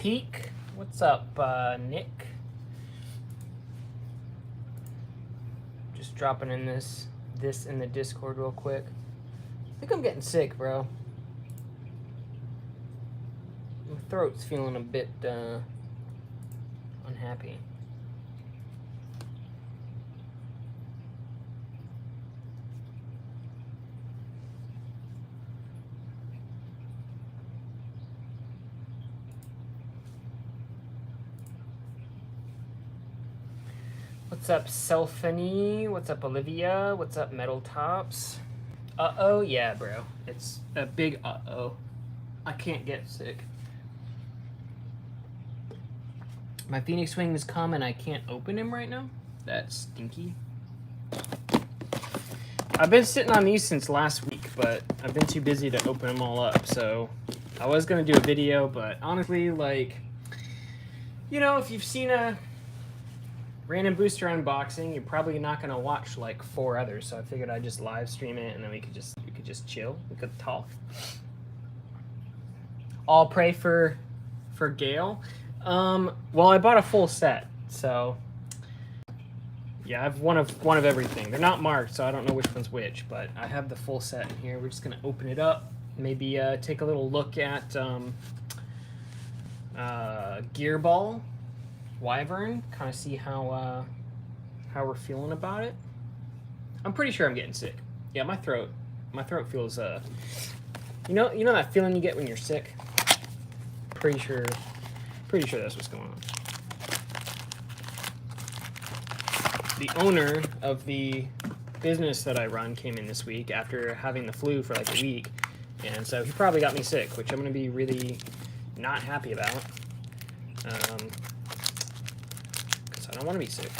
Peak. What's up, Nick? Just dropping in this in the Discord real quick. I think I'm getting sick, bro. My throat's feeling a bit unhappy. What's up, Selphany? What's up, Olivia? What's up, Metal Tops? Uh-oh, yeah, bro. It's a big uh-oh. I can't get sick. My Phoenix Wing has come and I can't open him right now. That's stinky. I've been sitting on these since last week, but I've been too busy to open them all up, so I was going to do a video, but honestly, like, you know, if you've seen a random booster unboxing, you're probably not going to watch like 4 others, so I figured I'd just live stream it and then we could just chill. We could talk. All pray for Gale. Well, I bought a full set, so yeah, I have one of everything. They're not marked, so I don't know which one's which, but I have the full set in here. We're just gonna open it up, maybe take a little look at Gearball, Wyvern, kind of see how we're feeling about it. I'm pretty sure I'm getting sick. Yeah, my throat feels you know that feeling you get when you're sick. Pretty sure that's what's going on. The owner of the business that I run came in this week after having the flu for like a week, and so he probably got me sick, which I'm going to be really not happy about, because I don't want to be sick.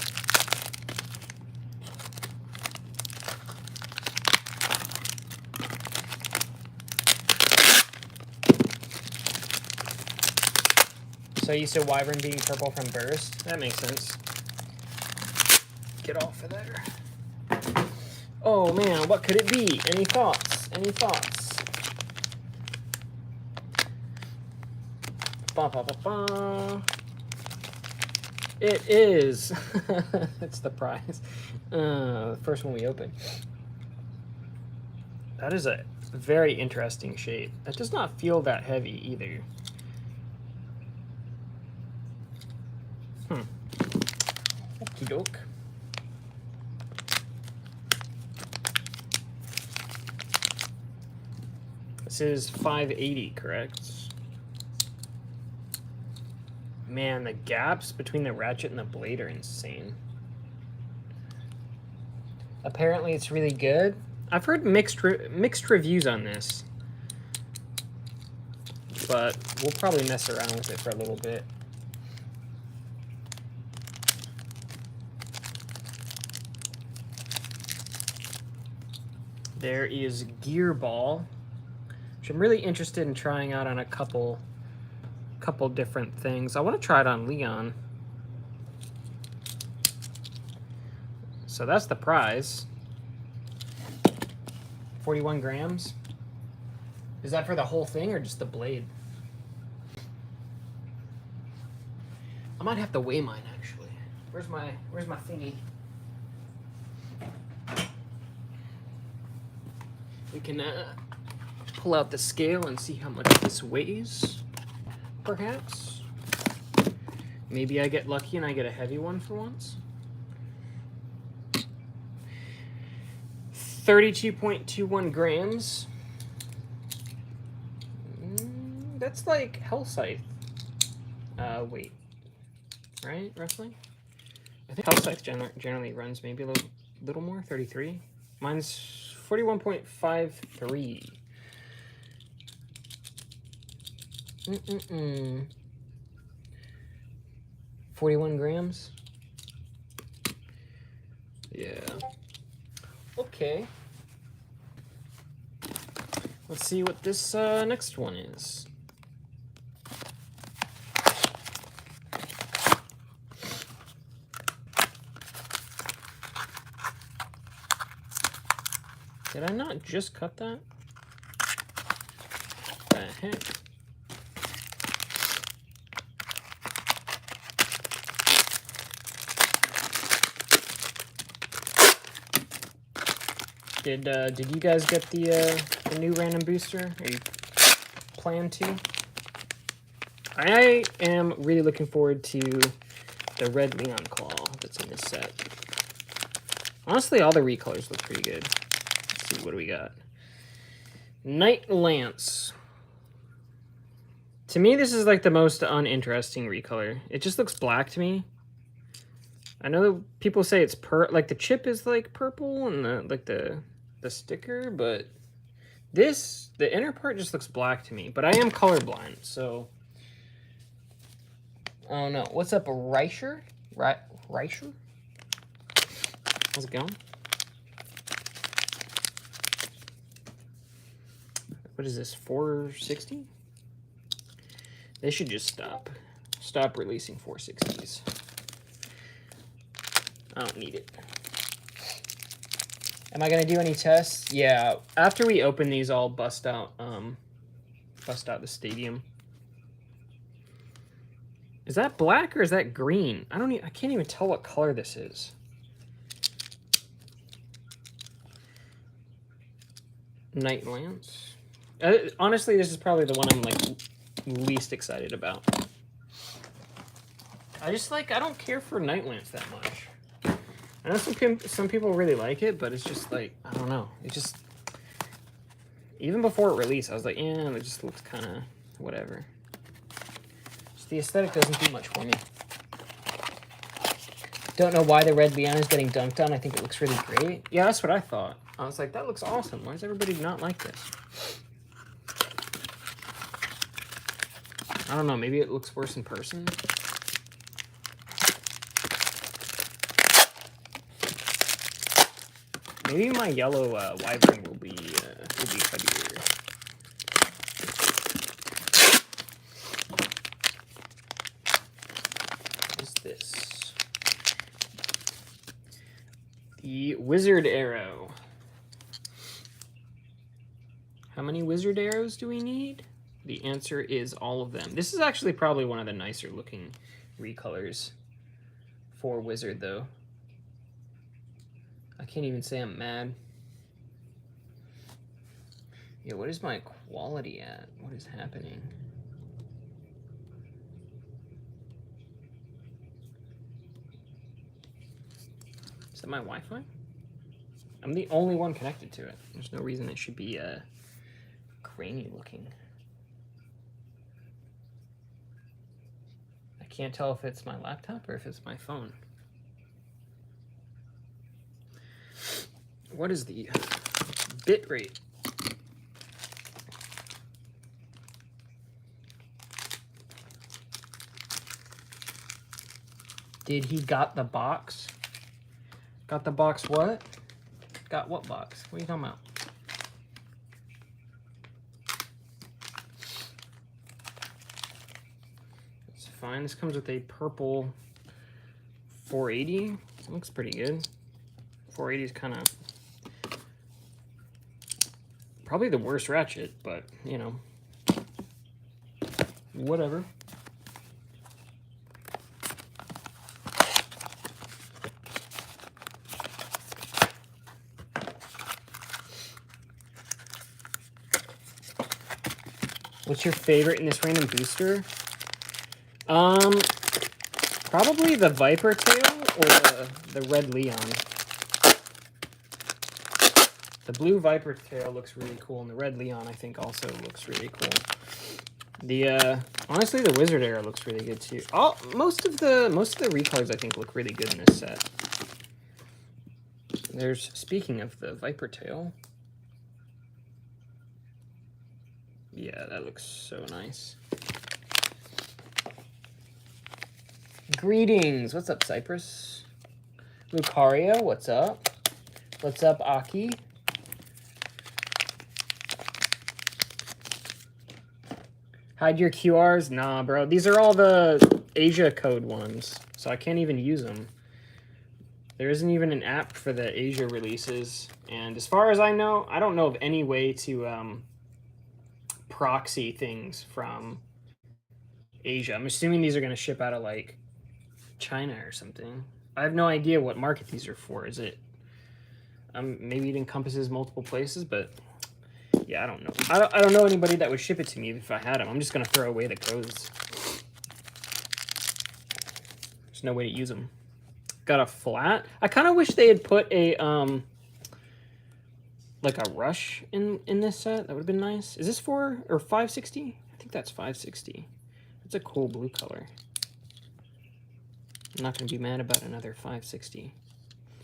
So you said Wyvern being purple from Burst? That makes sense. Get off of there. Oh man, what could it be? Any thoughts? Any thoughts? Ba, ba, ba, ba. It is. It's the prize. The first one we opened. That is a very interesting shape. That does not feel that heavy either. Okie doke. This is 580, correct? Man, the gaps between the ratchet and the blade are insane. Apparently it's really good. I've heard mixed reviews on this, but we'll probably mess around with it for a little bit. There is Gearball, which I'm really interested in trying out on a couple different things. I want to try it on Leon. So that's the prize. 41 grams. Is that for the whole thing or just the blade? I might have to weigh mine actually. Where's my thingy? We can pull out the scale and see how much this weighs, perhaps. Maybe I get lucky and I get a heavy one for once. 32.21 grams. That's like Hellscythe weight, right, roughly? I think Hellscythe generally runs maybe a little more, 33. Mine's 41.53. 41 grams. Yeah. Okay. Let's see what this next one is. Did I not just cut that? The heck? Did you guys get the new random booster? Are you plan to? I am really looking forward to the red Leon Claw that's in this set. Honestly, all the recolors look pretty good. Let's see, what do we got? Night Lance. To me, this is like the most uninteresting recolor. It just looks black to me. I know people say it's like the chip is like purple and the sticker, but the inner part just looks black to me. But I am colorblind, so I don't know. What's up, Reicher? Reicher? How's it going? What is this, 460? They should just stop releasing 460s. I don't need it. Am I gonna do any tests? Yeah, after we open these, I'll bust out the stadium. Is that black or is that green? I can't even tell what color this is. Night Lance. Honestly, this is probably the one I'm like least excited about. I don't care for Night Lance that much. I know some people really like it, but it's just like, I don't know. It just, even before it released, I was like, yeah, it just looks kind of whatever. Just the aesthetic doesn't do much for me. Don't know why the red Leon is getting dunked on. I think it looks really great. Yeah, that's what I thought. I was like, that looks awesome. Why does everybody not like this? I don't know. Maybe it looks worse in person. Maybe my yellow wyvern will be heavier. What is this? The wizard arrow. How many wizard arrows do we need? The answer is all of them. This is actually probably one of the nicer looking recolors for wizard though. I can't even say I'm mad. Yeah, what is my quality at? What is happening? Is that my Wi-Fi? I'm the only one connected to it. There's no reason it should be grainy looking. I can't tell if it's my laptop or if it's my phone. What is the bit rate? Did he got the box? Got the box what? Got what box? What are you talking about? It's fine. This comes with a purple 480. It looks pretty good. 480 is kind of probably the worst ratchet, but you know, whatever. What's your favorite in this random booster? Probably the Viper Tail or the Red Leon. The blue Viper Tail looks really cool, and the Red Leon I think also looks really cool. The honestly, the Wizard Arrow looks really good too. Oh, most of the recolors I think look really good in this set. There's, speaking of the Viper Tail. Yeah, that looks so nice. Greetings. What's up, Cypress? Lucario, what's up? What's up, Aki? Hide your QRs? Nah, bro. These are all the Asia code ones, so I can't even use them. There isn't even an app for the Asia releases, and as far as I know, I don't know of any way to proxy things from Asia. I'm assuming these are going to ship out of like China or something. I have no idea what market these are for. Is it maybe it encompasses multiple places, but yeah, I don't know. I don't know anybody that would ship it to me if I had them. I'm just gonna throw away the codes. There's no way to use them. Got a flat. I kind of wish they had put a like a rush in this set. That would have been nice. Is this 4 or 560? I think that's 560. It's a cool blue color. I'm not gonna be mad about another 560.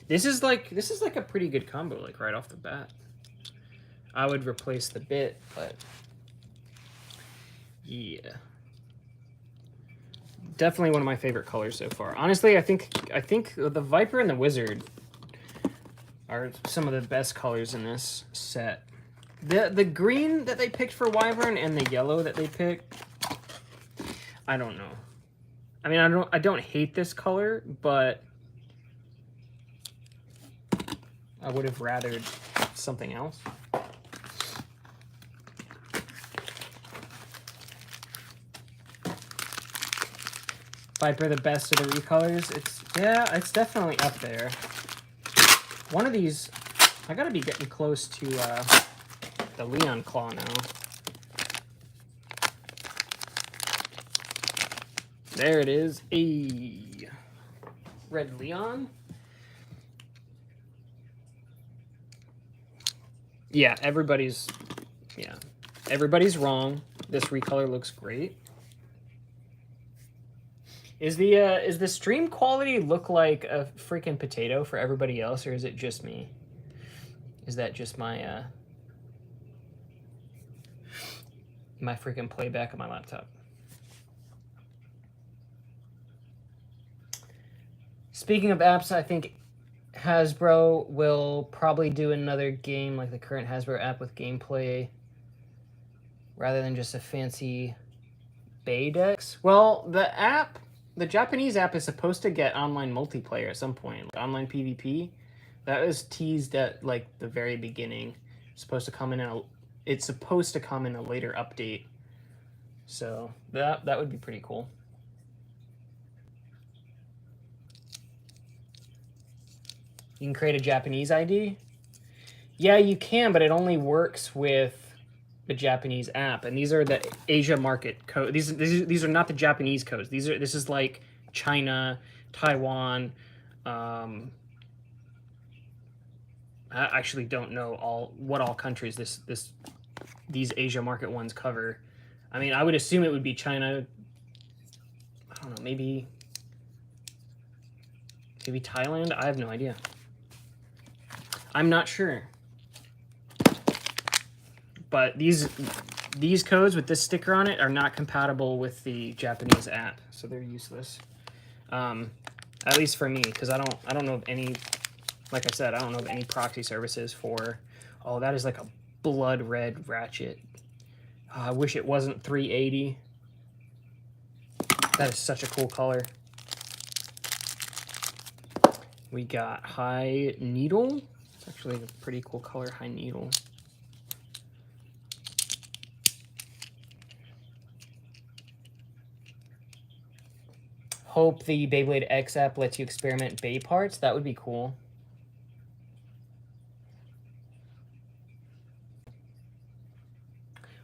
This is like a pretty good combo, like right off the bat. I would replace the bit, but yeah. Definitely one of my favorite colors so far. Honestly, I think the Viper and the Wizard are some of the best colors in this set. The green that they picked for Wyvern and the yellow that they picked, I don't know. I mean, I don't hate this color, but I would have rathered something else. Viper, the best of the recolors. It's definitely up there. One of these, I gotta be getting close to the Leon Claw now. There it is, a Red Leon. Yeah, everybody's wrong. This recolor looks great. Is the stream quality look like a freaking potato for everybody else, or is it just me? Is that just my my freaking playback on my laptop? Speaking of apps, I think Hasbro will probably do another game like the current Hasbro app with gameplay rather than just a fancy Baydex. Well, the Japanese app is supposed to get online multiplayer at some point, like online PvP. That was teased at like the very beginning. It's supposed to come in a later update. So that would be pretty cool. You can create a Japanese ID. Yeah, you can, but it only works with the Japanese app, and these are the Asia market code. These are not the Japanese codes. This is like China, Taiwan. I actually don't know what all countries these Asia market ones cover. I mean, I would assume it would be China. I don't know, maybe Thailand. I have no idea. I'm not sure. But these codes with this sticker on it are not compatible with the Japanese app, so they're useless. At least for me, because I don't know of any. Like I said, I don't know of any proxy services for. Oh, that is like a blood red ratchet. I wish it wasn't 380. That is such a cool color. We got High Needle. It's actually a pretty cool color, High Needle. Hope the Beyblade X app lets you experiment Bay parts. That would be cool.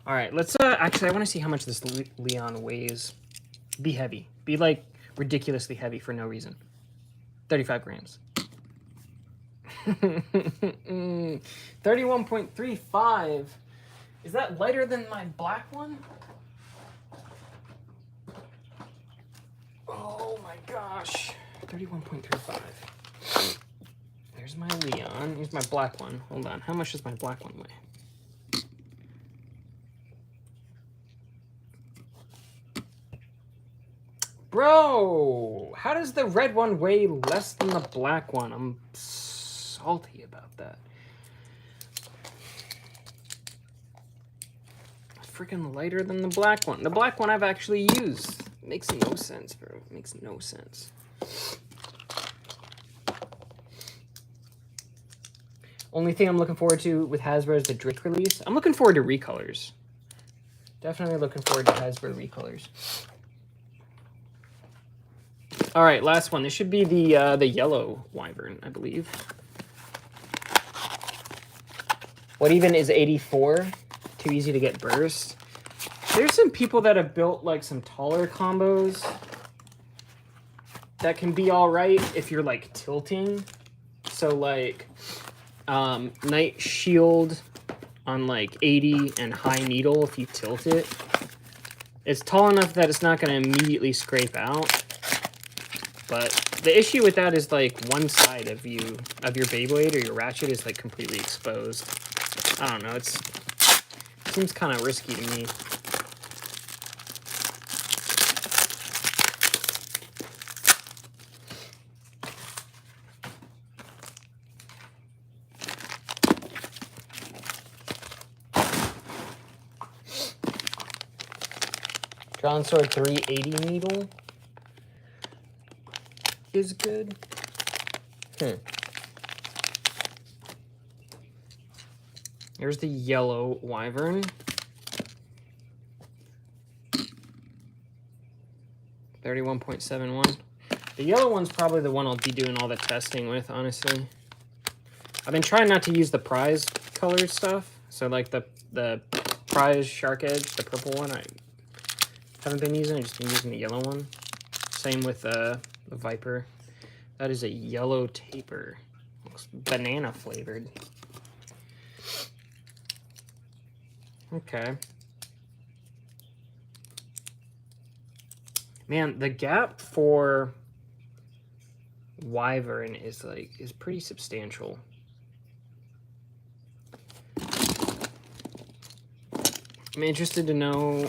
All right, let's actually I want to see how much this Leon weighs. Be heavy. Be like ridiculously heavy for no reason. 35 grams. 31.35. Is that lighter than my black one? Oh my gosh. 31.35. There's my Leon. Here's my black one. Hold on. How much does my black one weigh? Bro, how does the red one weigh less than the black one? I'm salty about that. Freaking lighter than the black one. The black one I've actually used. Makes no sense, bro. Makes no sense. Only thing I'm looking forward to with Hasbro is the Drake release. I'm looking forward to recolors. Definitely looking forward to Hasbro recolors. All right, last one. This should be the yellow Wyvern, I believe. What even is 84? Too easy to get burst. There's some people that have built like some taller combos that can be all right if you're like tilting. So like Knight Shield on like 80 and High Needle if you tilt it. It's tall enough that it's not going to immediately scrape out. But the issue with that is like one side of your Beyblade or your ratchet is like completely exposed. I don't know, it seems kind of risky to me. Drawn Sword 380 needle is good. Here's the yellow Wyvern. 31.71. The yellow one's probably the one I'll be doing all the testing with, honestly. I've been trying not to use the prize colored stuff. So like the prize Shark Edge, the purple one, I haven't been using. I've just been using the yellow one. Same with the Viper. That is a yellow taper. Looks banana flavored. Okay. Man, the gap for Wyvern is pretty substantial. I'm interested to know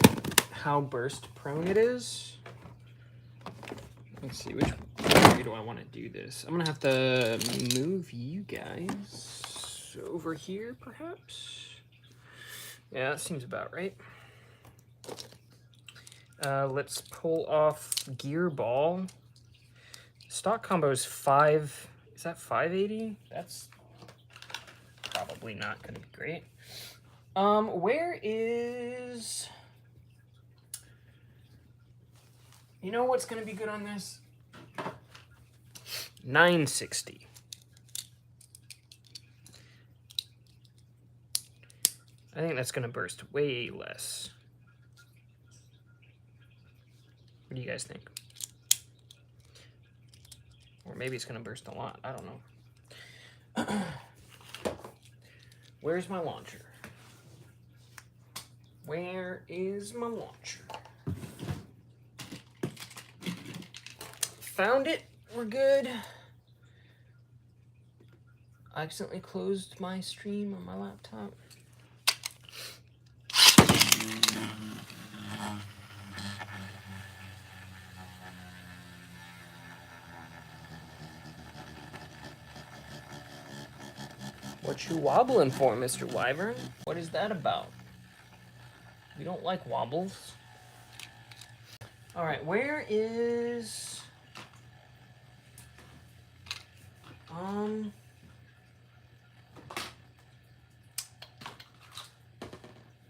how burst prone it is. Let's see, which way do I want to do this? I'm gonna have to move you guys over here, perhaps. Yeah, that seems about right. Let's pull off Gear Ball. Stock combo is 5. Is that 580? That's probably not going to be great. Where is... You know what's going to be good on this? 960. I think that's going to burst way less. What do you guys think? Or maybe it's going to burst a lot. I don't know. Where's my launcher? Where is my launcher? Found it. We're good. I accidentally closed my stream on my laptop. What you wobbling for, Mr. Wyvern? What is that about? We don't like wobbles. All right, where is...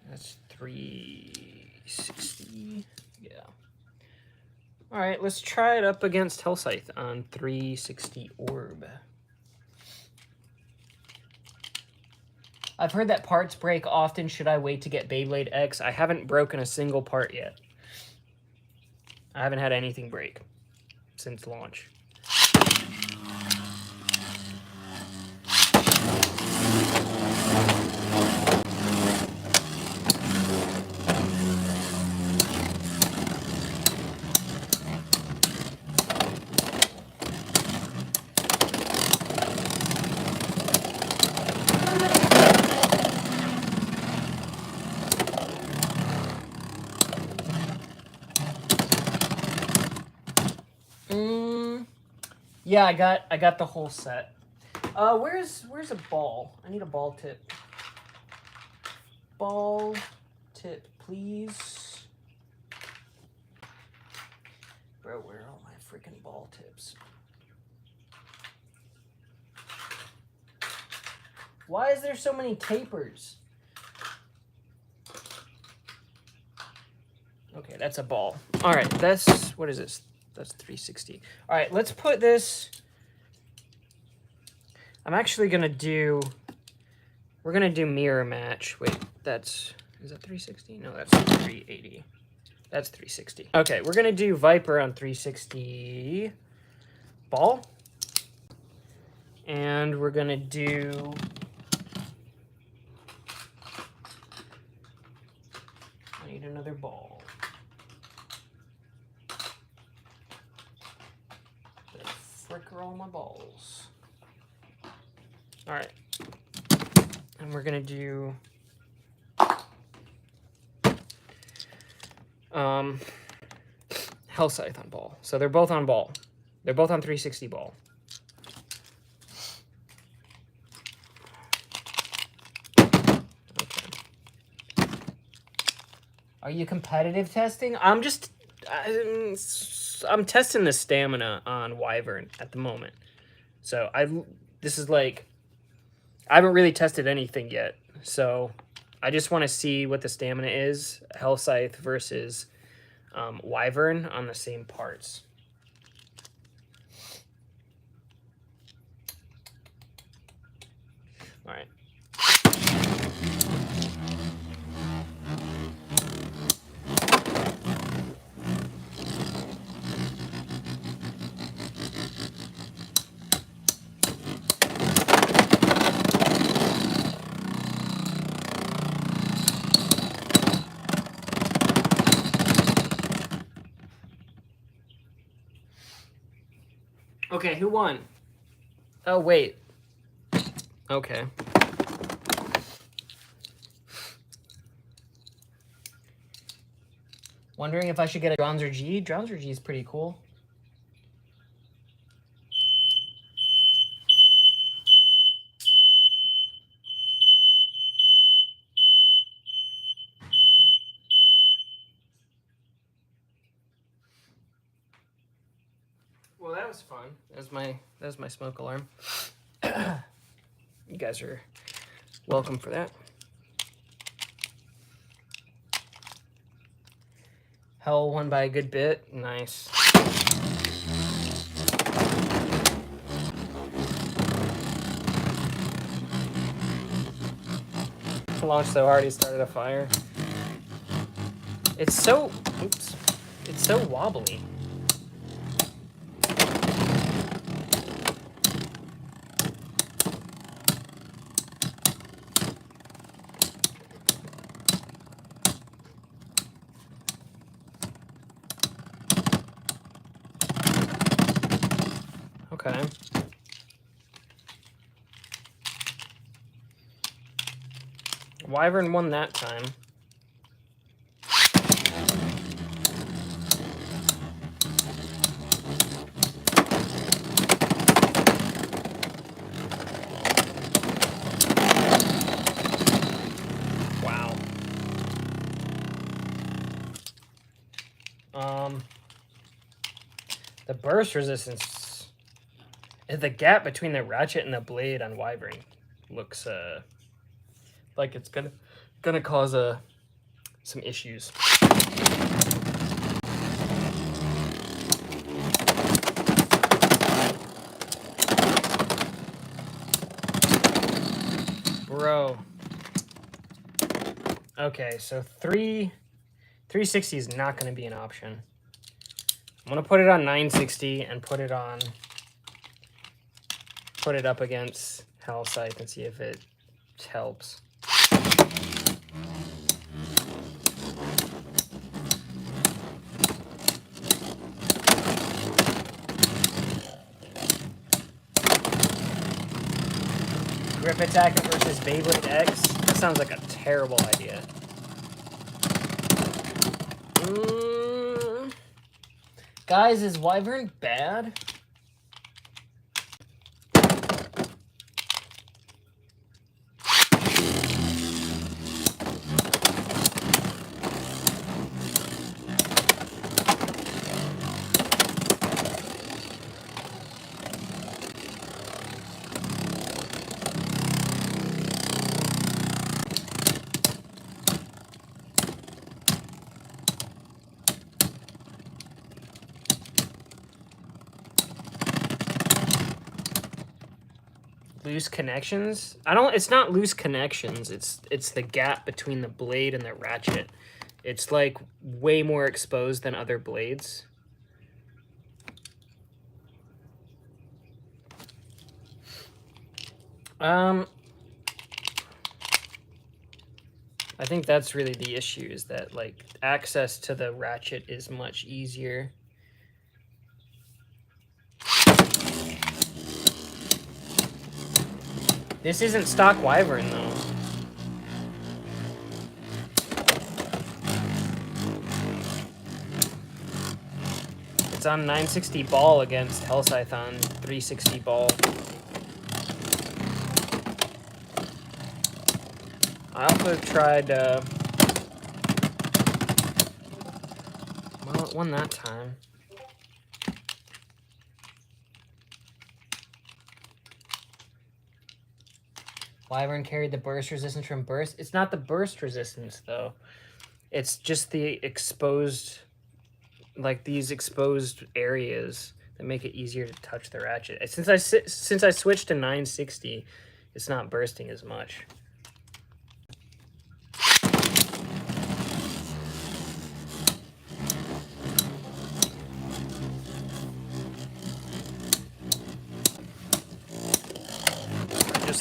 That's 360. Yeah. All right, let's try it up against Hellscythe on 360 Orb. I've heard that parts break often. Should I wait to get Beyblade X? I haven't broken a single part yet. I haven't had anything break since launch. Yeah, I got the whole set. Where's a ball? I need a ball tip. Ball tip, please. Bro, where are all my freaking ball tips? Why is there so many tapers? Okay, that's a ball. All right, that's, what is this? That's 360. All right, let's put this. I'm actually gonna do, we're gonna do mirror match. Wait, is that 360? No, that's 380. That's 360. Okay, we're gonna do Viper on 360 ball. And we're gonna do I need another ball. The frick are all my balls. Alright. And we're gonna do Hell Scythe on ball. So they're both on ball. They're both on 360 ball. Okay. Are you competitive testing? I'm testing the stamina on Wyvern at the moment. So this is like, I haven't really tested anything yet. So I just want to see what the stamina is. Hell Scythe versus Wyvern on the same parts. All right. Okay, who won? Oh, wait. Okay. Wondering if I should get a Drowser G? Drowser G is pretty cool. Well, that was fun. That was my smoke alarm. You guys are welcome for that. Hell won by a good bit. Nice. Launched so hard he started a fire. It's so wobbly. Okay. Wyvern won that time. Wow. The burst resistance, the gap between the ratchet and the blade on Wyvern looks like it's gonna cause some issues. Bro. Okay, so 360 is not going to be an option. I'm going to put it on 960 and put it up against Hell Scythe and see if it helps. Grip attacker versus Beyblade X? That sounds like a terrible idea. Guys, is Wyvern bad? loose connections. It's not loose connections. It's the gap between the blade and the ratchet. It's like way more exposed than other blades. I think that's really the issue, is that like access to the ratchet is much easier. This isn't stock Wyvern though. It's on 960 ball against Hellscythe on 360 ball. I also tried, well, it won that time. Wyvern carried the burst resistance from burst. It's not the burst resistance, though. It's just the exposed, like these exposed areas that make it easier to touch the ratchet. Since I switched to 960, it's not bursting as much.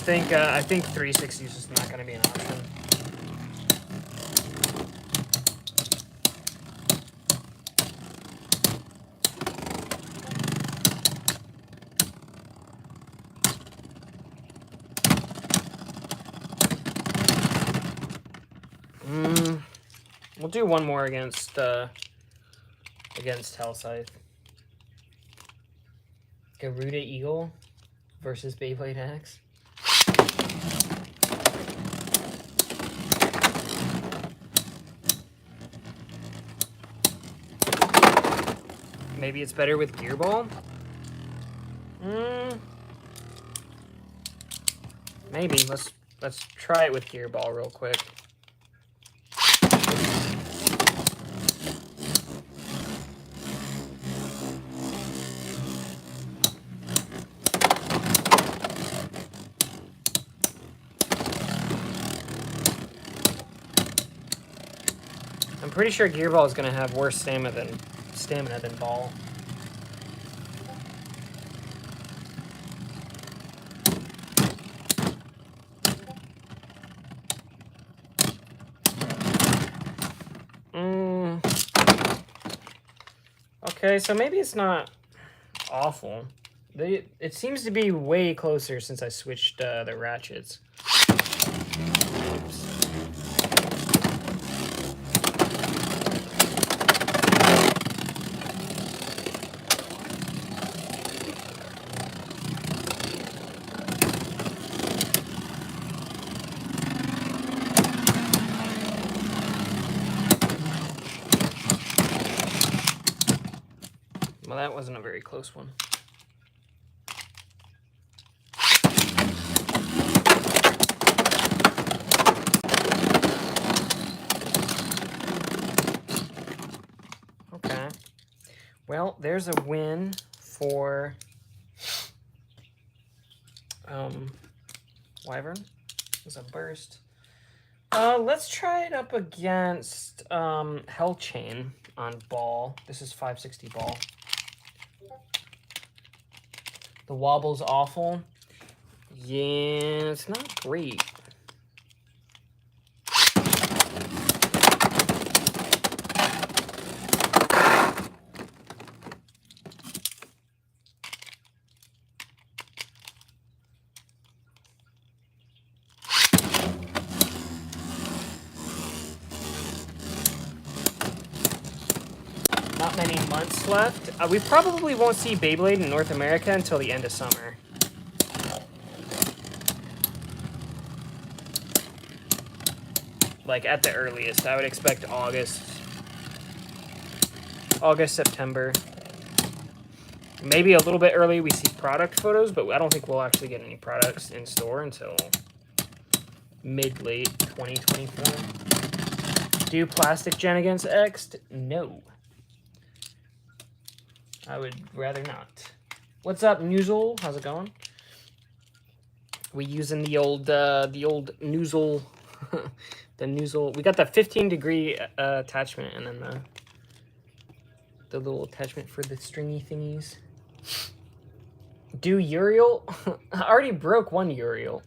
I think 360 is just not going to be an option. We'll do one more against Hellscythe. Garuda Eagle versus Beyblade X. Maybe it's better with Gear Ball? Maybe. Let's try it with Gear Ball real quick. I'm pretty sure Gear Ball is going to have worse stamina than Ball. Okay, so maybe it's not awful. It seems to be way closer since I switched the ratchets. Oops. Well, that wasn't a very close one. Okay. Well, there's a win for Wyvern. There's a burst. Let's try it up against Hell Chain on Ball. This is 560 Ball. The wobble's awful. Yeah, it's not great. Not many months left. We probably won't see Beyblade in North America until the end of summer. Like at the earliest, I would expect August, September. Maybe a little bit early we see product photos, but I don't think we'll actually get any products in store until mid-late 2024. Do Plastic Gen against X? No. I would rather not. What's up, Newsel? How's it going? We using the old noozle, the noozle. We got the 15-degree attachment, and then the little attachment for the stringy thingies. Do Uriel? I already broke one Uriel.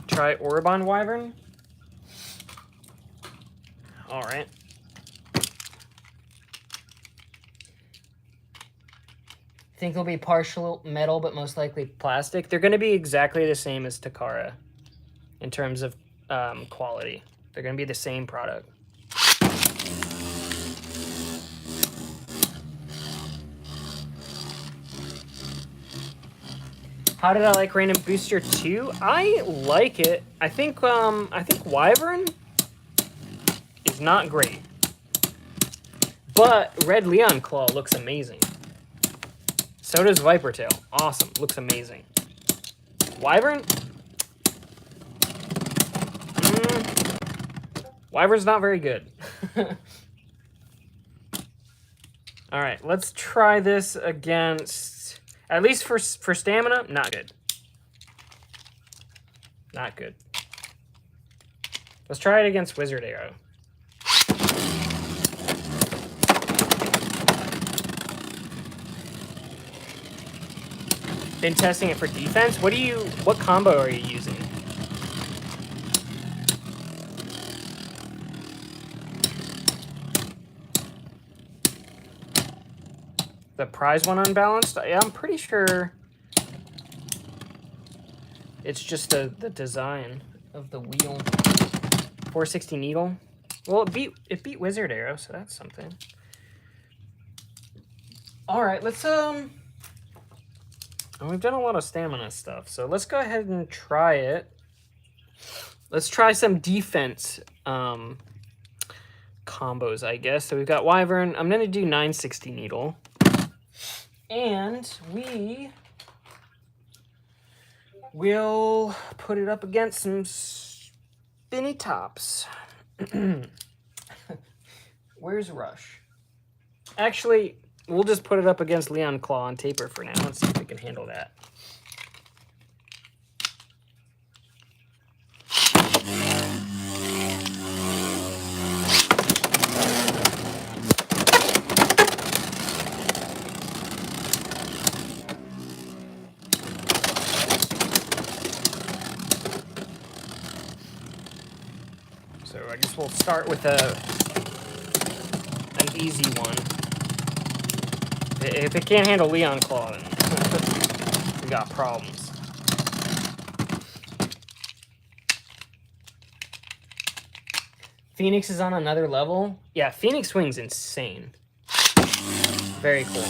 Try Oribon Wyvern. All right. Think they'll be partial metal, but most likely plastic. They're going to be exactly the same as Takara in terms of quality. They're going to be the same product. How did I like Random Booster 2? I like it. I think Wyvern is not great. But Red Leon Claw looks amazing. So does Viper Tail. Awesome. Looks amazing. Wyvern? Wyvern's not very good. All right, let's try this against, at least for stamina, not good. Not good. Let's try it against Wizard Arrow. Been testing it for defense. What combo are you using? The prize one unbalanced? Yeah, I'm pretty sure it's just the design of the wheel. 460 needle. Well, it beat Wizard Arrow, so that's something. All right, let's we've done a lot of stamina stuff, so let's go ahead and try it. Let's try some defense combos, I guess. So we've got Wyvern. I'm gonna do 960 needle. And we will put it up against some spinny tops. Where's Rush? Actually, we'll just put it up against Leon Claw and Taper for now and see if we can handle that. So I guess we'll start with an easy one. If it can't handle Leon Claw, then we got problems. Phoenix is on another level. Yeah, Phoenix Wing's insane. Very cool.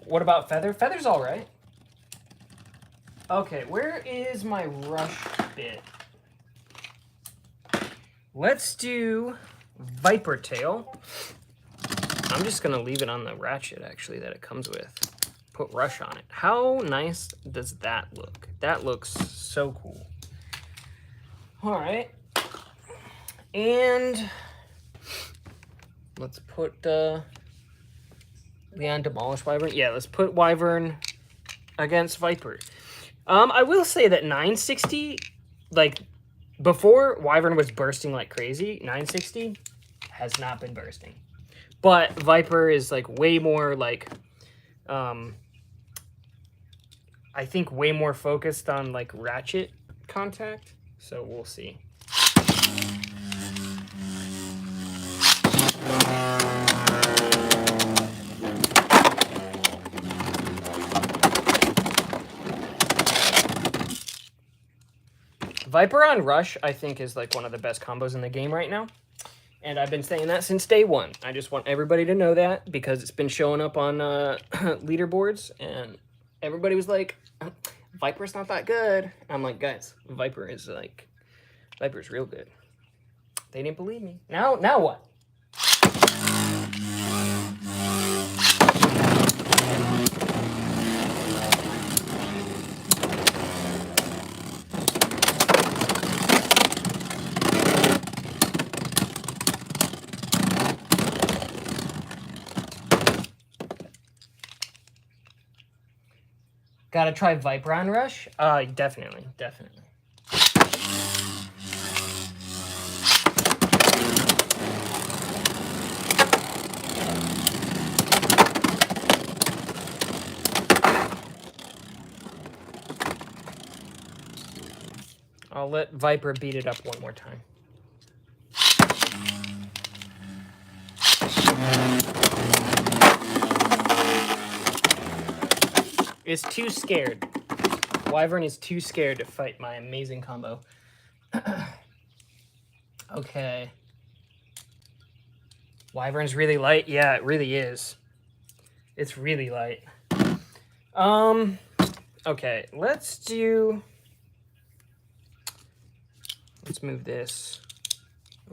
What about Feather? Feather's all right. Okay, where is my rush bit? Let's do Viper Tail. I'm just gonna leave it on the ratchet, actually, that it comes with. Put Rush on it. How nice does that look? That looks so cool. All right. And let's put Leon Demolish Wyvern. Yeah, let's put Wyvern against Viper. I will say that 960, like, before Wyvern was bursting like crazy, 960 has not been bursting. But Viper is, like, way more, like, I think way more focused on, like, ratchet contact. So we'll see. Viper on Rush, I think, is like one of the best combos in the game right now. And I've been saying that since day one. I just want everybody to know that because it's been showing up on leaderboards. And everybody was like, Viper's not that good. I'm like, guys, Viper's real good. They didn't believe me. Now what? Gotta try Viper on Rush? Definitely. I'll let Viper beat it up one more time. Is too scared. Wyvern is too scared to fight my amazing combo. Okay. Wyvern's really light. Yeah, it really is. It's really light. Okay, let's move this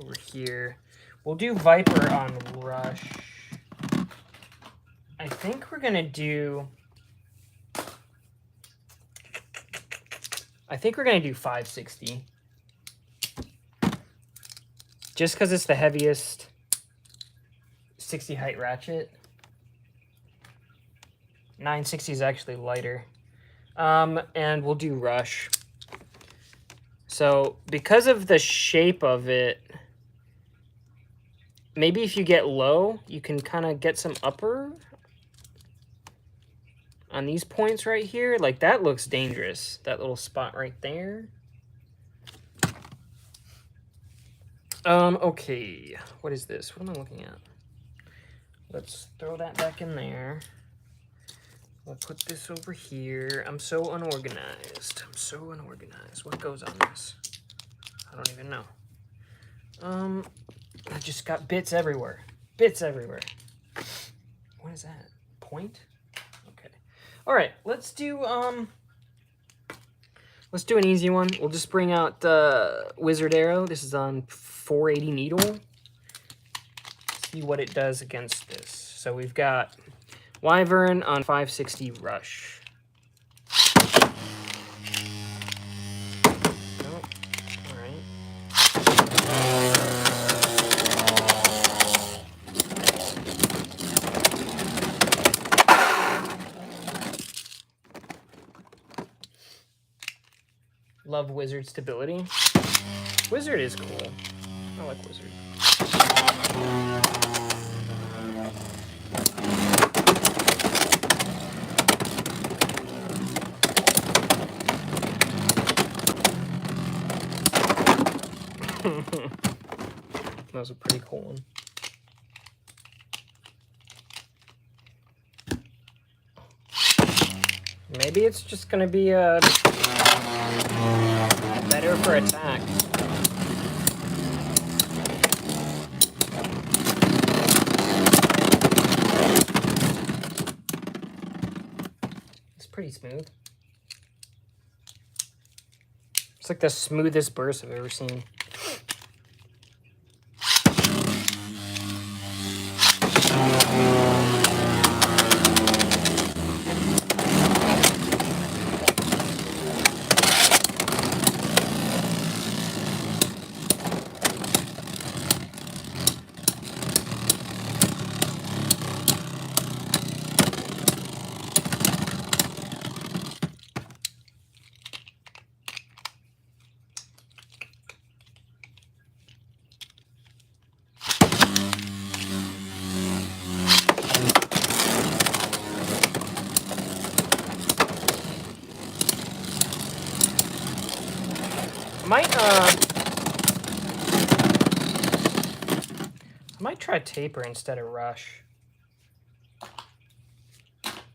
over here. We'll do Viper on Rush. I think we're gonna do 560. Just because it's the heaviest 60 height ratchet. 960 is actually lighter. And we'll do Rush. So because of the shape of it, maybe if you get low, you can kind of get some upper on these points right here. Like that looks dangerous, that little spot right there. Okay, what is this? What am I looking at? Let's throw that back in there. We'll put this over here. I'm so unorganized. What goes on this? I don't even know. I just got bits everywhere. What is that? Point? Okay. All right, let's do an easy one. We'll just bring out the Wizard Arrow. This is on 480 needle. See what it does against this. So we've got Wyvern on 560 Rush. Oh, all right. Love Wizard stability. Wizard is cool. I like Wizard. That was a pretty cool one. Maybe it's just gonna be better for attack. It's pretty smooth. It's like the smoothest burst I've ever seen. I might try Taper instead of Rush.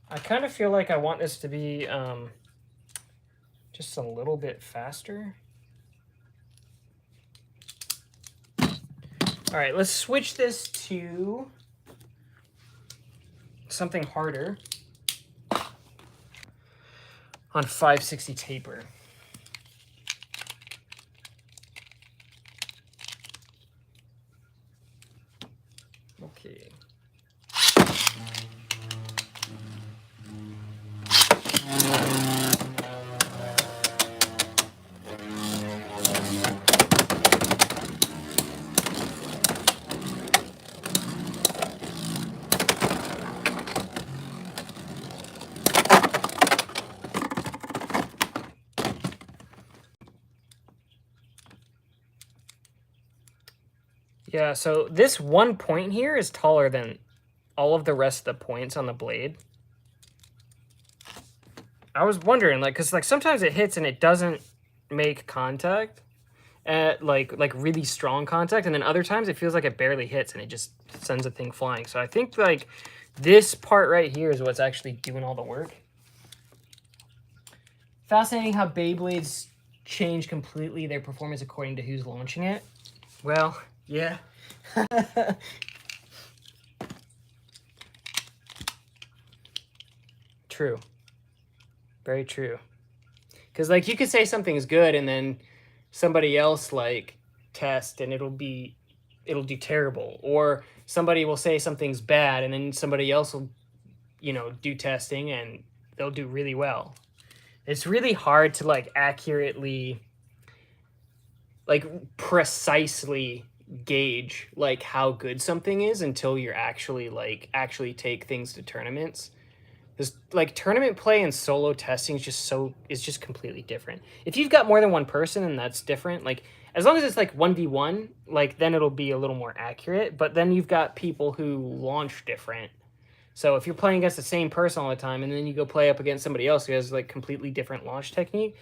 I kind of feel like I want this to be just a little bit faster. All right, let's switch this to something harder on 560 taper. Okay. Yeah, so this one point here is taller than all of the rest of the points on the blade. I was wondering, like, because like sometimes it hits and it doesn't make contact, at like really strong contact, and then other times it feels like it barely hits and it just sends a thing flying. So I think like this part right here is what's actually doing all the work. Fascinating how Beyblades change completely their performance according to who's launching it. Well, yeah. True. Very true. Because like you could say something's good and then somebody else like test and it'll do terrible, or somebody will say something's bad and then somebody else will, you know, do testing and they'll do really well. It's really hard to like accurately, like precisely gauge like how good something is until you're actually take things to tournaments. This like tournament play and solo testing is just completely different. If you've got more than one person, and that's different. Like as long as it's like 1v1, like then it'll be a little more accurate. But then you've got people who launch different. So if you're playing against the same person all the time, and then you go play up against somebody else who has like completely different launch technique,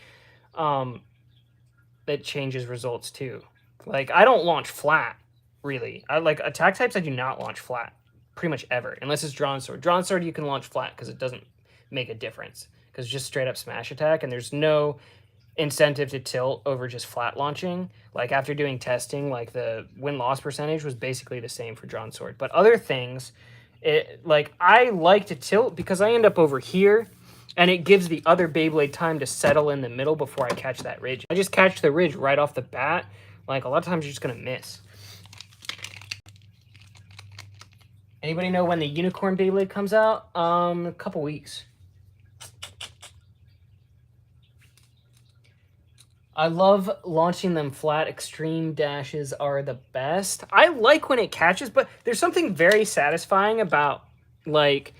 that changes results too. Like I don't launch flat, really. I like attack types. I do not launch flat, pretty much ever, unless it's drawn sword. Drawn sword you can launch flat because it doesn't make a difference, because it's just straight up smash attack, and there's no incentive to tilt over just flat launching. Like after doing testing, like the win-loss percentage was basically the same for drawn sword. But other things, like I like to tilt because I end up over here, and it gives the other Beyblade time to settle in the middle before I catch that ridge. I just catch the ridge right off the bat. Like a lot of times you're just gonna miss. Anybody know when the Unicorn Beyblade comes out? A couple weeks. I love launching them flat. Extreme dashes are the best. I like when it catches, but there's something very satisfying about like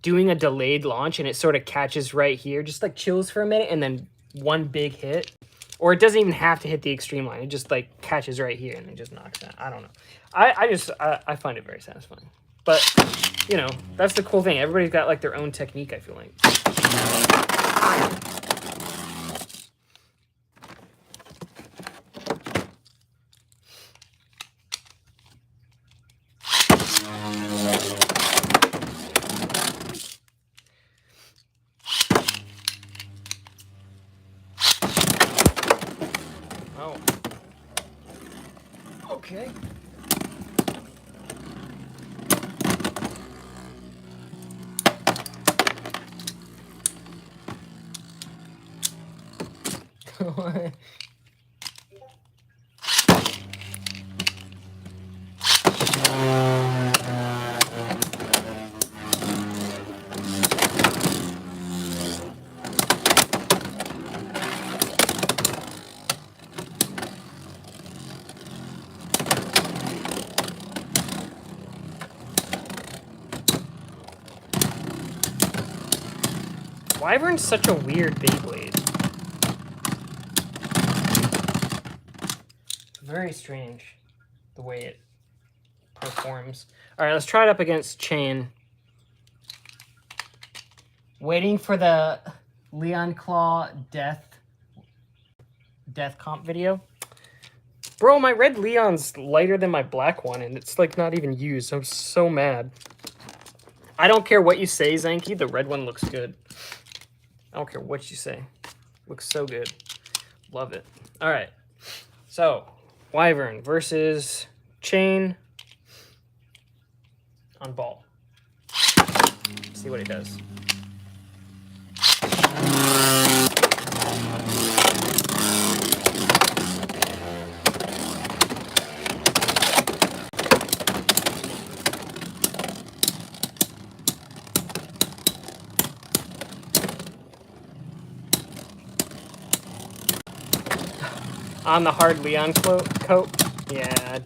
doing a delayed launch and it sort of catches right here, just like chills for a minute and then one big hit. Or it doesn't even have to hit the extreme line. It just like catches right here and it just knocks out. I don't know. I find it very satisfying. But, you know, that's the cool thing. Everybody's got like their own technique, I feel like. Oh. Okay. Wyvern's such a weird Beyblade. Very strange the way it performs. All right, let's try it up against Chain. Waiting for the Leon Claw death comp video. Bro, my red Leon's lighter than my black one, and it's like not even used. I'm so mad. I don't care what you say, Zanky. The red one looks good. I don't care what you say. Looks so good. Love it. All right. So, Wyvern versus chain on ball. See what it does. On the hard Leon coat? Yeah,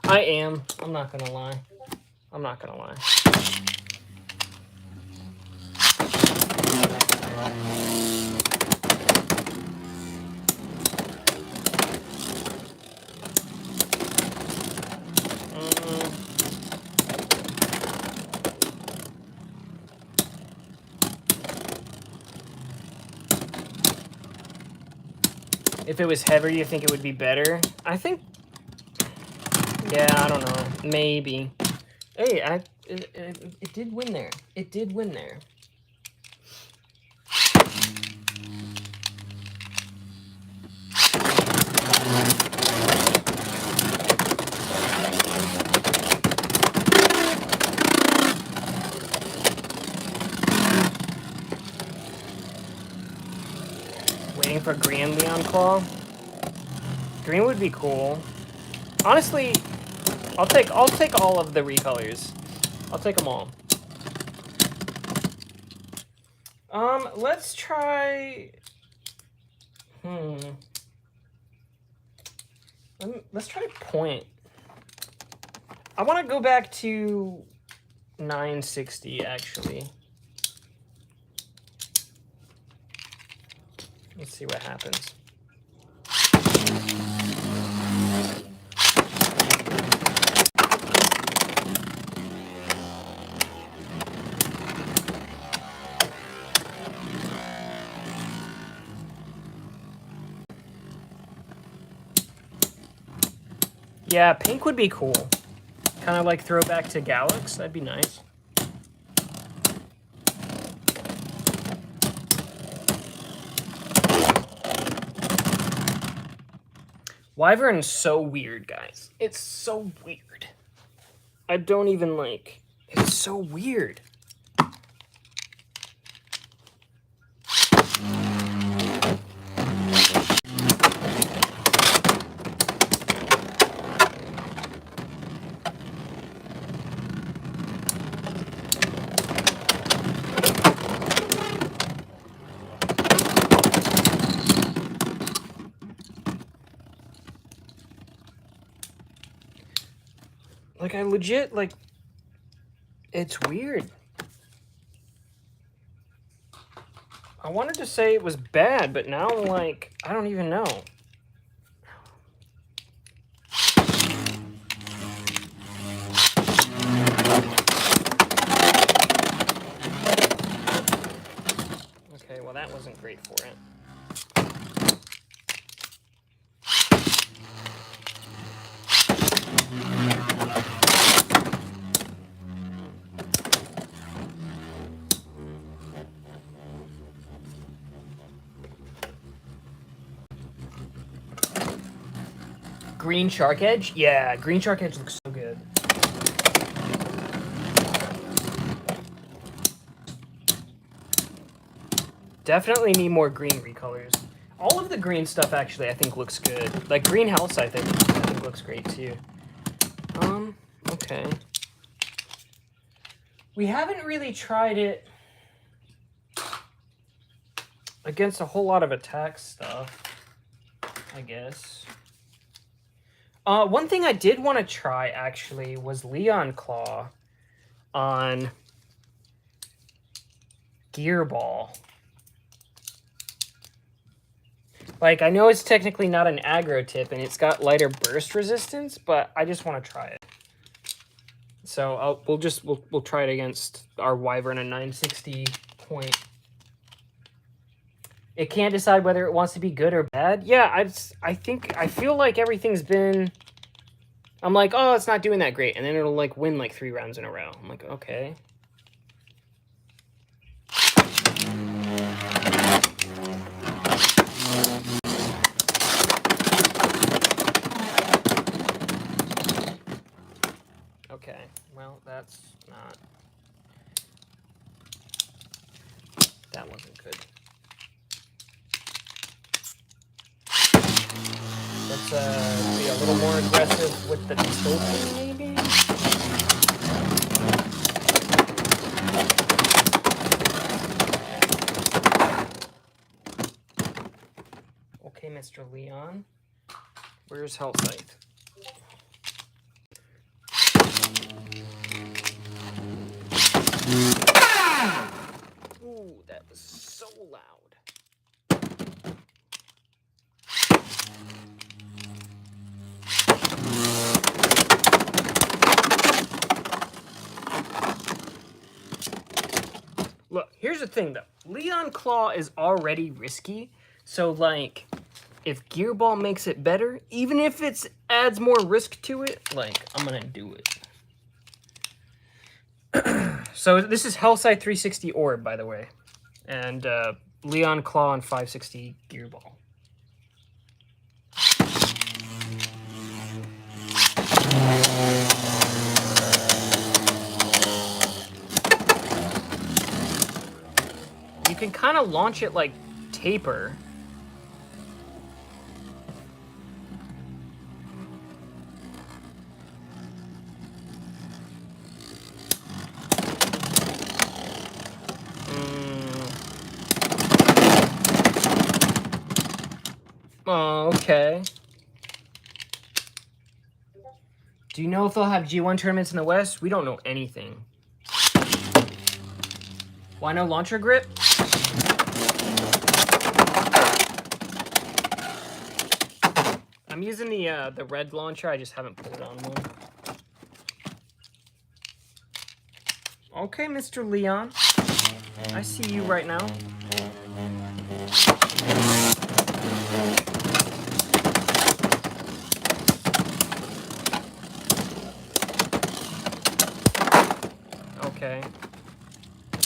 I am. I'm not gonna lie. I'm not gonna lie. If it was heavier, you think it would be better? I think, yeah, I don't know. Maybe. Hey, it did win there. It did win there. Waiting for green Leon Claw. Green would be cool. Honestly, I'll take all of the recolors. I'll take them all. Let's try. Let's try point. I want to go back to 960 actually. Let's see what happens. Yeah, pink would be cool. Kind of like throwback to Galax. That'd be nice. Wyvern's so weird, guys. It's so weird. I don't even like... It's so weird. Like, I legit, like, it's weird. I wanted to say it was bad, but now I'm like, I don't even know. Okay, well, that wasn't great for it. Green Shark Edge? Yeah, Green Shark Edge looks so good. Definitely need more green recolors. All of the green stuff actually I think looks good. Like Green House I think looks great too. Okay. We haven't really tried it against a whole lot of attack stuff, I guess. One thing I did want to try, actually, was Leon Claw on Gear Ball. Like, I know it's technically not an aggro tip, and it's got lighter burst resistance, but I just want to try it. So we'll try it against our Wyvern at 960 point. It can't decide whether it wants to be good or bad. Yeah, I feel like everything's been... I'm like, oh, it's not doing that great. And then it'll, like, win, like, 3 rounds in a row. I'm like, okay. That wasn't good. Let's be a little more aggressive with the tilting, maybe? Okay, Mr. Leon. Where's Hellsite? Ooh, that was so loud. Look, here's the thing though. Leon Claw is already risky, so like, if Gear Ball makes it better, even if it adds more risk to it, like, I'm gonna do it. So this is Hellside 360 Orb, by the way, and Leon Claw and 560 Gear Ball. You can kind of launch it like taper. Oh, okay. Do you know if they'll have G1 tournaments in the West? We don't know anything. Why no launcher grip? I'm using the red launcher. I just haven't put it on one. Okay, Mr. Leon. I see you right now. Okay.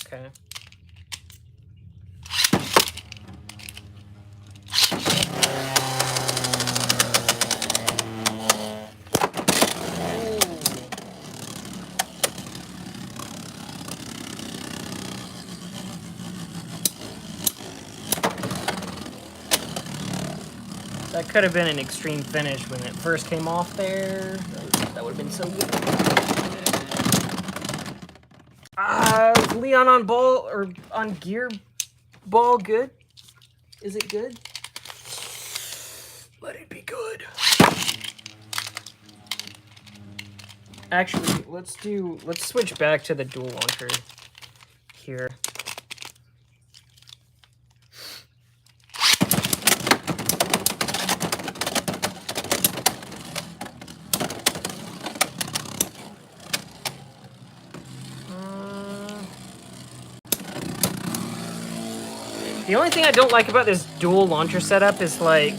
Okay. That could have been an extreme finish when it first came off there. That would have been so good. Leon on ball or on gear ball good? Is it good? Let it be good. Actually, let's switch back to the dual launcher here. The only thing I don't like about this dual launcher setup is, like,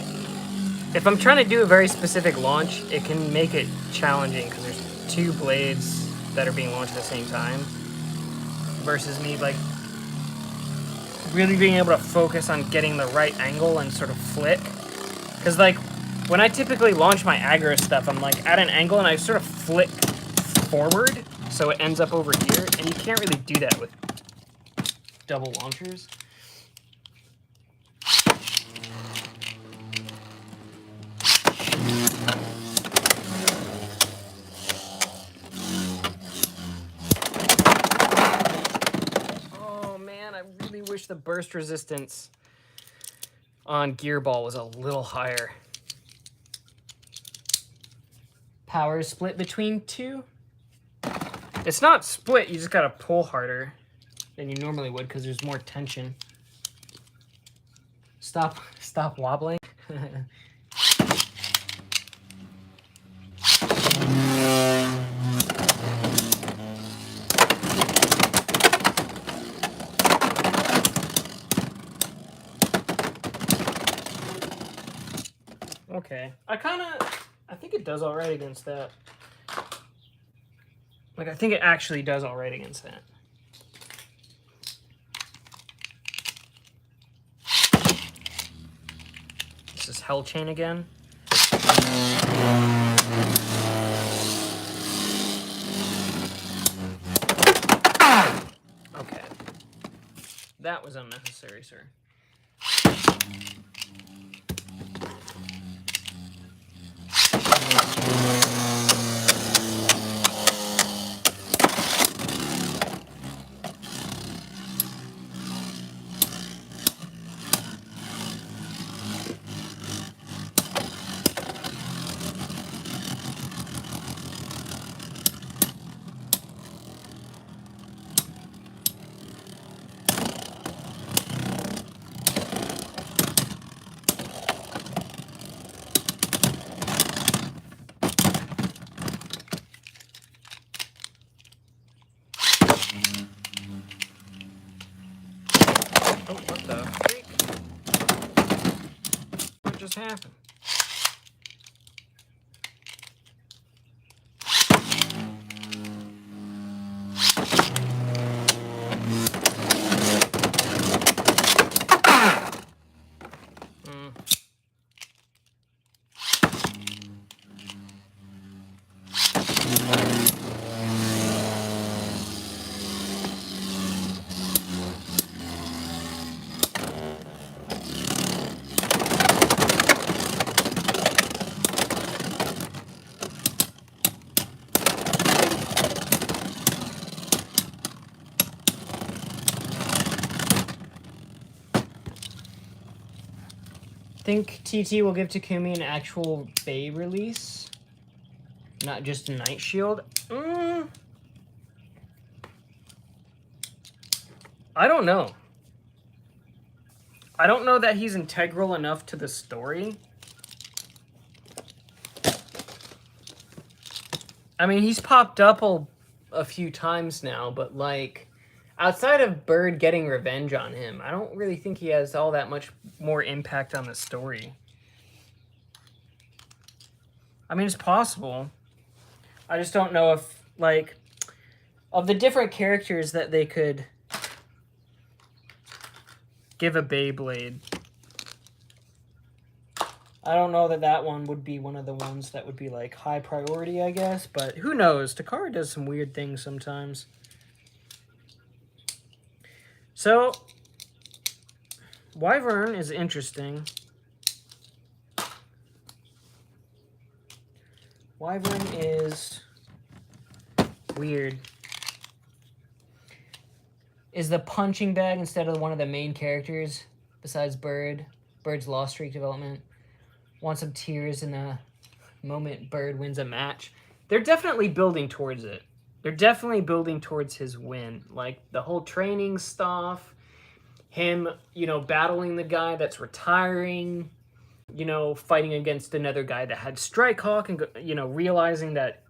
if I'm trying to do a very specific launch, it can make it challenging because there's two blades that are being launched at the same time versus me, like, really being able to focus on getting the right angle and sort of flick. Because, like, when I typically launch my aggro stuff, I'm, like, at an angle and I sort of flick forward so it ends up over here, and you can't really do that with double launchers. The burst resistance on Gear Ball was a little higher. Power is split between two. It's not split, you just gotta pull harder than you normally would because there's more tension. Stop wobbling. Okay, I think it does all right against that. Like, I think it actually does all right against that. This is Hell Chain again. Okay. That was unnecessary, sir. Oh, what the freak? What just happened? Think TT will give Takumi an actual Bay release, not just a Night Shield? I don't know. I don't know that he's integral enough to the story. I mean, he's popped up a few times now, but like, outside of Bird getting revenge on him, I don't really think he has all that much more impact on the story. I mean, it's possible. I just don't know if, like, of the different characters that they could give a Beyblade, I don't know that that one would be one of the ones that would be, like, high priority, I guess. But who knows? Takara does some weird things sometimes. So, Wyvern is interesting. Wyvern is weird. Is the punching bag instead of one of the main characters besides Bird? Bird's lost streak development. Want some tears in the moment Bird wins a match. They're definitely building towards it. They're definitely building towards his win. Like, the whole training stuff, him, you know, battling the guy that's retiring, you know, fighting against another guy that had Strike Hawk and, you know, realizing that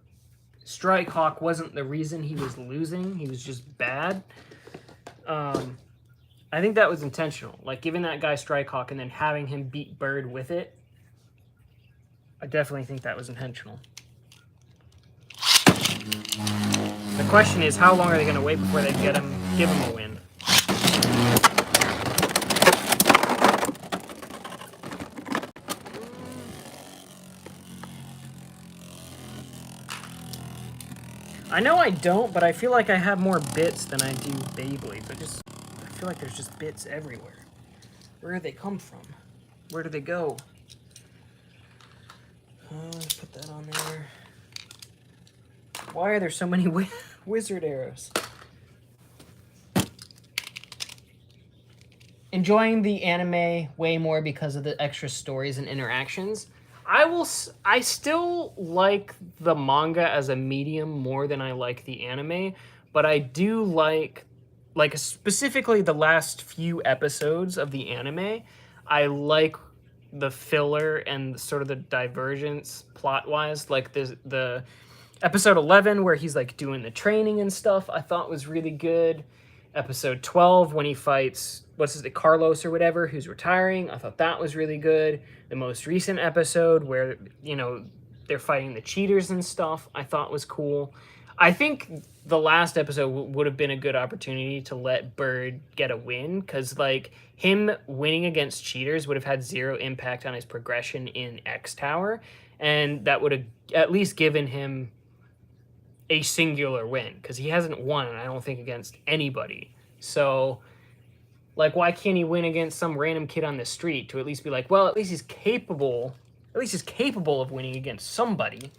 Strike Hawk wasn't the reason he was losing. He was just bad. I think that was intentional. Like, giving that guy Strike Hawk and then having him beat Bird with it. I definitely think that was intentional. The question is, how long are they going to wait before they give him a win? I know I don't, but I feel like I have more bits than I do Beyblades. I feel like there's just bits everywhere. Where do they come from? Where do they go? Let's put that on there. Why are there so many wizard arrows? Enjoying the anime way more because of the extra stories and interactions. I still like the manga as a medium more than I like the anime, but I do like specifically the last few episodes of the anime. I like the filler and sort of the divergence plot-wise, like the episode 11 where he's like doing the training and stuff, I thought was really good. Episode 12 when he fights Carlos or whatever, who's retiring, I thought that was really good. The most recent episode where, you know, they're fighting the cheaters and stuff, I thought was cool. I think the last episode would have been a good opportunity to let Bird get a win, because, like, him winning against cheaters would have had zero impact on his progression in X Tower, and that would have at least given him a singular win, because he hasn't won, I don't think, against anybody. So Like, why can't he win against some random kid on the street to at least be like, well, at least he's capable of winning against somebody.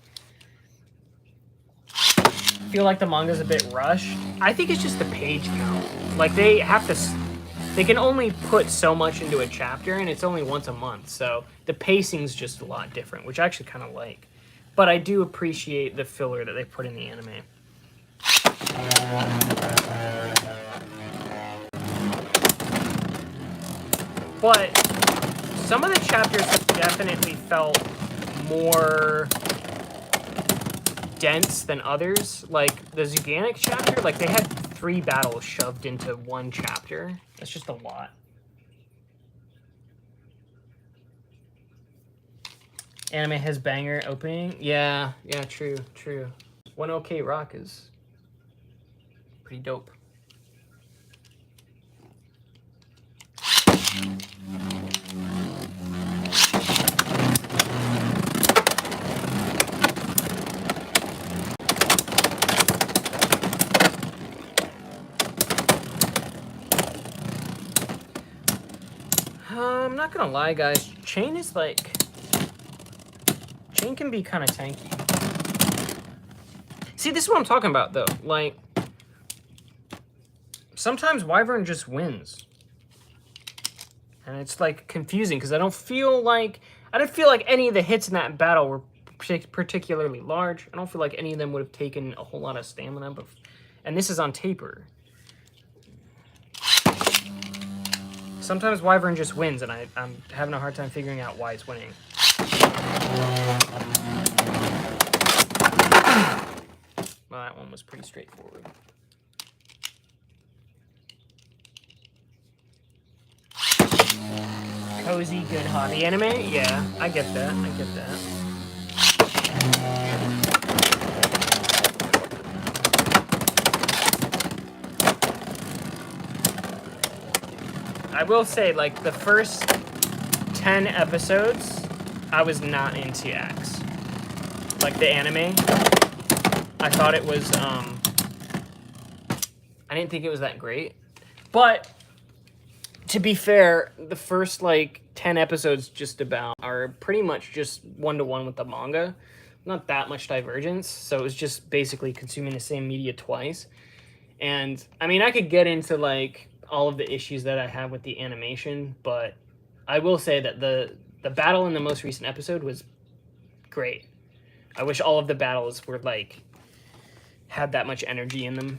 I feel like the manga's a bit rushed. I think it's just the page count. Like, they can only put so much into a chapter, and it's only once a month, so the pacing's just a lot different, which I actually kind of like. But I do appreciate the filler that they put in the anime. But some of the chapters definitely felt more dense than others. Like the Zuganic chapter, like they had 3 battles shoved into 1 chapter. That's just a lot. Anime has banger opening. Yeah, true. One OK Rock is pretty dope. I'm not gonna lie, guys. Chain can be kind of tanky. See, this is what I'm talking about, though. Like, sometimes Wyvern just wins. And it's, like, confusing, because I don't feel like any of the hits in that battle were particularly large. I don't feel like any of them would have taken a whole lot of stamina. And this is on taper. Sometimes Wyvern just wins, and I'm having a hard time figuring out why it's winning. Well, that one was pretty straightforward. Cozy, good hobby anime? Yeah, I get that. I will say, like, the first 10 episodes, I was not into Axe. Like, the anime. I thought it was, I didn't think it was that great. But, to be fair, the first, like, 10 episodes just about are pretty much just one-to-one with the manga. Not that much divergence, so it was just basically consuming the same media twice. And, I mean, I could get into, like, all of the issues that I have with the animation, but I will say that the battle in the most recent episode was great. I wish all of the battles were, like, had that much energy in them.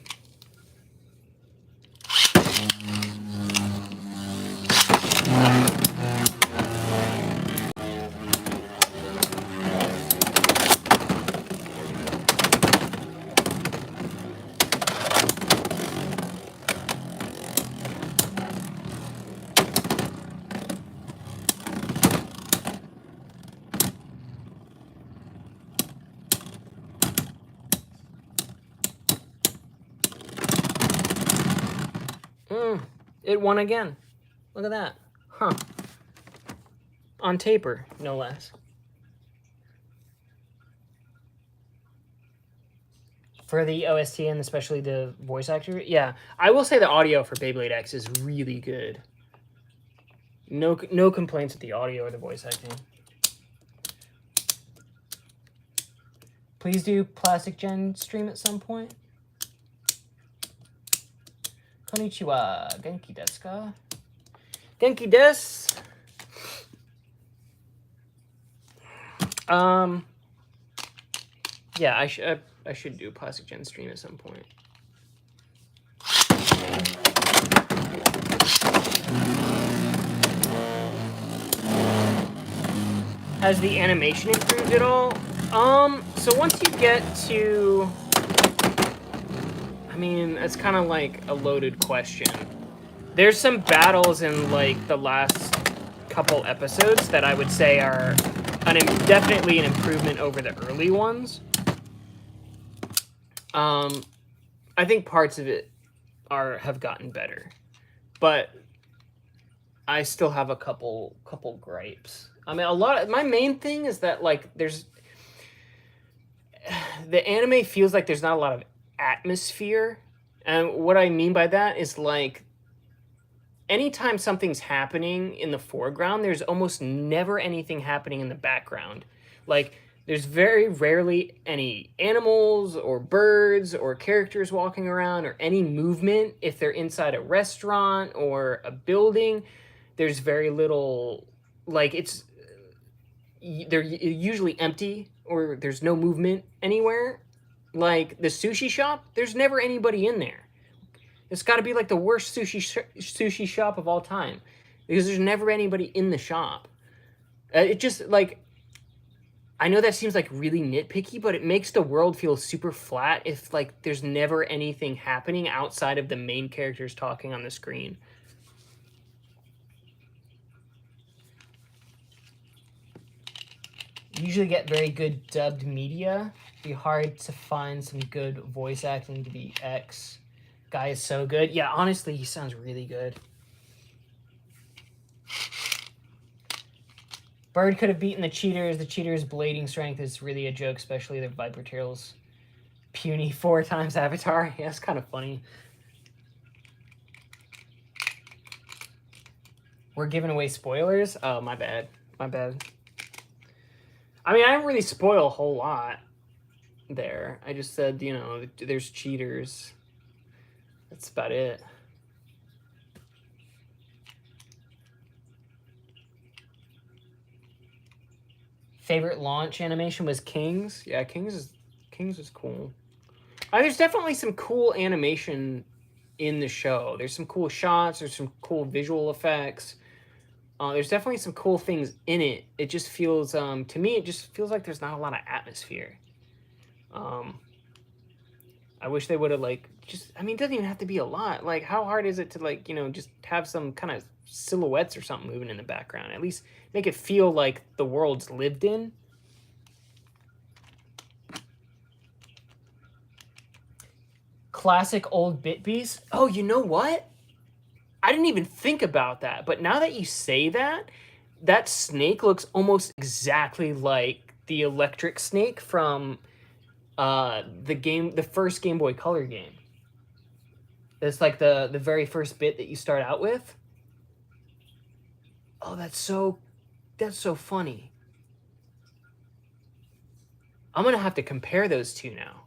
It won again. Look at that. Huh. On taper, no less. For the OST and especially the voice actor, yeah. I will say the audio for Beyblade X is really good. No complaints with the audio or the voice acting. Please do Plastic Gen stream at some point. Konnichiwa. Genki desu ka? Genki desu. Yeah, I should do a Plastic Gen stream at some point. Has the animation improved at all? So once you get to... I mean, it's kind of like a loaded question. There's some battles in, like, the last couple episodes that I would say are definitely an improvement over the early ones. I think parts of it have gotten better. But I still have a couple gripes. I mean, my main thing is that, like, the anime feels like there's not a lot of atmosphere. And what I mean by that is, like, anytime something's happening in the foreground, there's almost never anything happening in the background. Like, there's very rarely any animals or birds or characters walking around or any movement. If they're inside a restaurant or a building, there's very little, like, they're usually empty or there's no movement anywhere. Like the sushi shop, there's never anybody in there. It's got to be like the worst sushi shop of all time, because there's never anybody in the shop. It just, like, I know that seems like really nitpicky, but it makes the world feel super flat if, like, there's never anything happening outside of the main characters talking on the screen. Usually get very good dubbed media. Be hard to find some good voice acting to be X. Guy is so good. Yeah, honestly, he sounds really good. Bird could have beaten the cheaters. The cheaters' blading strength is really a joke, especially their Viper Tail's puny 4 times Avatar. Yeah, it's kind of funny. We're giving away spoilers? Oh, my bad. My bad. I mean, I didn't really spoil a whole lot there. I just said, you know, there's cheaters. That's about it. Favorite launch animation was Kings. Yeah, Kings is cool. There's definitely some cool animation in the show. There's some cool shots. There's some cool visual effects. There's definitely some cool things in it. It just feels, to me, it just feels like there's not a lot of atmosphere. I wish they would have, like, just, I mean, it doesn't even have to be a lot. Like, how hard is it to, like, you know, just have some kind of silhouettes or something moving in the background? At least make it feel like the world's lived in. Classic old Bit Beast. Oh, you know what? I didn't even think about that. But now that you say that, that snake looks almost exactly like the electric snake from the first Game Boy Color game. It's like the very first bit that you start out with. Oh, that's so funny. I'm gonna have to compare those two now.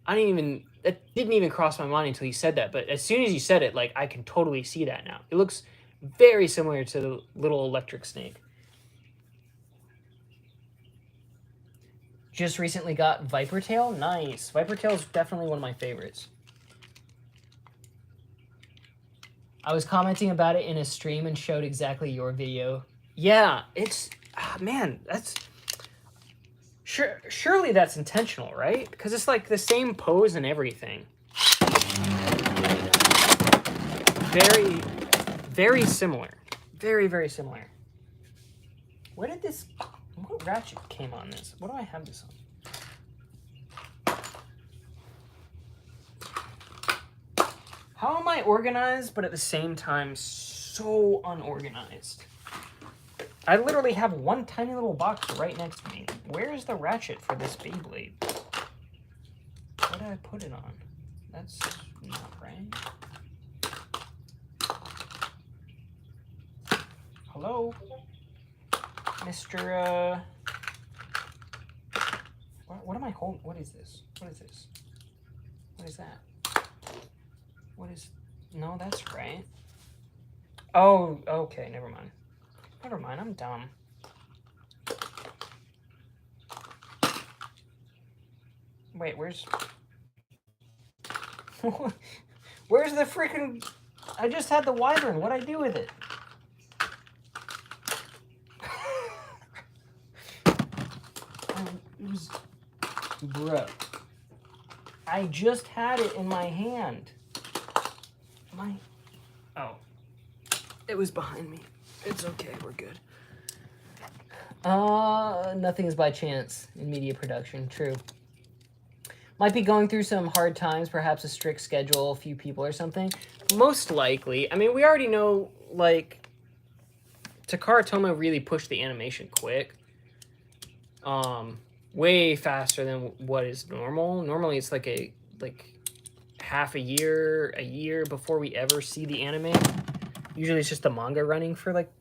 That didn't even cross my mind until you said that, but as soon as you said it, like, I can totally see that now. It looks very similar to the little electric snake. Just recently got Viper Tail. Nice. Viper Tail is definitely one of my favorites. I was commenting about it in a stream and showed exactly your video. Yeah, it's... man, that's... Surely that's intentional, right? Because it's like the same pose and everything. Very, very similar. Very, very similar. Where did this... What ratchet came on this? What do I have this on? How am I organized, but at the same time so unorganized? I literally have one tiny little box right next to me. Where's the ratchet for this Beyblade? What did I put it on? That's not right. Hello? Mr. What am I holding? What is this? What is this? What is that? What is... No, that's right. Oh, okay, never mind. Never mind, I'm dumb. Wait, where's the freaking... I just had the wyvern. What'd I do with it? It was... Bruh. I just had it in my hand. Oh. It was behind me. It's okay, we're good. Nothing is by chance in media production, true. Might be going through some hard times, perhaps a strict schedule, a few people or something. Most likely. I mean, we already know, like, Takara Tomy really pushed the animation quick. Way faster than what is normal. Normally it's like half a year before we ever see the anime. Usually it's just the manga running for like,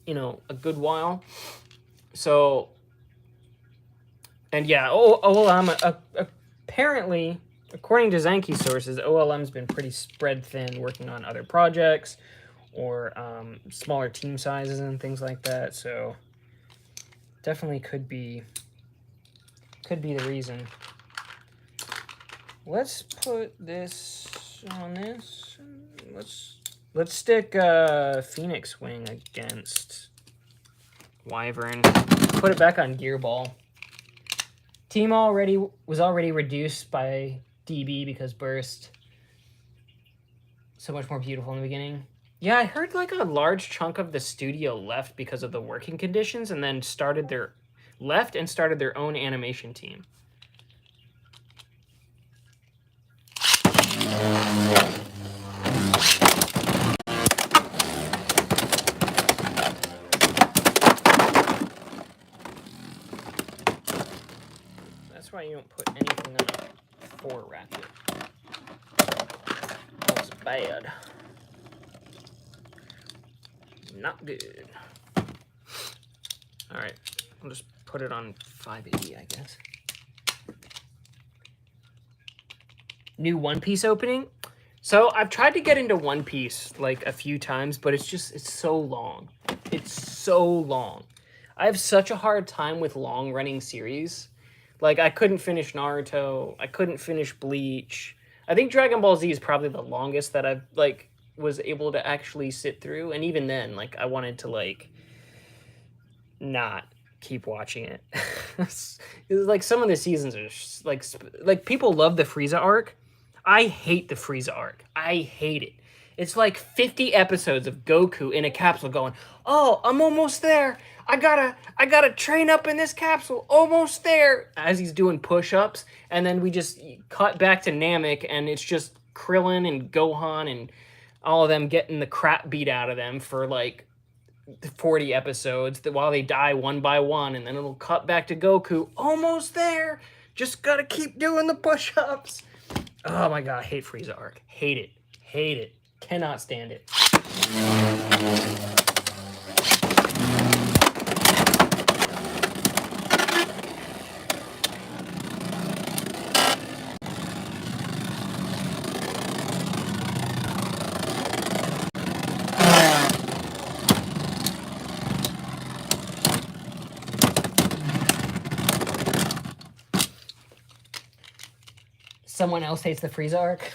you know, a good while. So, and yeah, OLM, apparently, according to Zenki sources, OLM's been pretty spread thin, working on other projects or smaller team sizes and things like that. So definitely could be the reason. Let's put this on this. Let's stick Phoenix Wing against Wyvern. Put it back on Gearball. Team was already reduced by DB because Burst. So much more beautiful in the beginning. Yeah, I heard like a large chunk of the studio left because of the working conditions, and then started their own animation team. That's why you don't put anything on a 4 racket. That's bad. Not good. All right, I'll just put it on 580, I guess. New One Piece opening. So I've tried to get into One Piece like a few times, but it's so long. It's so long. I have such a hard time with long running series. Like I couldn't finish Naruto. I couldn't finish Bleach. I think Dragon Ball Z is probably the longest that I've like was able to actually sit through, and even then, like I wanted to like not keep watching it. It was like some of the seasons are just, like people love the Frieza arc. I hate the Frieza arc. I hate it. It's like 50 episodes of Goku in a capsule going, "Oh, I'm almost there. I gotta train up in this capsule. Almost there." As he's doing push-ups, and then we just cut back to Namek, and it's just Krillin and Gohan and all of them getting the crap beat out of them for like 40 episodes while they die one by one, and then it'll cut back to Goku. Almost there. Just gotta keep doing the push-ups. Oh my god, I hate Frieza arc. Hate it. Hate it. Cannot stand it. Someone else hates the Frieza arc.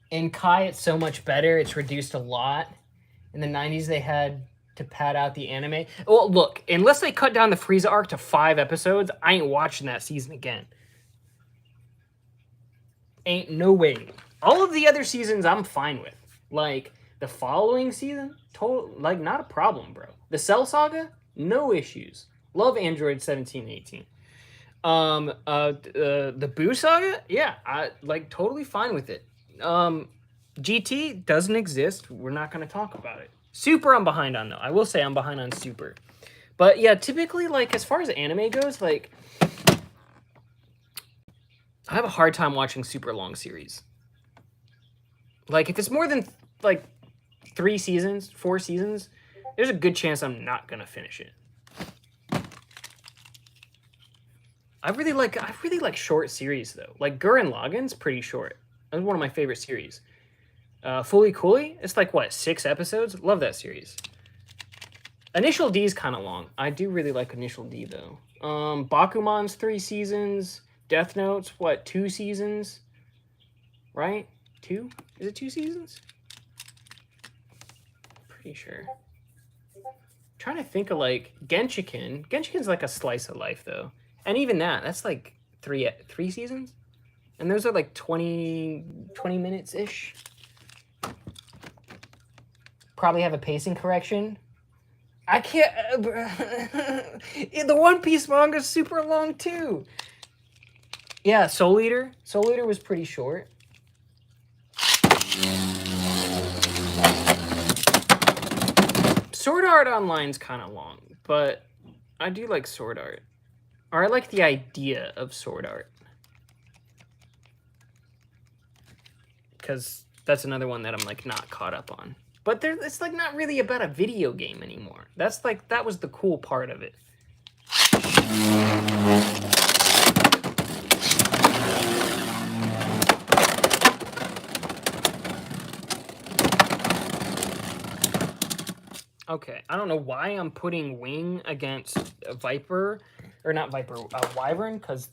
In Kai, it's so much better. It's reduced a lot. In the 90s, they had to pad out the anime. Well, look, unless they cut down the Frieza arc to 5 episodes, I ain't watching that season again. Ain't no way. All of the other seasons, I'm fine with. Like, the following season, like, not a problem, bro. The Cell Saga, no issues. Love Android 17 and 18. The Boo Saga, yeah, I like totally fine with it. GT doesn't exist. We're not going to talk about it. Super, I'm behind on though. I will say I'm behind on Super. But yeah, typically, like, as far as anime goes, like, I have a hard time watching super long series. Like, if it's more than, like, 3 seasons, 4 seasons, there's a good chance I'm not going to finish it. I really like short series, though. Like, Gurren Lagann's pretty short. That's one of my favorite series. Fully Cooley, it's like, what, 6 episodes? Love that series. Initial D is kind of long. I do really like Initial D, though. Bakuman's 3 seasons. Death Note's, what, 2 seasons? Right? 2? Is it 2 seasons? Pretty sure. Trying to think of, like, Genshiken. Genshiken's like a slice of life, though. And even that's like 3 seasons? And those are like 20 minutes-ish. Probably have a pacing correction. I can't... the One Piece manga's super long, too. Yeah, Soul Eater. Soul Eater was pretty short. Sword Art Online's kind of long, but I do like Sword Art. Or I like the idea of Sword Art. Because That's another one that I'm like not caught up on. But it's like not really about a video game anymore. That's like, that was the cool part of it. Okay, I don't know why I'm putting Wing against a Viper, or not Viper, a Wyvern, because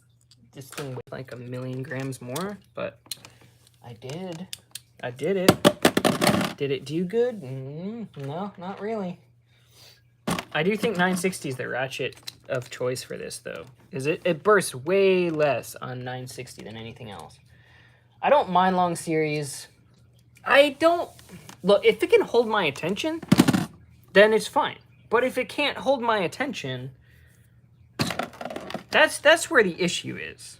this thing weighs like 1,000,000 grams more, but I did. I did it. Did it do good? No, not really. I do think 960 is the ratchet of choice for this, though. Because it bursts way less on 960 than anything else. I don't mind long series. I don't... Look, if it can hold my attention, then it's fine. But if it can't hold my attention, that's where the issue is.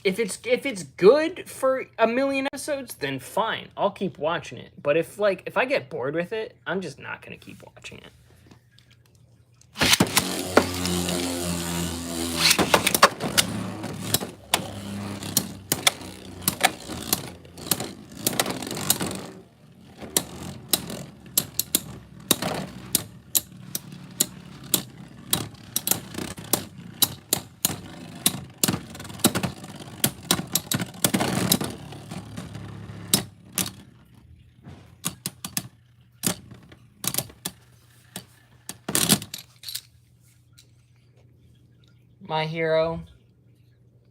If it's good for 1,000,000 episodes, then fine. I'll keep watching it. But if I get bored with it, I'm just not gonna keep watching it. My Hero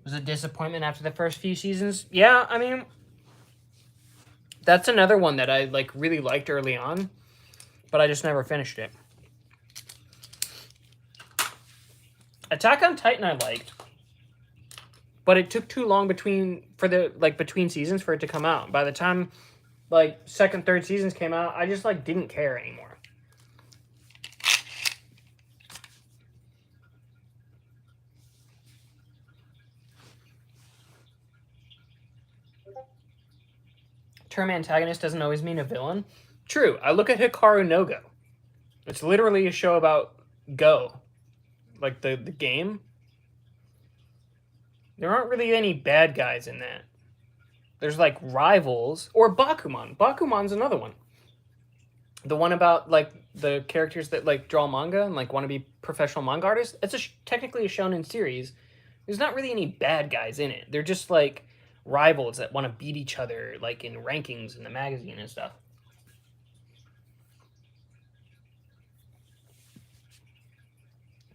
was a disappointment after the first few seasons. Yeah, I mean, that's another one that I like really liked early on, but I just never finished it. Attack on Titan I liked, but it took too long between seasons for it to come out. By the time like second, third seasons came out, I just like didn't care anymore. Term antagonist doesn't always mean a villain. True. I look at Hikaru no Go. It's literally a show about Go. Like the game. There aren't really any bad guys in that. There's like rivals. Or Bakuman. Bakuman's another one. The one about like the characters that like draw manga and like want to be professional manga artists. It's technically a shonen series. There's not really any bad guys in it. They're just like rivals that want to beat each other like in rankings in the magazine and stuff.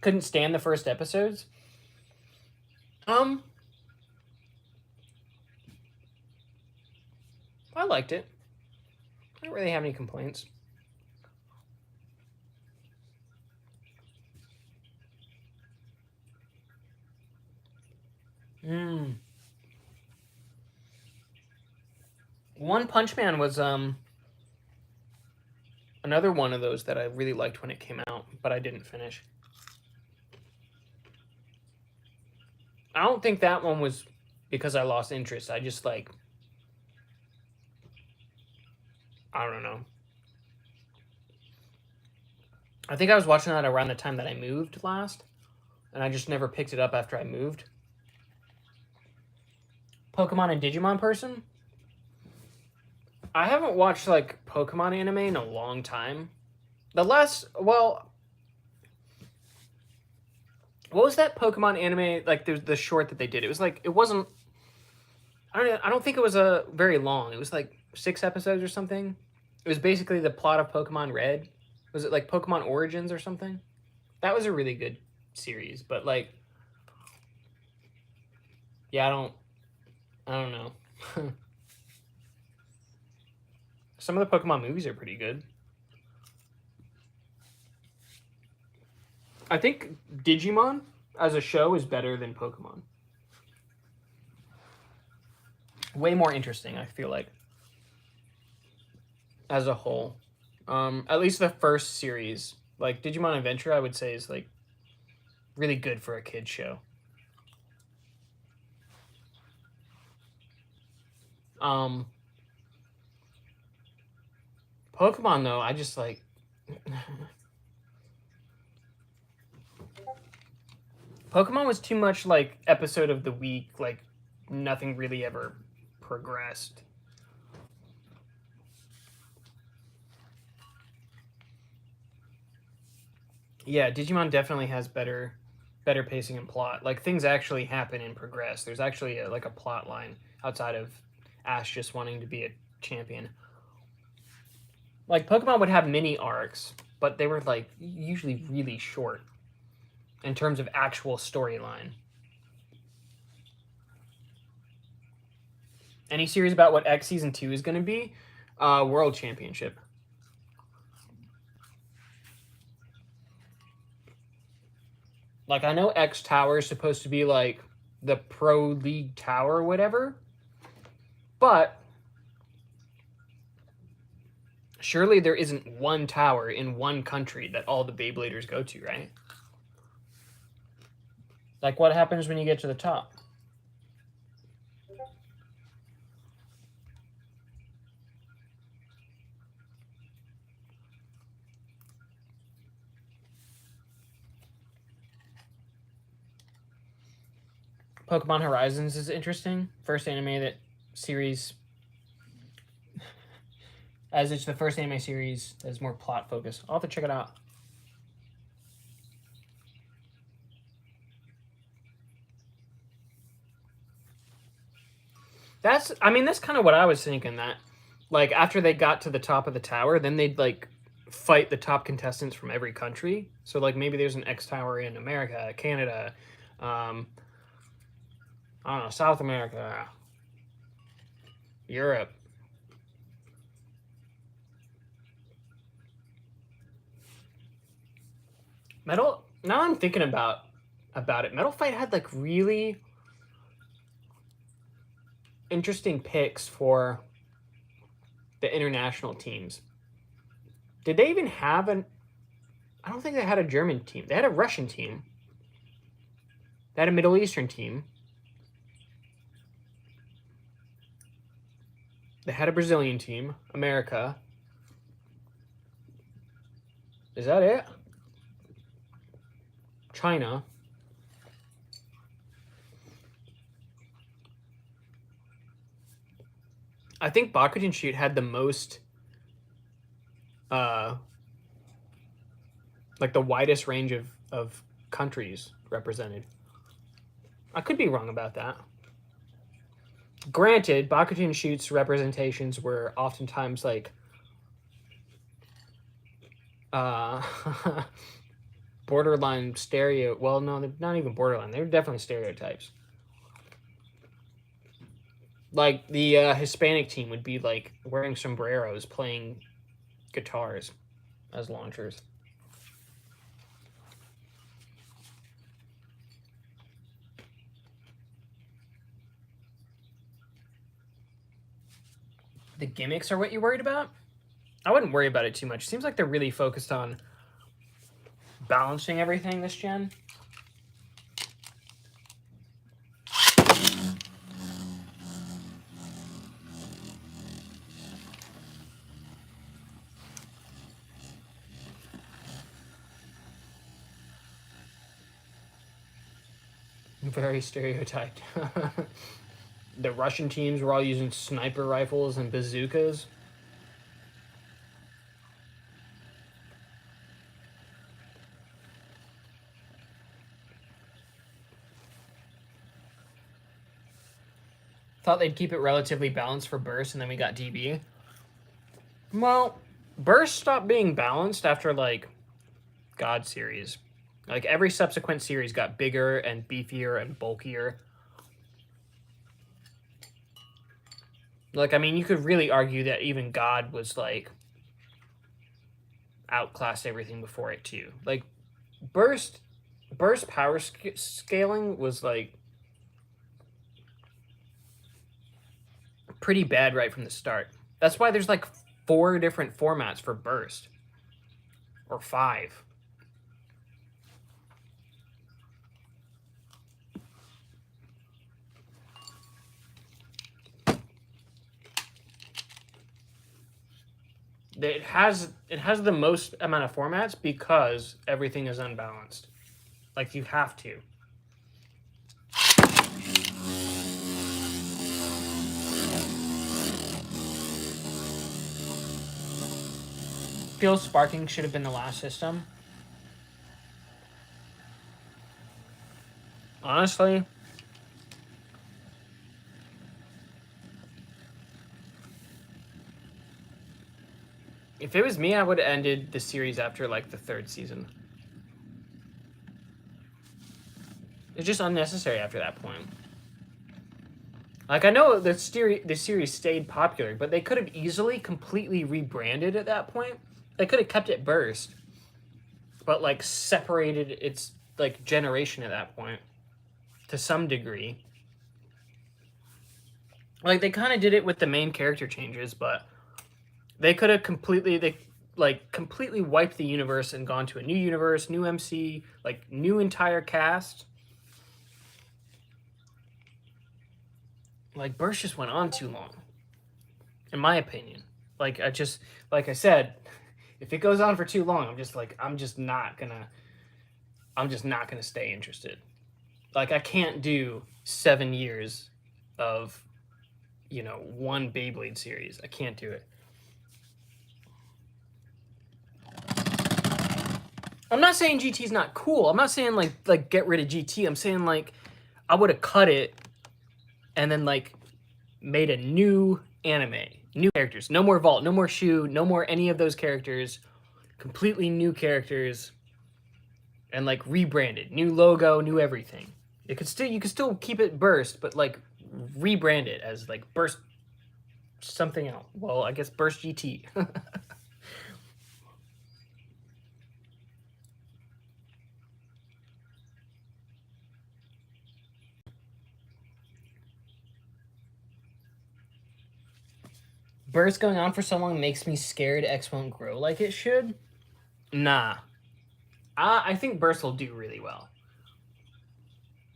Couldn't stand the first episodes. I liked it. I don't really have any complaints. One Punch Man was another one of those that I really liked when it came out, but I didn't finish. I don't think that one was because I lost interest. I just like, I don't know. I think I was watching that around the time that I moved last, and I just never picked it up after I moved. Pokemon and Digimon person? I haven't watched like Pokemon anime in a long time. What was that Pokemon anime, like the short that they did? It was like, it wasn't, I don't think it was very long. It was like 6 episodes or something. It was basically the plot of Pokemon Red. Was it like Pokemon Origins or something? That was a really good series, but like, yeah, I don't know. Some of the Pokemon movies are pretty good. I think Digimon as a show is better than Pokemon. Way more interesting, I feel like, as a whole. At least the first series, like Digimon Adventure, I would say is like really good for a kid's show. Pokemon though, I just like Pokemon was too much like episode of the week, like nothing really ever progressed. Yeah, Digimon definitely has better pacing and plot. Like, things actually happen and progress. There's actually a plot line outside of Ash just wanting to be a champion. Like, Pokemon would have mini arcs, but they were like usually really short in terms of actual storyline. Any series about what X Season 2 is going to be? World Championship. Like, I know X Tower is supposed to be, like, the Pro League Tower or whatever. But surely there isn't one tower in one country that all the Beybladers go to, right? Like, what happens when you get to the top? Pokemon Horizons is interesting. First anime that series, as it's the first anime series that is more plot focused. I'll have to check it out. That's kind of what I was thinking, that, like, after they got to the top of the tower, then they'd, like, fight the top contestants from every country. So, like, maybe there's an X Tower in America, Canada, I don't know, South America, Europe. Now I'm thinking about it. Metal Fight had, like, really interesting picks for the international teams. Did they even have I don't think they had a German team. They had a Russian team. They had a Middle Eastern team. They had a Brazilian team. America. Is that it? China. I think Bakuten Shoot had the most, like, the widest range of countries represented. I could be wrong about that. Granted, Bakuten Shoot's representations were oftentimes, like, borderline stereo. Well, no, they're not even borderline. They're definitely stereotypes. Like, the Hispanic team would be, like, wearing sombreros, playing guitars as launchers. The gimmicks are what you're worried about? I wouldn't worry about it too much. It seems like they're really focused on balancing everything this gen. Very stereotyped. The Russian teams were all using sniper rifles and bazookas. Thought they'd keep it relatively balanced for Burst, and then we got DB. Well, Burst stopped being balanced after, like, God series. Like, every subsequent series got bigger and beefier and bulkier. Like, I mean, you could really argue that even God was, like, outclassed everything before it, too. Like, Burst power scaling was, like, pretty bad right from the start. That's why there's, like, 4 different formats for Burst. Or 5. It has the most amount of formats because everything is unbalanced. Like, you have to. Skill sparking should have been the last system. Honestly, if it was me, I would have ended the series after like the 3rd season. It's just unnecessary after that point. Like, I know the series stayed popular, but they could have easily completely rebranded at that point. They could have kept it Burst, but like separated its like generation at that point to some degree. Like, they kind of did it with the main character changes, but they could have completely wiped the universe and gone to a new universe, new MC, like new entire cast. Like, Burst just went on too long, in my opinion. Like, I said, if it goes on for too long, I'm just not gonna stay interested. Like, I can't do 7 years of, you know, one Beyblade series. I can't do it. I'm not saying GT's not cool. I'm not saying like get rid of GT. I'm saying like I would have cut it and then like made a new anime, new characters, no more Vault, no more Shu, no more any of those characters, completely new characters, and like rebranded, new logo, new everything. You could still keep it Burst, but like rebrand it as like Burst something else. Well, I guess Burst GT. Burst going on for so long makes me scared X won't grow like it should. Nah. I think Burst will do really well.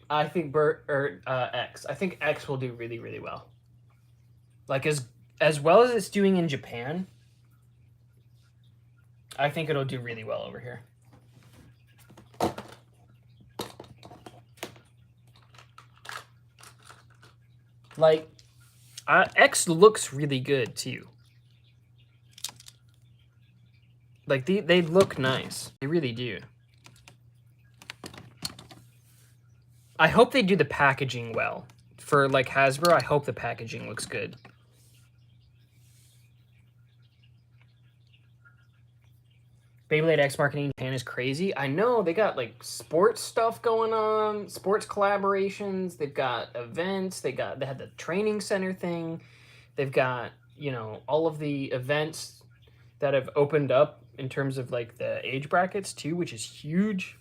I think X. I think X will do really, really well. Like, as well as it's doing in Japan, I think it'll do really well over here. Like, X looks really good too. Like, they look nice. They really do. I hope they do the packaging well. For like Hasbro, I hope the packaging looks good. Beyblade X marketing in Japan is crazy. I know, they got like sports stuff going on, sports collaborations, they've got events, they had the training center thing, they've got, you know, all of the events that have opened up in terms of like the age brackets too, which is huge.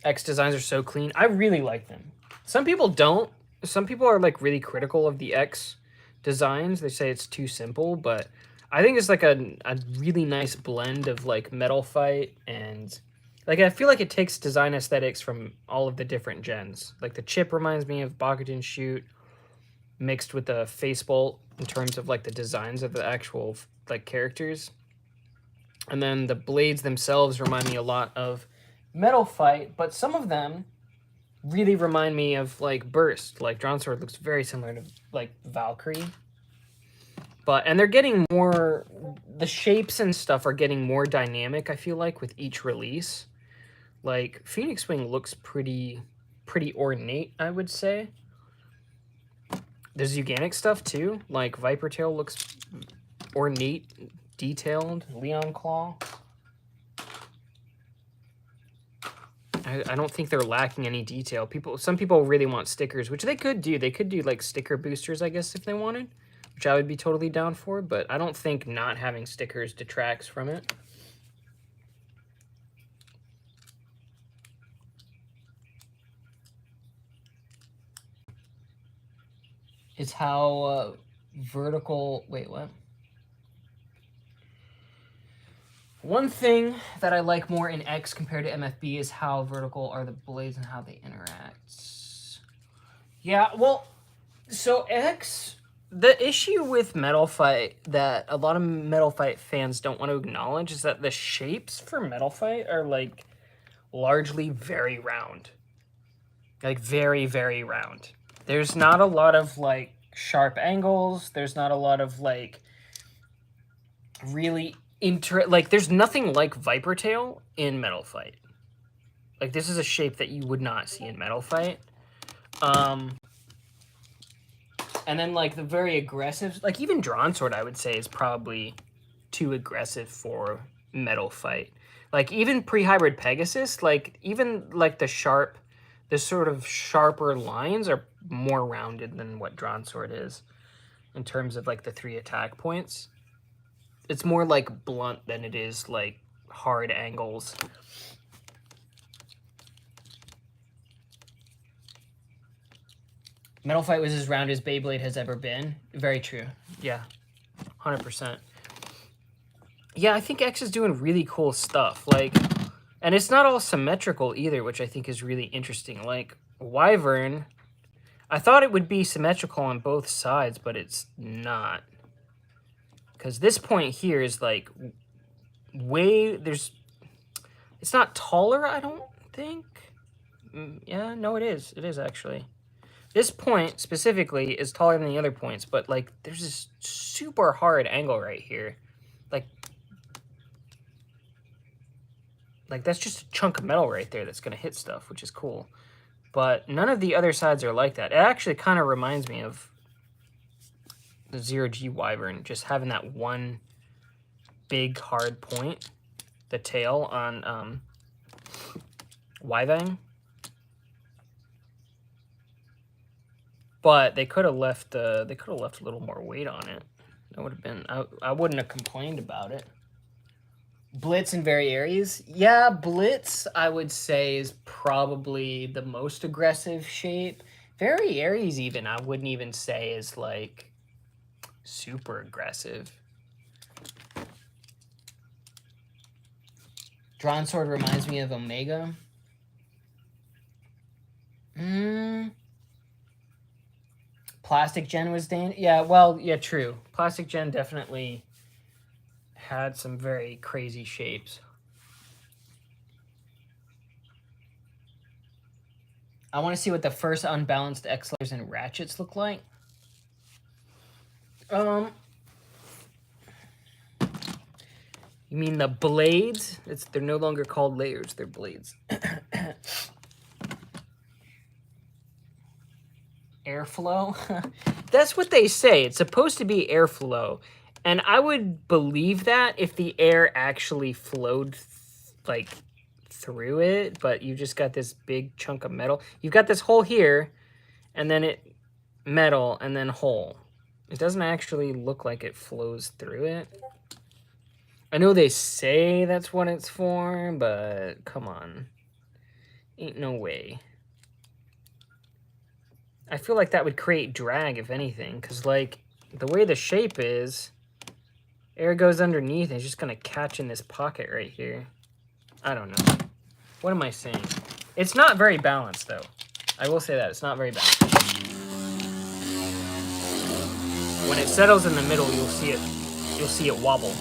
X designs are so clean. I really like them. Some people don't. Some people are like really critical of the X designs. They say it's too simple, but I think it's like a really nice blend of like Metal Fight and like, I feel like it takes design aesthetics from all of the different gens. Like, the chip reminds me of Bakugan Shoot mixed with the face bolt in terms of like the designs of the actual like characters. And then the blades themselves remind me a lot of Metal Fight, but some of them really remind me of like Burst. Like, Drawn Sword looks very similar to like Valkyrie. And they're getting more, the shapes and stuff are getting more dynamic, I feel like, with each release. Like, Phoenix Wing looks pretty ornate, I would say. There's Euganic stuff too. Like, Viper Tail looks ornate, detailed. Leon Claw. I don't think they're lacking any detail. Some people really want stickers, which they could do. They could do like sticker boosters, I guess, if they wanted, which I would be totally down for, but I don't think not having stickers detracts from it. It's how vertical... Wait, what? One thing that I like more in X compared to MFB is how vertical are the blades and how they interact. Yeah, well, so X, the issue with Metal Fight that a lot of Metal Fight fans don't want to acknowledge is that the shapes for Metal Fight are like largely very round. Like, very, very round. There's not a lot of like sharp angles. There's not a lot of like really like there's nothing like Viper Tail in Metal Fight. Like this is a shape that you would not see in Metal Fight. And then like the very aggressive, like even Drawn Sword, I would say is probably too aggressive for Metal Fight. Like even pre-hybrid Pegasus, like even like the sort of sharper lines are more rounded than what Drawn Sword is in terms of like the 3 attack points. It's more like blunt than it is like hard angles. Metal Fight was as round as Beyblade has ever been. Very true. Yeah, 100%. Yeah, I think X is doing really cool stuff. Like, and it's not all symmetrical either, which I think is really interesting. Like, Wyvern, I thought it would be symmetrical on both sides, but it's not. Because this point here is like it's not taller, I don't think. Yeah, no, it is. It is actually. This point specifically is taller than the other points, but like there's this super hard angle right here. Like that's just a chunk of metal right there that's going to hit stuff, which is cool. But none of the other sides are like that. It actually kind of reminds me of the 0G Wyvern, just having that one big hard point, the tail on Wyvang. But they could have left a little more weight on it. That would have been I wouldn't have complained about it. Blitz and Very Aries. Yeah, Blitz I would say is probably the most aggressive shape. Very Aries even I wouldn't even say is like super aggressive. Drawn Sword reminds me of Omega. Plastic Gen was yeah, well, yeah, true. Plastic Gen definitely had some very crazy shapes. I want to see what the first unbalanced X-Layers and Ratchets look like. You mean the blades? They're no longer called layers, they're blades. Airflow? That's what they say. It's supposed to be airflow. And I would believe that if the air actually flowed like through it, but you just got this big chunk of metal. You've got this hole here, and then metal, and then hole. It doesn't actually look like it flows through it. I know they say that's what it's for, but come on. Ain't no way. I feel like that would create drag, if anything, because, like, the way the shape is, air goes underneath, and it's just going to catch in this pocket right here. I don't know. What am I saying? It's not very balanced, though. I will say that. It's not very balanced. When it settles in the middle, you'll see it wobble.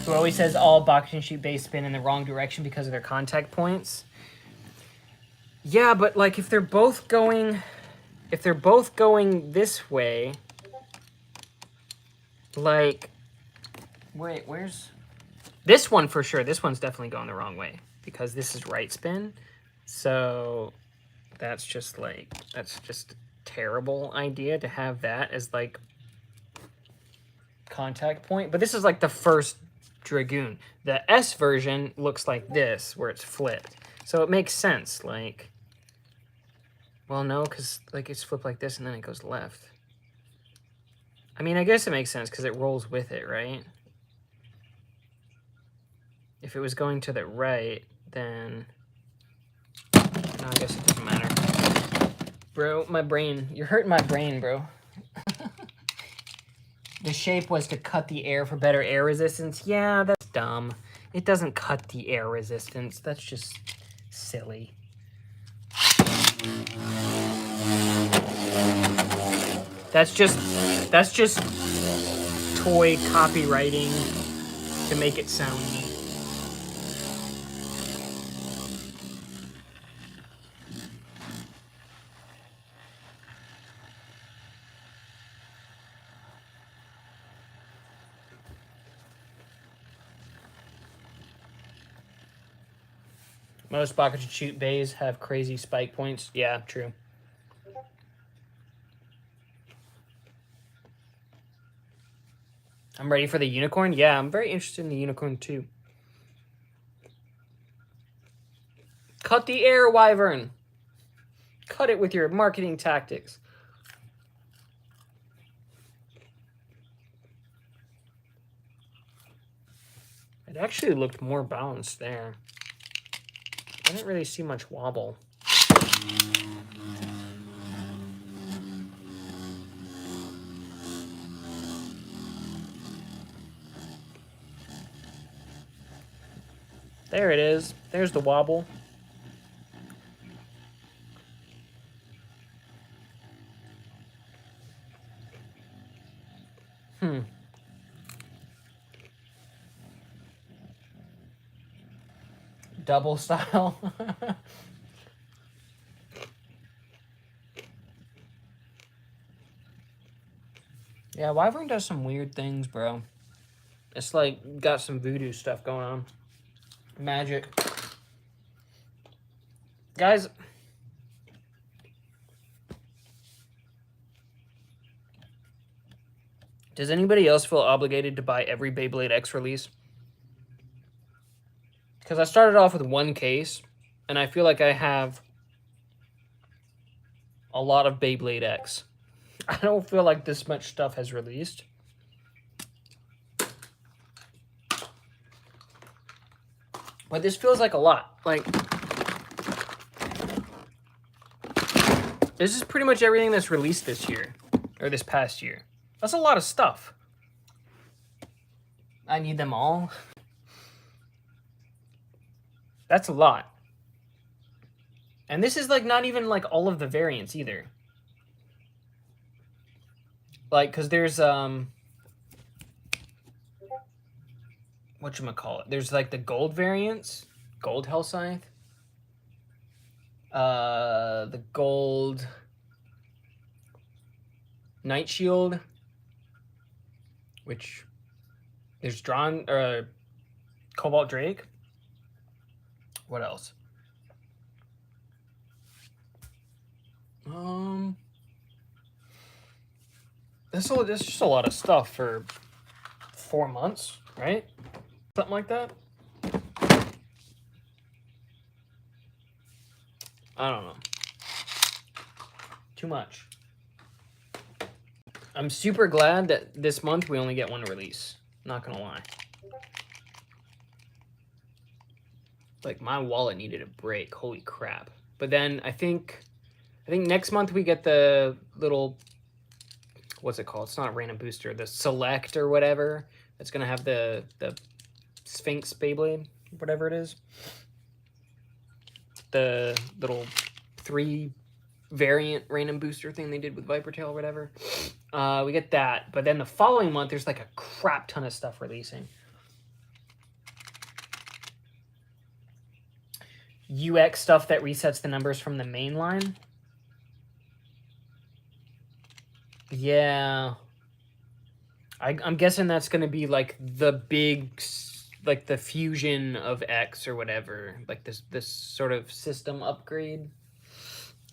Who always says all boxing sheet base spin in the wrong direction because of their contact points? Yeah, but like if they're both going this way, like, wait, where's this one? For sure, this one's definitely going the wrong way because this is right spin. So that's just a terrible idea to have that as like contact point. But this is like the first Dragoon. The S version looks like this, where it's flipped. So it makes sense, like, well, no, because like it's flipped like this and then it goes left. I mean, I guess it makes sense because it rolls with it, right? If it was going to the right, then no, I guess it doesn't matter. Bro, my brain, you're hurting my brain, bro. The shape was to cut the air for better air resistance. Yeah, that's dumb. It doesn't cut the air resistance. That's just silly. That's just toy copywriting to make it sound neat. Most bucket shoot bays have crazy spike points. Yeah, true. I'm ready for the unicorn. Yeah, I'm very interested in the unicorn too. Cut the air, Wyvern. Cut it with your marketing tactics. It actually looked more balanced there. I didn't really see much wobble. There it is. There's the wobble. Double style. Yeah, Wyvern does some weird things, bro. It's like got some voodoo stuff going on. Magic. Guys, does anybody else feel obligated to buy every Beyblade X release? Because I started off with one case, and I feel like I have a lot of Beyblade X. I don't feel like this much stuff has released. But this feels like a lot. Like, this is pretty much everything that's released this year, or this past year. That's a lot of stuff. I need them all. That's a lot. And this is like not even like all of the variants either. Like, cause there's whatchamacallit? There's like the gold variants, gold Hell Scythe. The gold Night Shield, which there's Cobalt Drake. What else? There's just a lot of stuff for 4 months, right? Something like that. I don't know. Too much. I'm super glad that this month we only get one release. Not gonna lie. Like, my wallet needed a break. Holy crap. But then I think next month we get the little, what's it called? It's not a random booster. The Select or whatever. That's gonna have the Sphinx Beyblade, whatever it is. The little 3 variant random booster thing they did with Viper Tail or whatever. We get that. But then the following month, there's like a crap ton of stuff releasing. UX stuff that resets the numbers from the main line. Yeah. I'm guessing that's going to be like the big, like the fusion of X or whatever. Like this sort of system upgrade.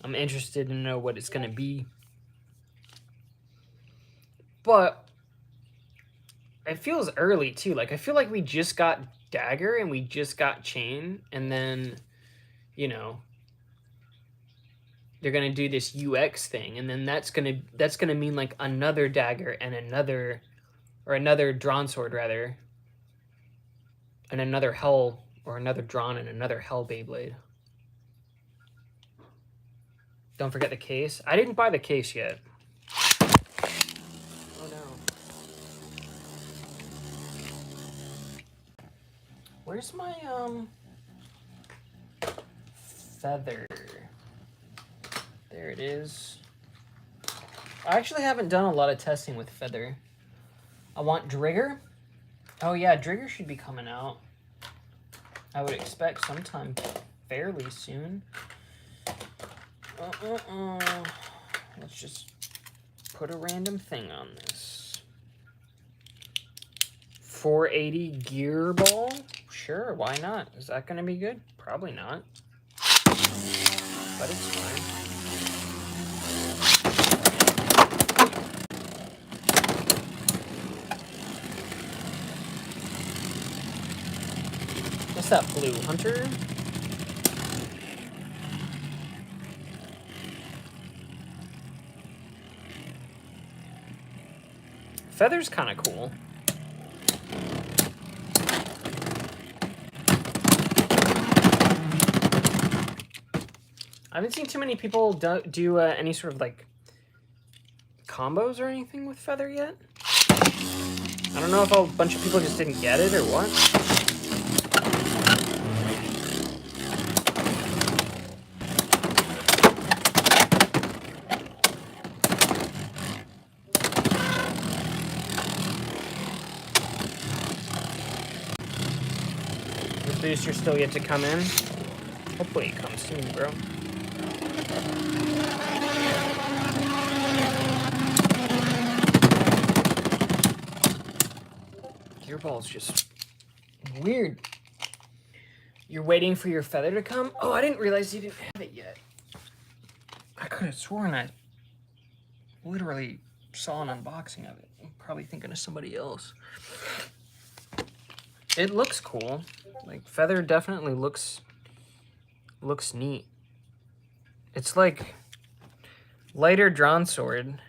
I'm interested to know what it's going to be. But it feels early too. Like, I feel like we just got Dagger and we just got Chain, and then, you know, they're gonna do this UX thing, and then that's gonna mean like another Dagger and another Drawn Sword rather, and another Hell, or another Drawn and another Hell Beyblade. Don't forget the case. I didn't buy the case yet. Oh no. Where's my feather? There it is. I actually haven't done a lot of testing with feather. I want Drigger. Oh yeah, Drigger should be coming out. I would expect sometime fairly soon. Let's just put a random thing on this. 480 gear ball? Sure, why not? Is that gonna be good? Probably not. But it's fine. What's that, blue hunter? Feather's kind of cool. I haven't seen too many people do any sort of like combos or anything with Feather yet. I don't know if a bunch of people just didn't get it or what. The booster's still yet to come in. Hopefully it comes soon, bro. Your ball's just weird. You're waiting for your Feather to come? Oh, I didn't realize you didn't have it yet. I could have sworn I literally saw an unboxing of it. I'm probably thinking of somebody else. It looks cool. Like, Feather definitely looks neat. It's like lighter Drawn Sword.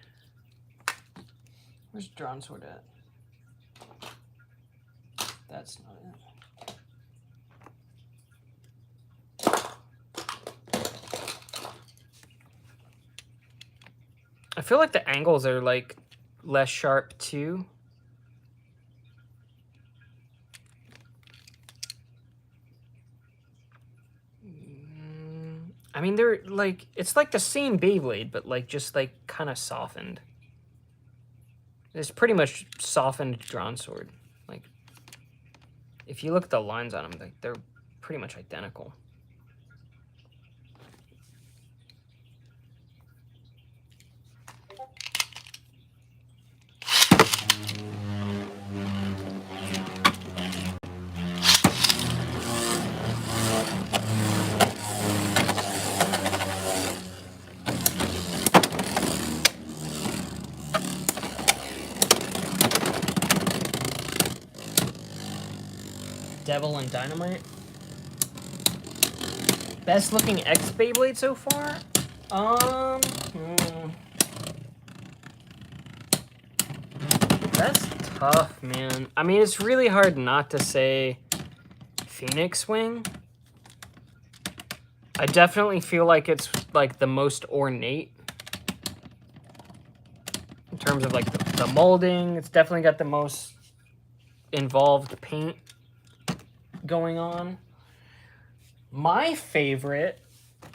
Where's Drawn Sword at? That's not it. I feel like the angles are like less sharp too. I mean, they're like, it's like the same Beyblade, but like just like kind of softened. It's pretty much softened Drawn Sword. Like, if you look at the lines on them, like they're pretty much identical. Devil and Dynamite. Best looking X Beyblade so far? That's tough, man. I mean, it's really hard not to say Phoenix Wing. I definitely feel like it's like the most ornate in terms of like the molding. It's definitely got the most involved paint going on. My favorite,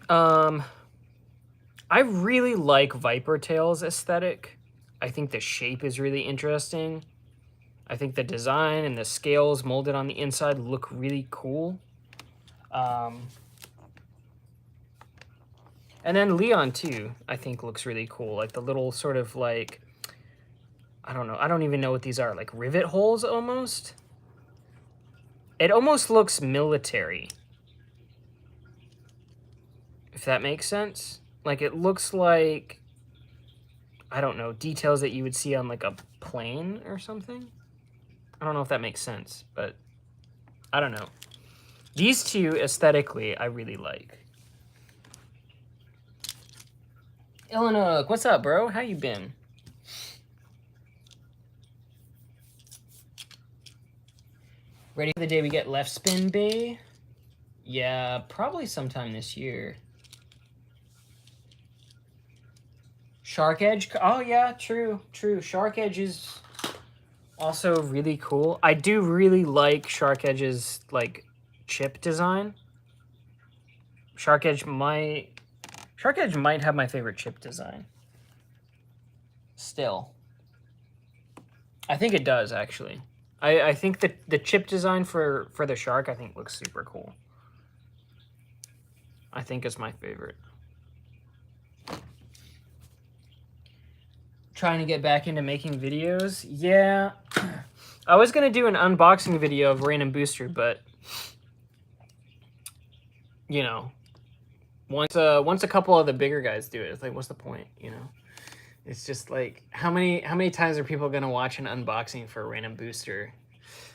I really like Viper Tail's aesthetic. I think the shape is really interesting. I think the design and the scales molded on the inside look really cool. And then Leon too, I think looks really cool. Like the little sort of like, I don't know, I don't even know what these are, like rivet holes almost. It almost looks military, if that makes sense. Like, it looks like, I don't know, details that you would see on, like, a plane or something. I don't know if that makes sense, but I don't know. These two, aesthetically, I really like. Illinois, what's up, bro? How you been? Ready for the day we get Left Spin Bay? Yeah, probably sometime this year. Shark Edge? Oh, yeah, true. Shark Edge is also really cool. I do really like Shark Edge's, like, chip design. Shark Edge might have my favorite chip design. Still. I think it does, actually. I think that the chip design for the shark, I think, looks super cool. I think it's my favorite. Trying to get back into making videos. Yeah. I was going to do an unboxing video of Random Booster, but you know, once a couple of the bigger guys do it, it's like, what's the point, you know? It's just like, how many times are people gonna watch an unboxing for a random booster?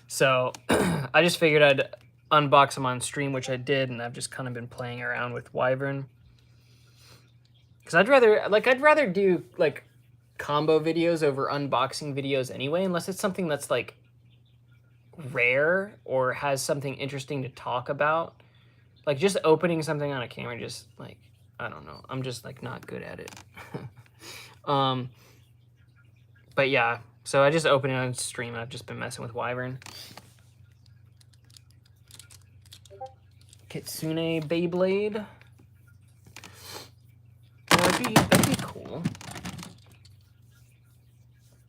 So I just figured I'd unbox them on stream, which I did, and I've just kind of been playing around with Wyvern. Because I'd rather do like combo videos over unboxing videos anyway, unless it's something that's like rare or has something interesting to talk about. Like just opening something on a camera, just like, I don't know, I'm just like not good at it. But yeah, so I just opened it on stream. I've just been messing with Wyvern. Kitsune Beyblade. That'd be cool.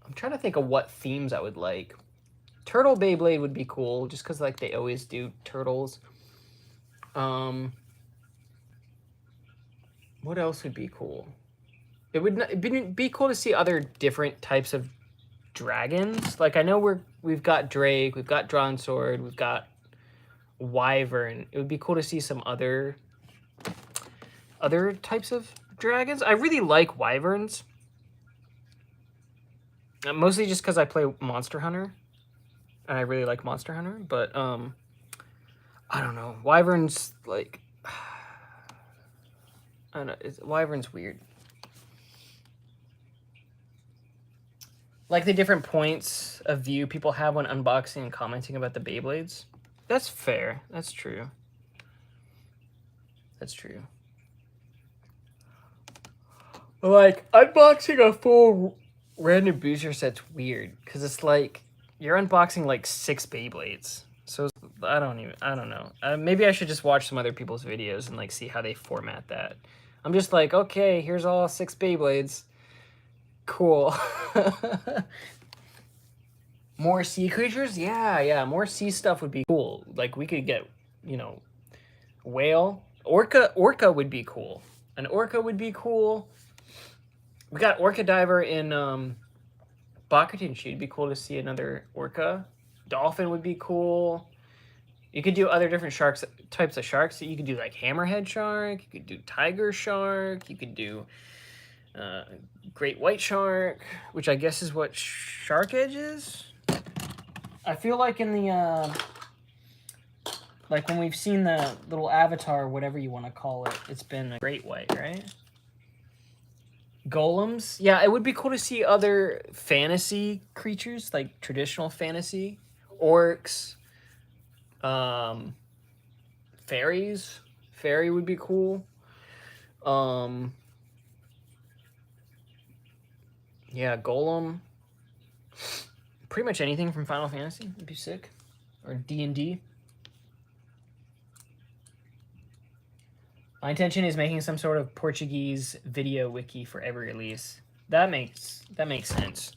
I'm trying to think of what themes I would like. Turtle Beyblade would be cool, just because like they always do turtles. What else would be cool? It'd be cool to see other different types of dragons. Like I know we've got Drake, we've got Drawn Sword, we've got Wyvern. It would be cool to see some other types of dragons. I really like Wyverns. Mostly just because I play Monster Hunter. And I really like Monster Hunter, but I don't know. Wyvern's like, I don't know. Wyvern's weird. Like the different points of view people have when unboxing and commenting about the Beyblades. That's fair. That's true. That's true. Like, unboxing a full random booster set's weird. Because it's like, you're unboxing like 6 Beyblades. So, I don't know. Maybe I should just watch some other people's videos and like see how they format that. I'm just like, okay, here's all 6 Beyblades. Cool. More sea creatures? Yeah. More sea stuff would be cool. Like, we could get, you know, whale. Orca would be cool. An orca would be cool. We got Orca Diver in Bakutenshi. It'd be cool to see another orca. Dolphin would be cool. You could do other different types of sharks. You could do like hammerhead shark. You could do tiger shark. You could do great white shark, which I guess is what shark edge is. I feel like in the like when we've seen the little avatar, whatever you want to call it, it's been a great white, right? Golems. Yeah, it would be cool to see other fantasy creatures, like traditional fantasy. Orcs. Fairies. Fairy would be cool. Yeah, Golem. Pretty much anything from Final Fantasy would be sick. Or D&D. My intention is making some sort of Portuguese video wiki for every release. That makes sense.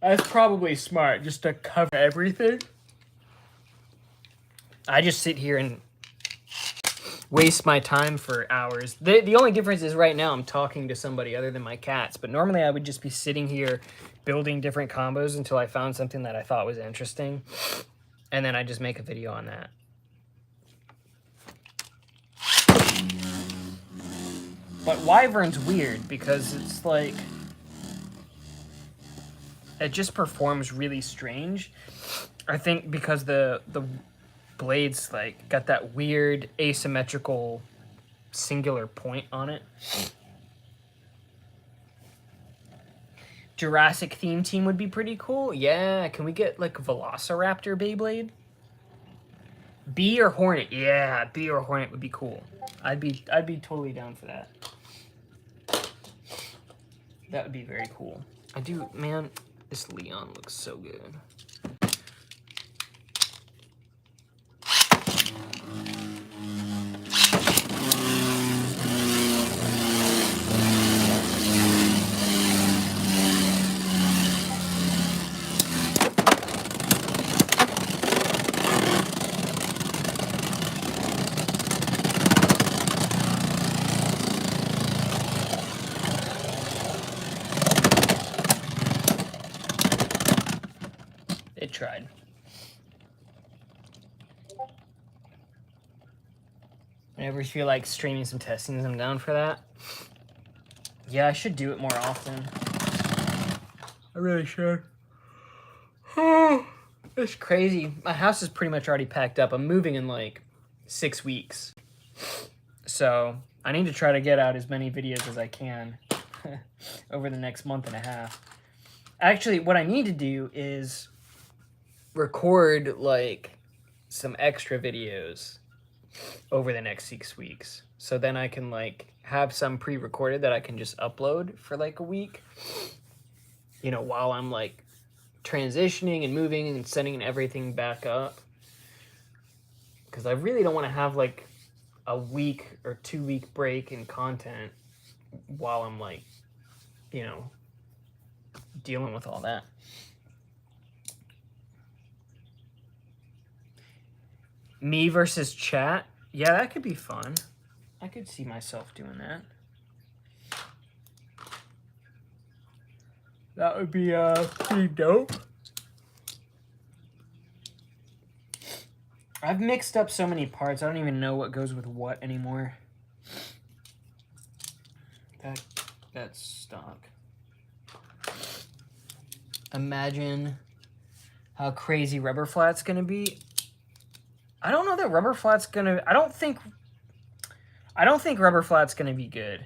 That's probably smart, just to cover everything. I just sit here and waste my time for hours. The only difference is right now I'm talking to somebody other than my cats, but normally I would just be sitting here building different combos until I found something that I thought was interesting, and then I just make a video on that. But Wyvern's weird because it's like, it just performs really strange. I think because the blades like got that weird asymmetrical singular point on it. Jurassic theme team would be pretty cool. Yeah, can we get like Velociraptor Beyblade? Bee or Hornet? Yeah, Bee or Hornet would be cool. I'd be totally down for that. That would be very cool. Man, this Leon looks so good. It tried. Whenever you feel like streaming some testings, I'm down for that. Yeah, I should do it more often. I really should. It's crazy. My house is pretty much already packed up. I'm moving in like 6 weeks. So I need to try to get out as many videos as I can over the next month and a half. Actually, what I need to do is record like some extra videos over the next 6 weeks. So then I can like have some pre-recorded that I can just upload for like a week. You know, while I'm like transitioning and moving and setting everything back up. Because I really don't want to have like a week or 2 week break in content while I'm like, you know, dealing with all that. Me versus chat. Yeah, that could be fun. I could see myself doing that. That would be pretty dope. I've mixed up so many parts. I don't even know what goes with what anymore. That's stock. Imagine how crazy Rubber Flat's gonna be. I don't know that Rubber Flat's gonna... I don't think Rubber Flat's gonna be good.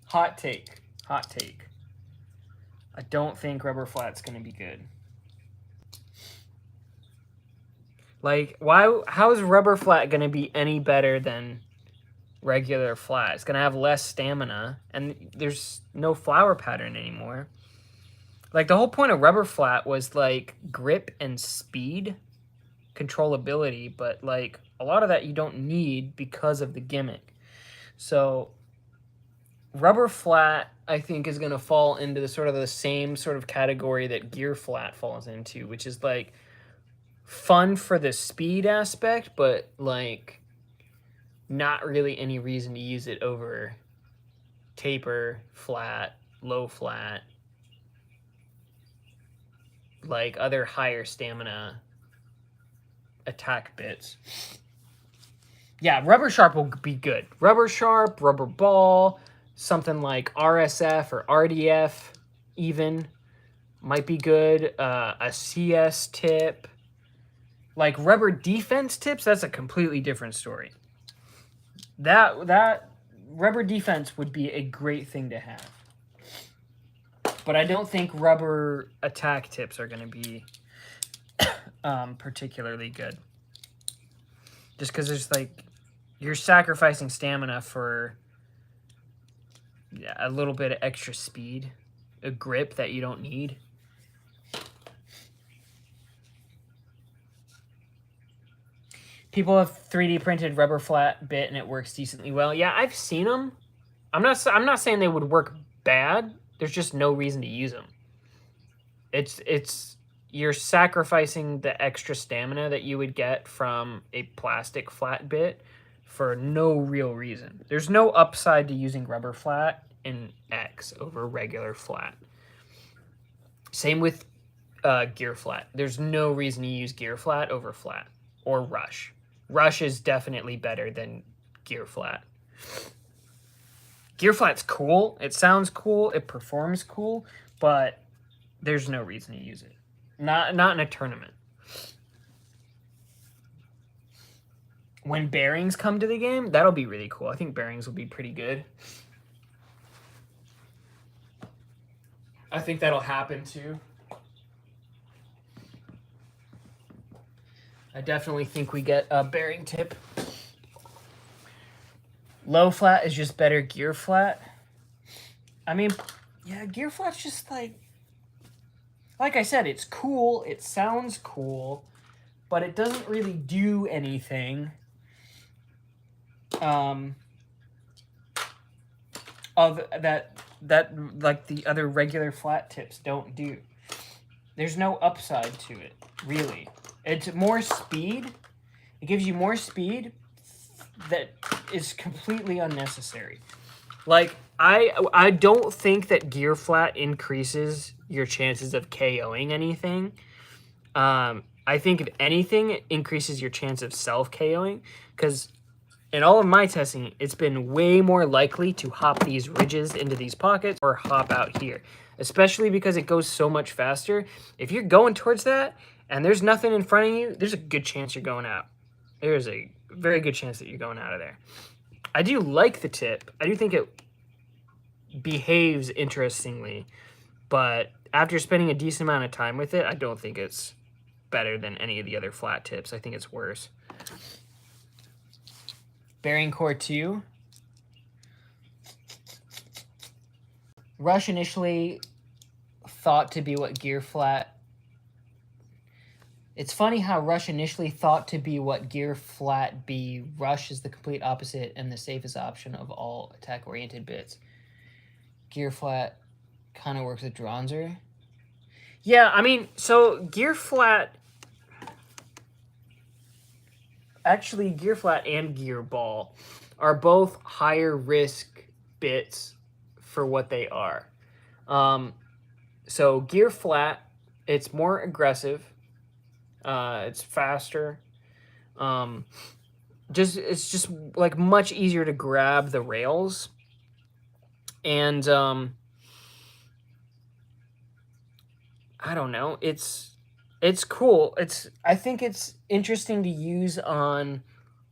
Hot take. Hot take. I don't think Rubber Flat's gonna be good. Like, how is Rubber Flat gonna be any better than regular flat? It's gonna have less stamina, and there's no flower pattern anymore. Like, the whole point of Rubber Flat was, like, grip and speed, controllability, but, like, a lot of that you don't need because of the gimmick. So, Rubber Flat, I think, is gonna fall into the sort of the same sort of category that Gear Flat falls into, which is, like, fun for the speed aspect, but like not really any reason to use it over taper, flat, low flat, like other higher stamina attack bits. Yeah, Rubber Sharp will be good. Rubber Sharp, Rubber Ball, something like RSF or RDF even might be good. A CS tip. Like Rubber Defense tips, that's a completely different story. That Rubber Defense would be a great thing to have. But I don't think Rubber Attack tips are going to be particularly good. Just because there's like, you're sacrificing stamina for a little bit of extra speed, a grip that you don't need. People have 3D printed Rubber Flat bit and it works decently well. Yeah, I've seen them. I'm not saying they would work bad. There's just no reason to use them. It's you're sacrificing the extra stamina that you would get from a plastic flat bit for no real reason. There's no upside to using Rubber Flat in X over regular flat. Same with Gear Flat. There's no reason to use Gear Flat over flat or Rush. Rush is definitely better than Gear Flat. Gear Flat's cool. It sounds cool. It performs cool, but there's no reason to use it. Not in a tournament. When bearings come to the game, that'll be really cool. I think bearings will be pretty good. I think that'll happen too. I definitely think we get a bearing tip. Low flat is just better Gear Flat. I mean, yeah, Gear Flat's just like I said, it's cool, it sounds cool, but it doesn't really do anything of that like the other regular flat tips don't do. There's no upside to it, really. It's more speed. It gives you more speed that is completely unnecessary. Like, I don't think that Gear Flat increases your chances of KOing anything. I think if anything, it increases your chance of self-KOing, because in all of my testing, it's been way more likely to hop these ridges into these pockets or hop out here, especially because it goes so much faster. If you're going towards that and there's nothing in front of you, there's a good chance you're going out. There's a very good chance that you're going out of there. I do like the tip. I do think it behaves interestingly, but after spending a decent amount of time with it, I don't think it's better than any of the other flat tips. I think it's worse. Bearing core 2. Rush initially thought to be what gear flat. It's funny how Rush initially thought to be what gear flat be. Rush is the complete opposite and the safest option of all attack-oriented bits. Gear flat kind of works with Dronzer. Yeah, I mean, so gear flat... Actually, gear flat and gear ball are both higher risk bits for what they are. So gear flat, it's more aggressive. It's faster. It's just like much easier to grab the rails. And I don't know. It's cool. I think it's interesting to use on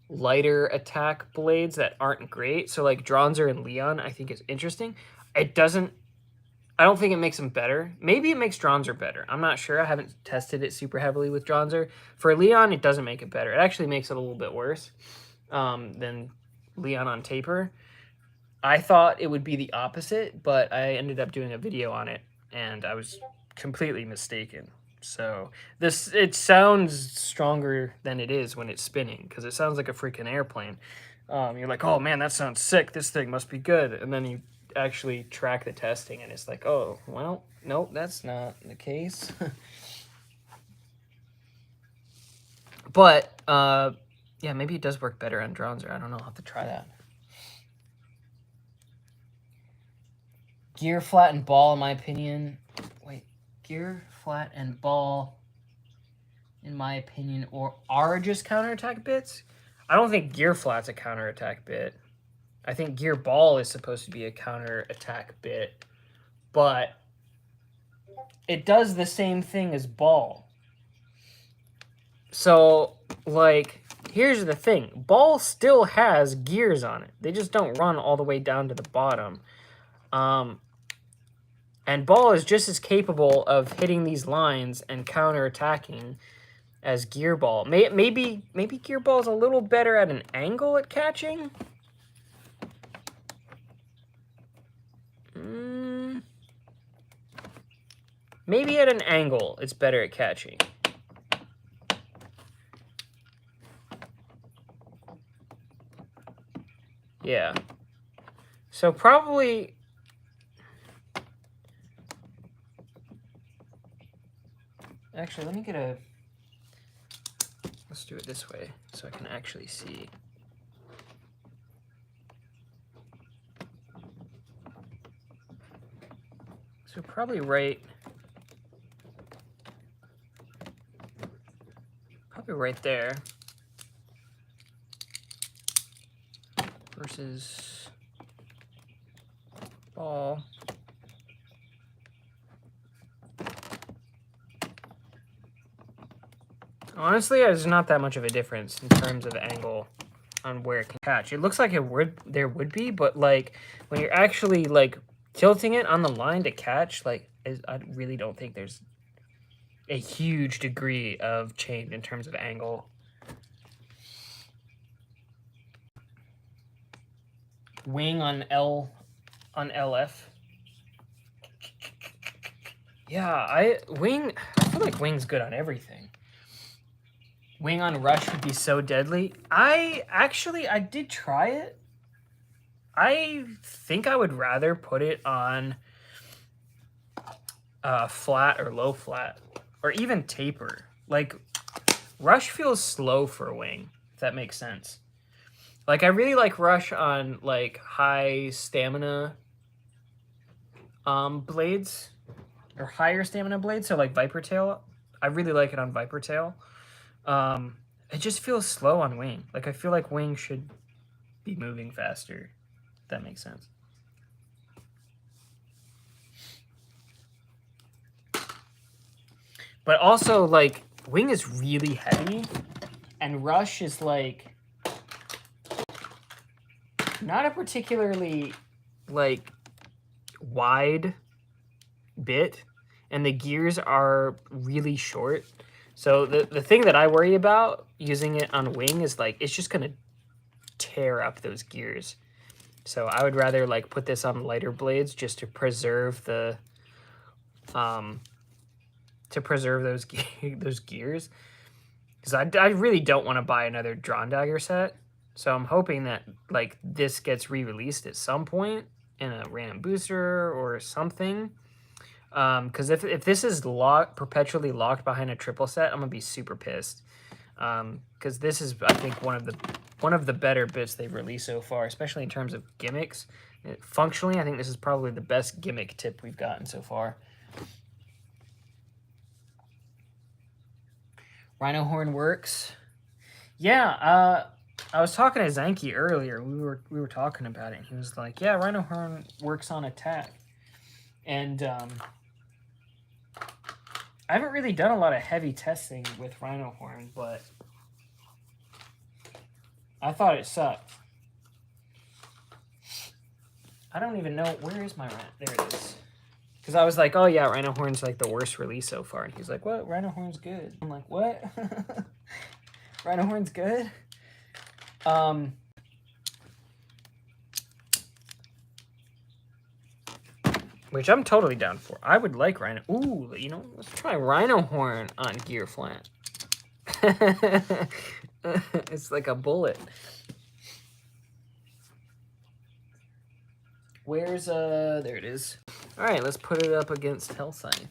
lighter attack blades that aren't great. So like Dronzer and Leon, I think is interesting. I don't think it makes them better. Maybe it makes Dronzer better. I'm not sure. I haven't tested it super heavily with Dronzer. For Leon, it doesn't make it better. It actually makes it a little bit worse than Leon on taper. I thought it would be the opposite, but I ended up doing a video on it, and I was completely mistaken. So it sounds stronger than it is when it's spinning, because it sounds like a freaking airplane. You're like, oh man, that sounds sick. This thing must be good. And then you actually track the testing, and it's like, oh, well, nope, that's not the case. But, yeah, maybe it does work better on Dronzer. I don't know. I'll have to try that. Gear, flat, and ball, in my opinion. Wait, gear, flat, and ball, in my opinion, are just counterattack bits. I don't think gear flat's a counterattack bit. I think gear ball is supposed to be a counterattack bit, but it does the same thing as ball. So, like, here's the thing. Ball still has gears on it. They just don't run all the way down to the bottom. And ball is just as capable of hitting these lines and counterattacking as gear ball. Maybe gear ball is a little better at an angle at catching. Maybe at an angle it's better at catching. Yeah. So probably... Actually, let me get a... Let's do it this way so I can actually see. So probably right there versus ball. Honestly, there's not that much of a difference in terms of angle on where it can catch. It looks like there would be, but like when you're actually like tilting it on the line to catch, like I really don't think there's a huge degree of change in terms of angle. Wing on LF. Yeah, I feel like wing's good on everything. Wing on rush would be so deadly. I did try it. I think I would rather put it on flat or low flat, or even taper. Like, rush feels slow for wing, if that makes sense. Like, I really like rush on, like, high stamina blades, or higher stamina blades, so like Viper Tail. I really like it on Viper Tail. It just feels slow on wing. Like, I feel like wing should be moving faster. If that makes sense. But also, like, wing is really heavy, and rush is, like, not a particularly, like, wide bit, and the gears are really short. So the thing that I worry about using it on wing is, like, it's just going to tear up those gears. So I would rather, like, put this on lighter blades just to preserve the... to preserve those those gears, because I really don't want to buy another Drawn Dagger set. So I'm hoping that, like, this gets re-released at some point in a random booster or something. Because if this is perpetually locked behind a triple set, I'm gonna be super pissed. Because this is, I think, one of the better bits they've released so far, especially in terms of gimmicks. Functionally, I think this is probably the best gimmick tip we've gotten so far. Rhino horn works. Yeah, I was talking to Zanky earlier. We were talking about it. And he was like, "Yeah, rhino horn works on attack." And I haven't really done a lot of heavy testing with rhino horn, but I thought it sucked. I don't even know, where is my rant? There it is. Because I was like, oh yeah, rhino horn's like the worst release so far. And he's like, what? Rhino horn's good. I'm like, what? Rhino horn's good? Which I'm totally down for. I would like rhino. Ooh, you know, let's try rhino horn on gear flat. It's like a bullet. Where's, there it is. All right, let's put it up against Hellsign.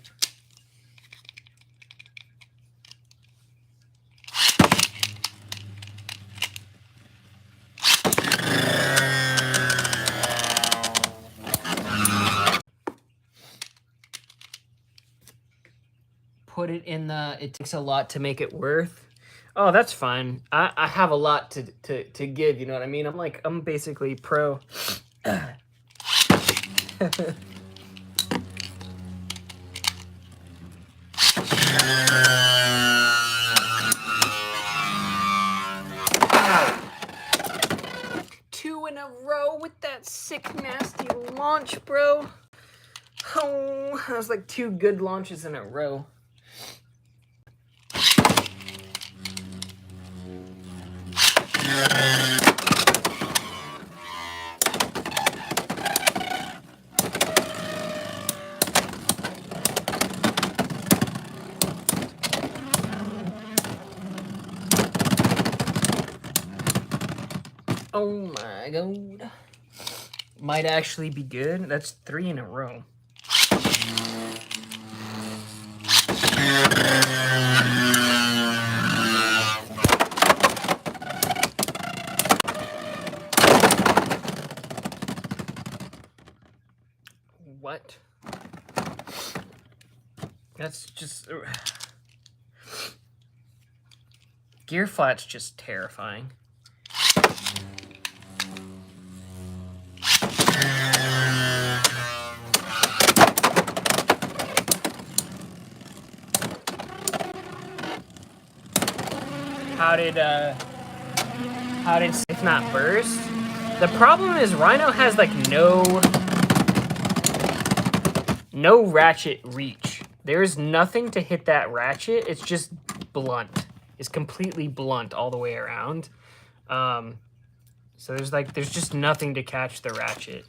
Put it in the, it takes a lot to make it worth. Oh, that's fine. I have a lot to give, you know what I mean? I'm basically pro. Two in a row with that sick, nasty launch, bro. Oh, that was like 2 good launches in a row. Oh my god. Might actually be good. That's 3 in a row. What? That's just... Gear flat's just terrifying. How did Safe not burst? The problem is Rhino has like no ratchet reach. There's nothing to hit that ratchet. It's just blunt. It's completely blunt all the way around. So there's just nothing to catch the ratchet.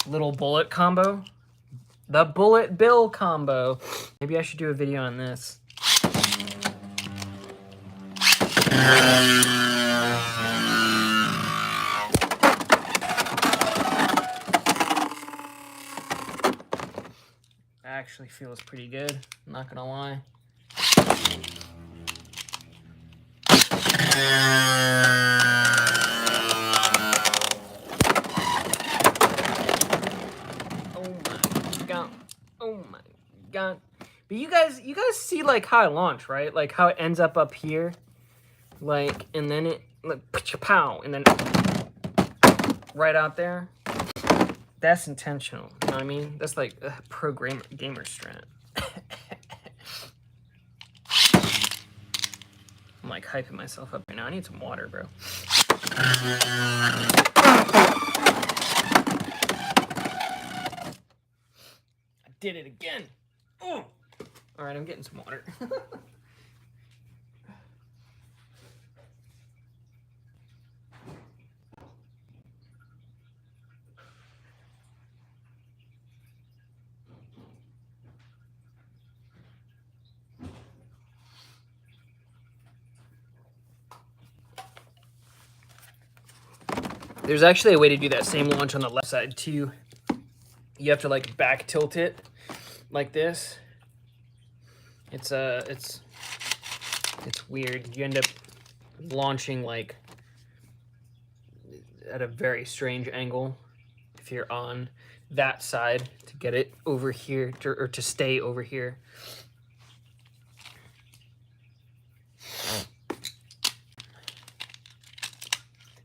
Little bullet combo. The bullet bill combo. Maybe I should do a video on this. Actually feels pretty good, I'm not gonna lie. Oh my god. Oh my god. But you guys see like how I launch, right? Like how it ends up here. Like, and then like pow, and then right out there. That's intentional. You know what I mean? That's like a pro gamer strat. I'm like hyping myself up right now. I need some water, bro. I did it again. Ooh. All right, I'm getting some water. There's actually a way to do that same launch on the left side too. You have to like back tilt it like this. It's weird. You end up launching like at a very strange angle if you're on that side to get it over here or to stay over here.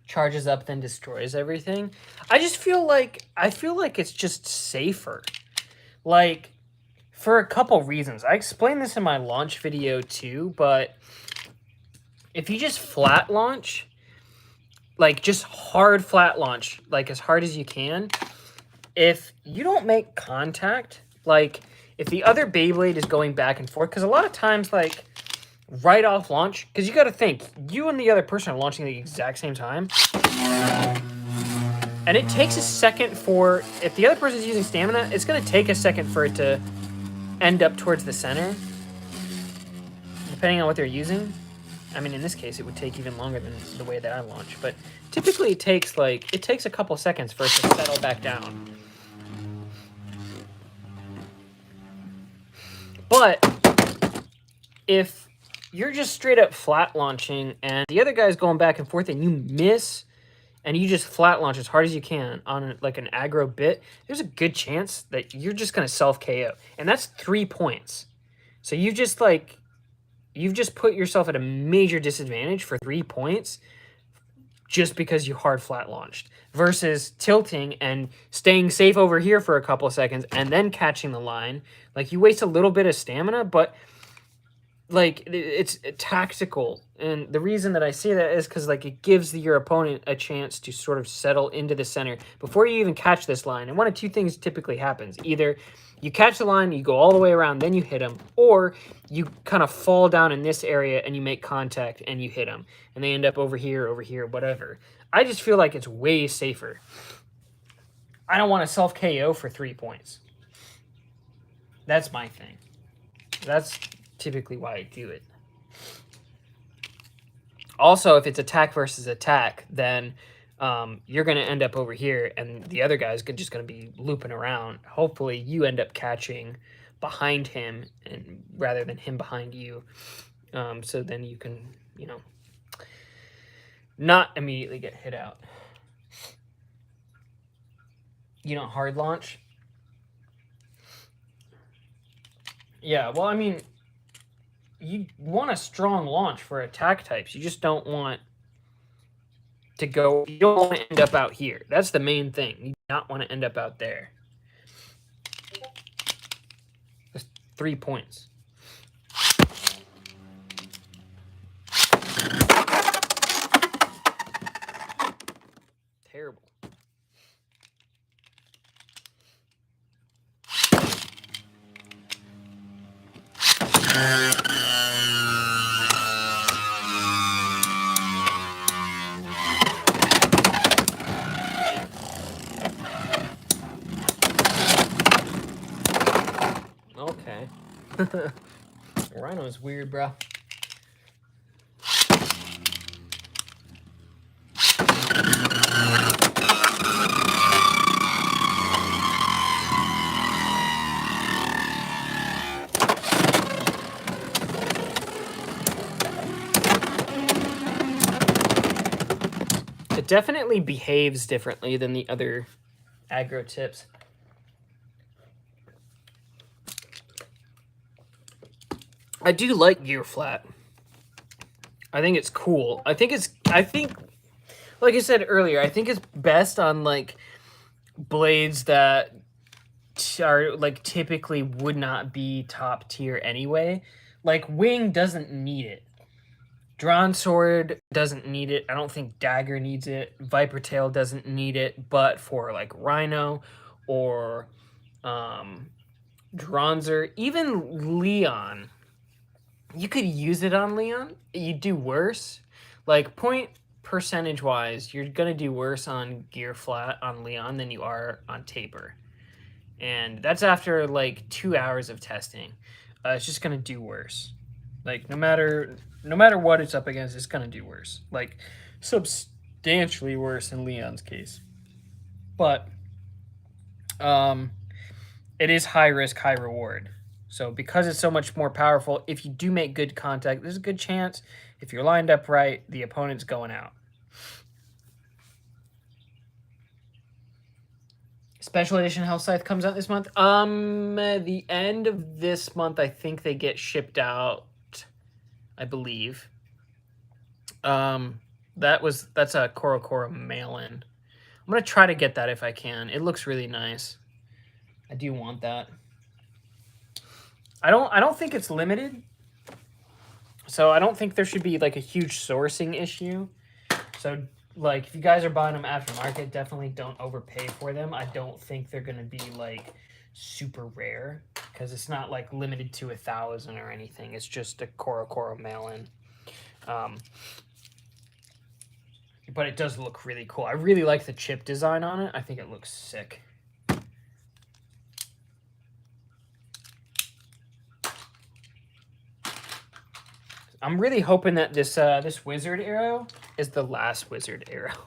Charges up, then destroys everything. I feel like it's just safer. Like, for a couple reasons. I explained this in my launch video too, but if you just flat launch, like just hard flat launch, like as hard as you can, if you don't make contact, like if the other Beyblade is going back and forth, because a lot of times, like, right off launch, because you got to think, you and the other person are launching at the exact same time. And it takes a second for, if the other person's using stamina, it's going to take a second for it to end up towards the center, depending on what they're using. I mean, in this case, it would take even longer than the way that I launch, but typically it takes a couple seconds for it to settle back down. But if you're just straight up flat launching and the other guy's going back and forth and you miss and you just flat launch as hard as you can on like an aggro bit, there's a good chance that you're just going to self KO. And that's 3 points. So you've just put yourself at a major disadvantage for 3 points just because you hard flat launched versus tilting and staying safe over here for a couple of seconds and then catching the line. Like, you waste a little bit of stamina, but like, it's tactical. And the reason that I say that is because, like, it gives your opponent a chance to sort of settle into the center before you even catch this line. And one of two things typically happens. Either you catch the line, you go all the way around, then you hit them, or you kind of fall down in this area and you make contact and you hit them. And they end up over here, whatever. I just feel like it's way safer. I don't want to self KO for 3 points. That's my thing. That's typically why I do it. Also, if it's attack versus attack, then you're going to end up over here, and the other guy's just going to be looping around. Hopefully, you end up catching behind him and rather than him behind you. So then you can, not immediately get hit out. You don't hard launch? Yeah, well, I mean, you want a strong launch for attack types. You just don't want to go, you don't want to end up out here. That's the main thing. You do not want to end up out there. That's 3 points. Terrible. Okay. Rhino's weird, bro. It definitely behaves differently than the other aggro tips. I do like gear flat. I think it's cool. I think it's I think, like I said earlier, I think it's best on like blades that are like typically would not be top tier anyway. Like Wing doesn't need it. Drawn Sword doesn't need it. I don't think Dagger needs it. Viper Tail doesn't need it. But for like Rhino or Dronzer, even Leon, you could use it on Leon. You do worse. Like point percentage wise, you're gonna do worse on Gear Flat on Leon than you are on Taper. And that's after like 2 hours of testing. It's just gonna do worse. Like no matter what it's up against, it's gonna do worse. Like substantially worse in Leon's case. But it is high risk, high reward. So because it's so much more powerful, if you do make good contact, there's a good chance if you're lined up right, the opponent's going out. Special edition Hell Scythe comes out this month. The end of this month, I think they get shipped out. I believe. That's a Koro mail-in. I'm gonna try to get that if I can. It looks really nice. I do want that. I don't think it's limited. So I don't think there should be like a huge sourcing issue. So like if you guys are buying them aftermarket, definitely don't overpay for them. I don't think they're gonna be like super rare because it's not like limited to 1,000 or anything. It's just a Koro mail-in. But it does look really cool. I really like the chip design on it. I think it looks sick. I'm really hoping that this wizard arrow is the last wizard arrow.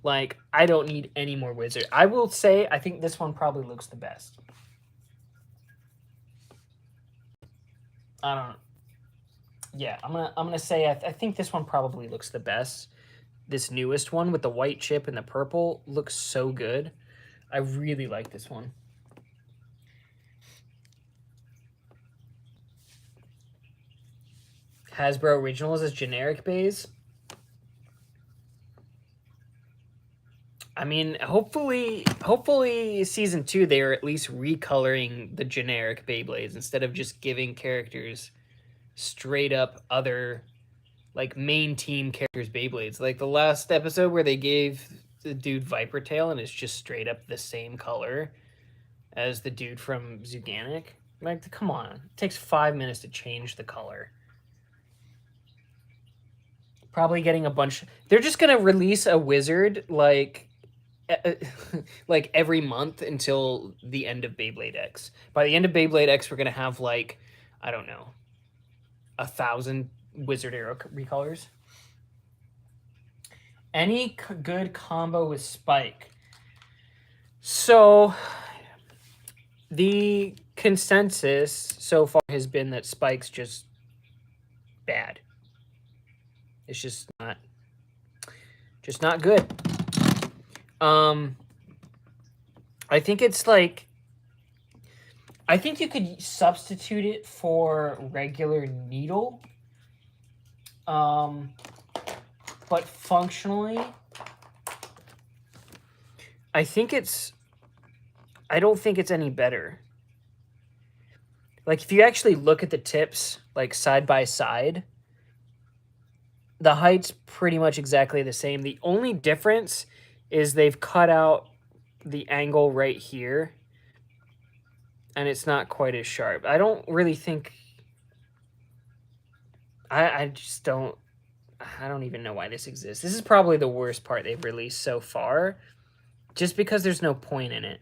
Like, I don't need any more wizard. I will say I think this one probably looks the best. I don't know. Yeah, I'm gonna say I think this one probably looks the best. This newest one with the white chip and the purple looks so good. I really like this one. Hasbro Originals is generic base. I mean, hopefully season 2 they are at least recoloring the generic Beyblades instead of just giving characters straight up other like main team characters Beyblades. Like the last episode where they gave the dude Viper Tail and it's just straight up the same color as the dude from Zuganic. Like, come on. It takes 5 minutes to change the color. Probably getting a bunch. They're just going to release a wizard like every month until the end of Beyblade X. By the end of Beyblade X, we're going to have like, I don't know, 1,000 wizard arrow recolors. Any good combo with Spike? So the consensus so far has been that Spike's just bad. It's just not good. I think it's like, I think you could substitute it for regular needle. But functionally, I don't think it's any better. Like if you actually look at the tips, like side by side, the height's pretty much exactly the same. The only difference is they've cut out the angle right here, and it's not quite as sharp. I don't really think... I just don't... I don't even know why this exists. This is probably the worst part they've released so far, just because there's no point in it.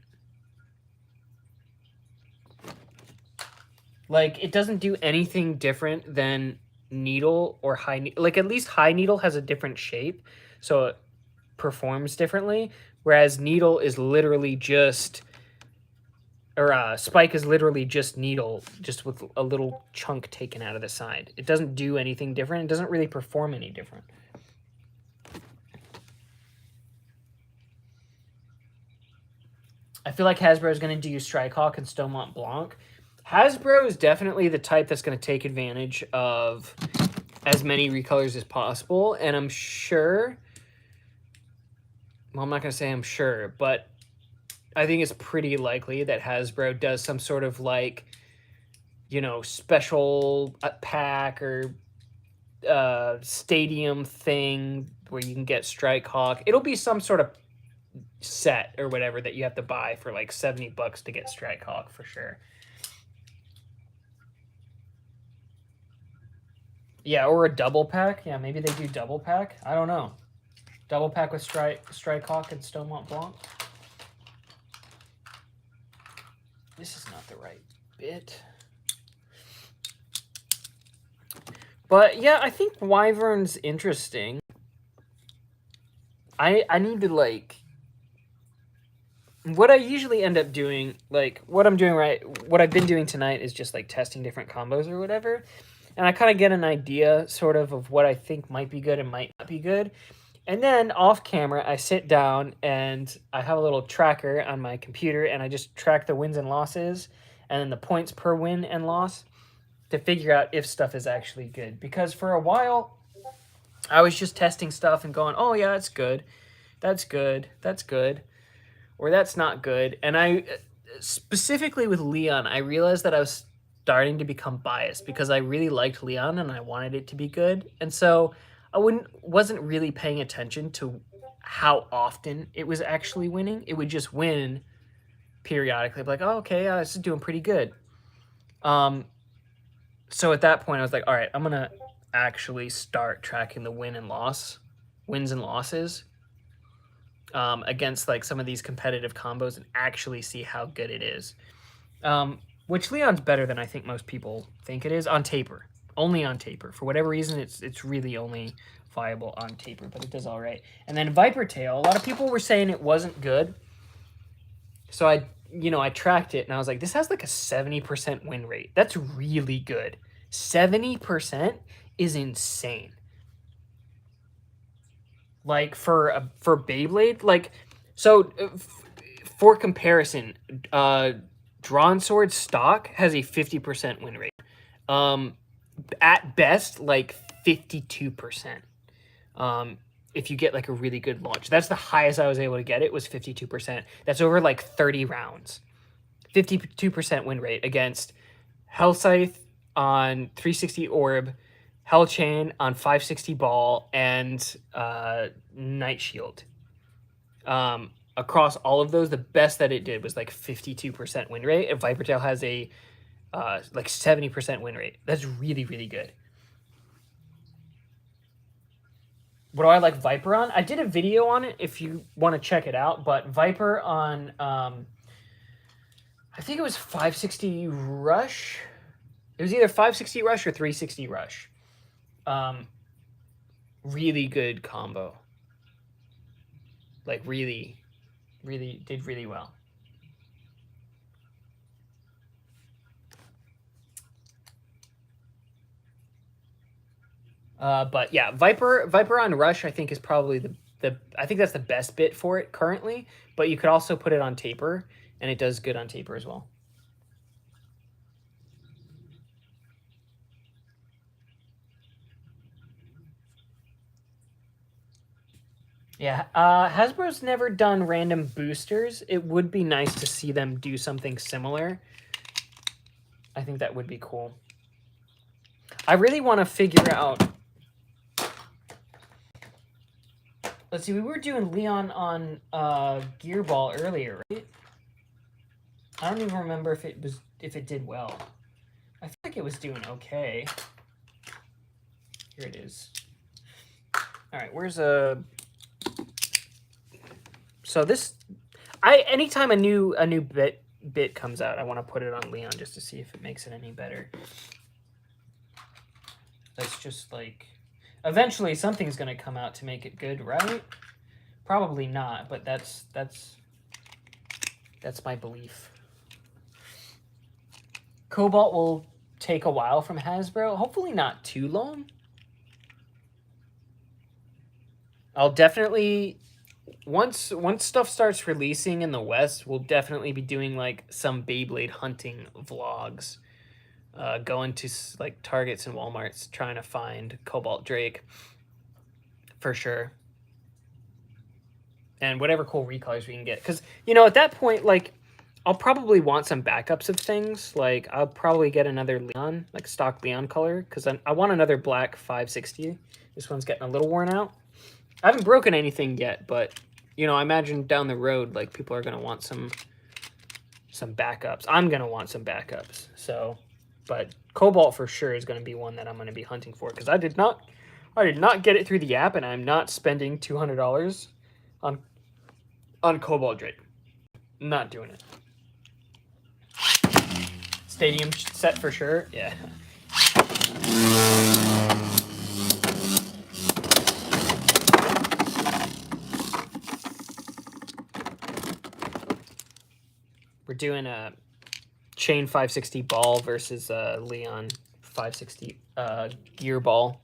Like, it doesn't do anything different than needle or high needle. Like, at least high needle has a different shape, so it performs differently, whereas needle is literally just... Or Spike is literally just needle, just with a little chunk taken out of the side. It doesn't do anything different. It doesn't really perform any different. I feel like Hasbro is going to do Strike Hawk and Stone Mont Blanc. Hasbro is definitely the type that's going to take advantage of as many recolors as possible, and I'm sure, well, I'm not going to say I'm sure, but I think it's pretty likely that Hasbro does some sort of like, you know, special pack or stadium thing where you can get Strike Hawk. It'll be some sort of set or whatever that you have to buy for like $70 to get Strike Hawk for sure. Yeah, or a double pack. Yeah, maybe they do double pack. I don't know. Double pack with Strike Hawk and Stone Mont Blanc. This is not the right bit. But yeah, I think Wyvern's interesting. I need to like, what I usually end up doing, like what I'm doing what I've been doing tonight is just like testing different combos or whatever. And I kind of get an idea sort of what I think might be good and might not be good. And then off camera, I sit down and I have a little tracker on my computer and I just track the wins and losses and then the points per win and loss to figure out if stuff is actually good. Because for a while, I was just testing stuff and going, oh yeah, that's good, that's good, that's good, or that's not good. And I, specifically with Leon, I realized that I was starting to become biased because I really liked Leon and I wanted it to be good. And so I wasn't really paying attention to how often it was actually winning. It would just win periodically. Like, oh, okay, this is doing pretty good. So at that point, I was like, all right, I'm going to actually start tracking the wins and losses against like some of these competitive combos and actually see how good it is. Which Leon's better than I think most people think it is on taper. Only on taper. For whatever reason, it's really only viable on taper, but it does all right. And then Viper Tail, a lot of people were saying it wasn't good. So I tracked it and I was like, this has like a 70% win rate. That's really good. 70% is insane. Like for Beyblade, like, so for comparison, Drawn Sword stock has a 50% win rate. At best, like 52%. If you get like a really good launch. That's the highest I was able to get. It was 52%. That's over like 30 rounds. 52% win rate against Hell Scythe on 360 Orb, Hell Chain on 560 Ball, and Night Shield. Across all of those, the best that it did was like 52% win rate. And Viper Tail has a like 70% win rate. That's really, really good. What do I like Viper on? I did a video on it if you want to check it out, but Viper on, I think it was 560 Rush. It was either 560 Rush or 360 Rush. Really good combo. Like really, really did really well. But yeah, Viper on Rush, I think is probably I think that's the best bit for it currently, but you could also put it on taper and it does good on taper as well. Yeah, Hasbro's never done random boosters. It would be nice to see them do something similar. I think that would be cool. I really want to figure out... Let's see, we were doing Leon on Gearball earlier, right? I don't even remember if it did well. I feel like it was doing okay. Here it is. All right, where's a... So this, anytime a new bit comes out, I want to put it on Leon just to see if it makes it any better. That's just like, eventually something's gonna come out to make it good, right? Probably not, but that's my belief. Cobalt will take a while from Hasbro. Hopefully not too long. I'll definitely... Once stuff starts releasing in the West, we'll definitely be doing like some Beyblade hunting vlogs. going to like Targets and Walmarts trying to find Cobalt Drake for sure. And whatever cool recolors we can get. Because, you know, at that point, like, I'll probably want some backups of things. Like, I'll probably get another Leon, like stock Leon color. Because I want another black 560. This one's getting a little worn out. I haven't broken anything yet, but, you know, I imagine down the road, like, people are going to want some backups. I'm going to want some backups. So, but Cobalt for sure is going to be one that I'm going to be hunting for. Because I did not get it through the app, and I'm not spending $200 on Cobalt Drake. Not doing it. Stadium set for sure. Yeah. We're doing a Chain 560 ball versus Leon 560 gear ball.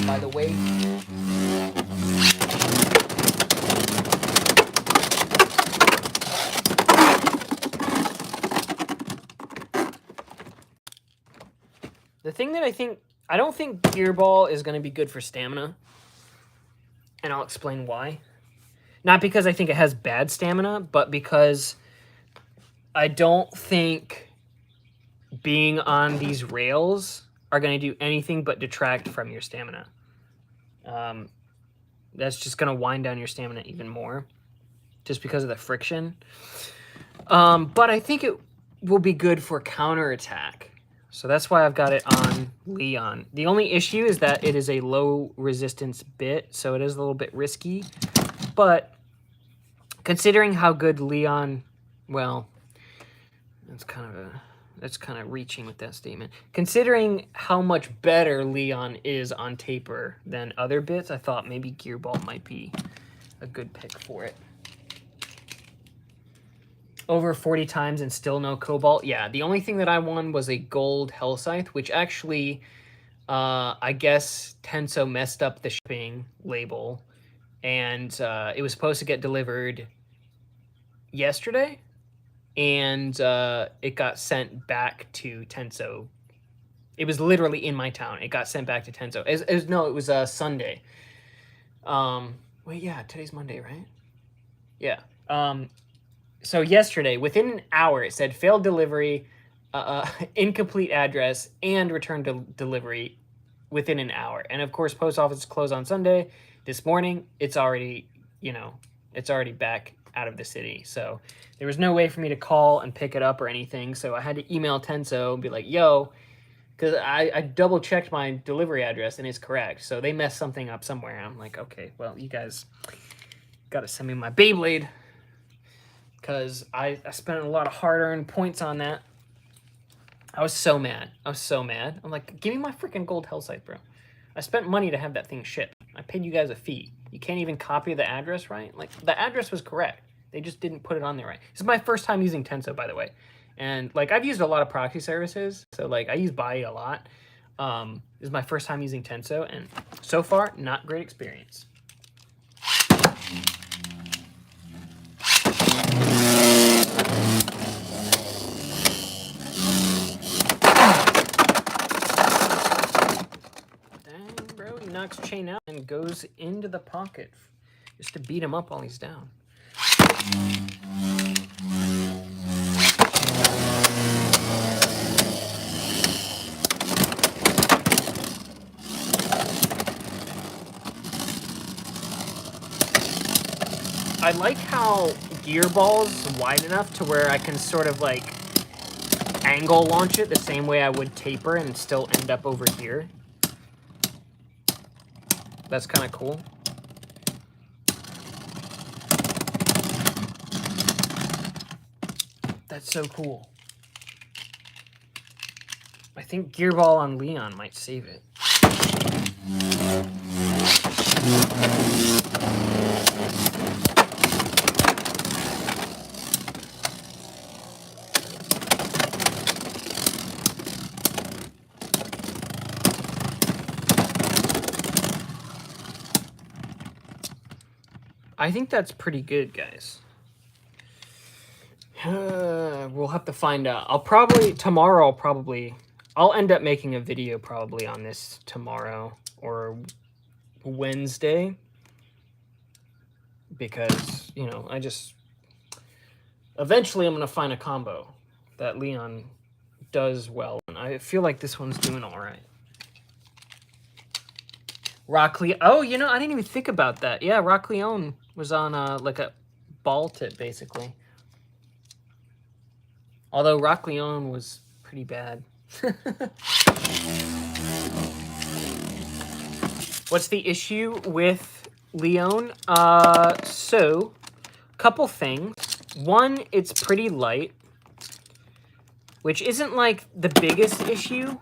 By the way. The thing that I don't think Gear Ball is going to be good for stamina. And I'll explain why. Not because I think it has bad stamina, but because I don't think being on these rails are going to do anything but detract from your stamina. That's just going to wind down your stamina even more. Just because of the friction. But I think it will be good for counterattack. So that's why I've got it on Leon. The only issue is that it is a low resistance bit, so it is a little bit risky. But considering how good Leon, well, that's kind of reaching with that statement. Considering how much better Leon is on taper than other bits, I thought maybe Gearball might be a good pick for it. Over 40 times and still no Cobalt. Yeah, the only thing that I won was a gold Hell Scythe, which actually, I guess Tenso messed up the shipping label. And it was supposed to get delivered yesterday. And it got sent back to Tenso. It was literally in my town. It got sent back to Tenso. No, it was Sunday. Wait, yeah, today's Monday, right? Yeah. So yesterday, within an hour, it said failed delivery, incomplete address, and return to delivery within an hour. And of course, post office closed on Sunday. This morning, it's already, it's already back out of the city. So there was no way for me to call and pick it up or anything. So I had to email Tenso and be like, yo, because I double checked my delivery address and it's correct. So they messed something up somewhere. I'm like, okay, well, you guys got to send me my Beyblade. Because I spent a lot of hard-earned points on that. I was so mad. I'm like, give me my freaking gold Hell Scythe, bro. I spent money to have that thing shipped. I paid you guys a fee. You can't even copy the address right? Like, the address was correct. They just didn't put it on there right. This is my first time using Tenso, by the way. And, like, I've used a lot of proxy services. So, like, I use Bai a lot. This is my first time using Tenso. And so far, not great experience. Knocks chain out and goes into the pocket just to beat him up while he's down. I like how Gear Ball's wide enough to where I can sort of like angle launch it the same way I would taper and still end up over here. That's kind of cool. That's so cool. I think Gearball on Leon might save it. I think that's pretty good, guys. We'll have to find out. I'll end up making a video probably on this tomorrow or Wednesday. Because, you know, eventually I'm going to find a combo that Leon does well. And I feel like this one's doing all right. Rock Leon. Oh, you know, I didn't even think about that. Yeah, Rock Leon was on like a ball tip, basically. Although Rock Leon was pretty bad. What's the issue with Leon? So, couple things. One, it's pretty light, which isn't like the biggest issue,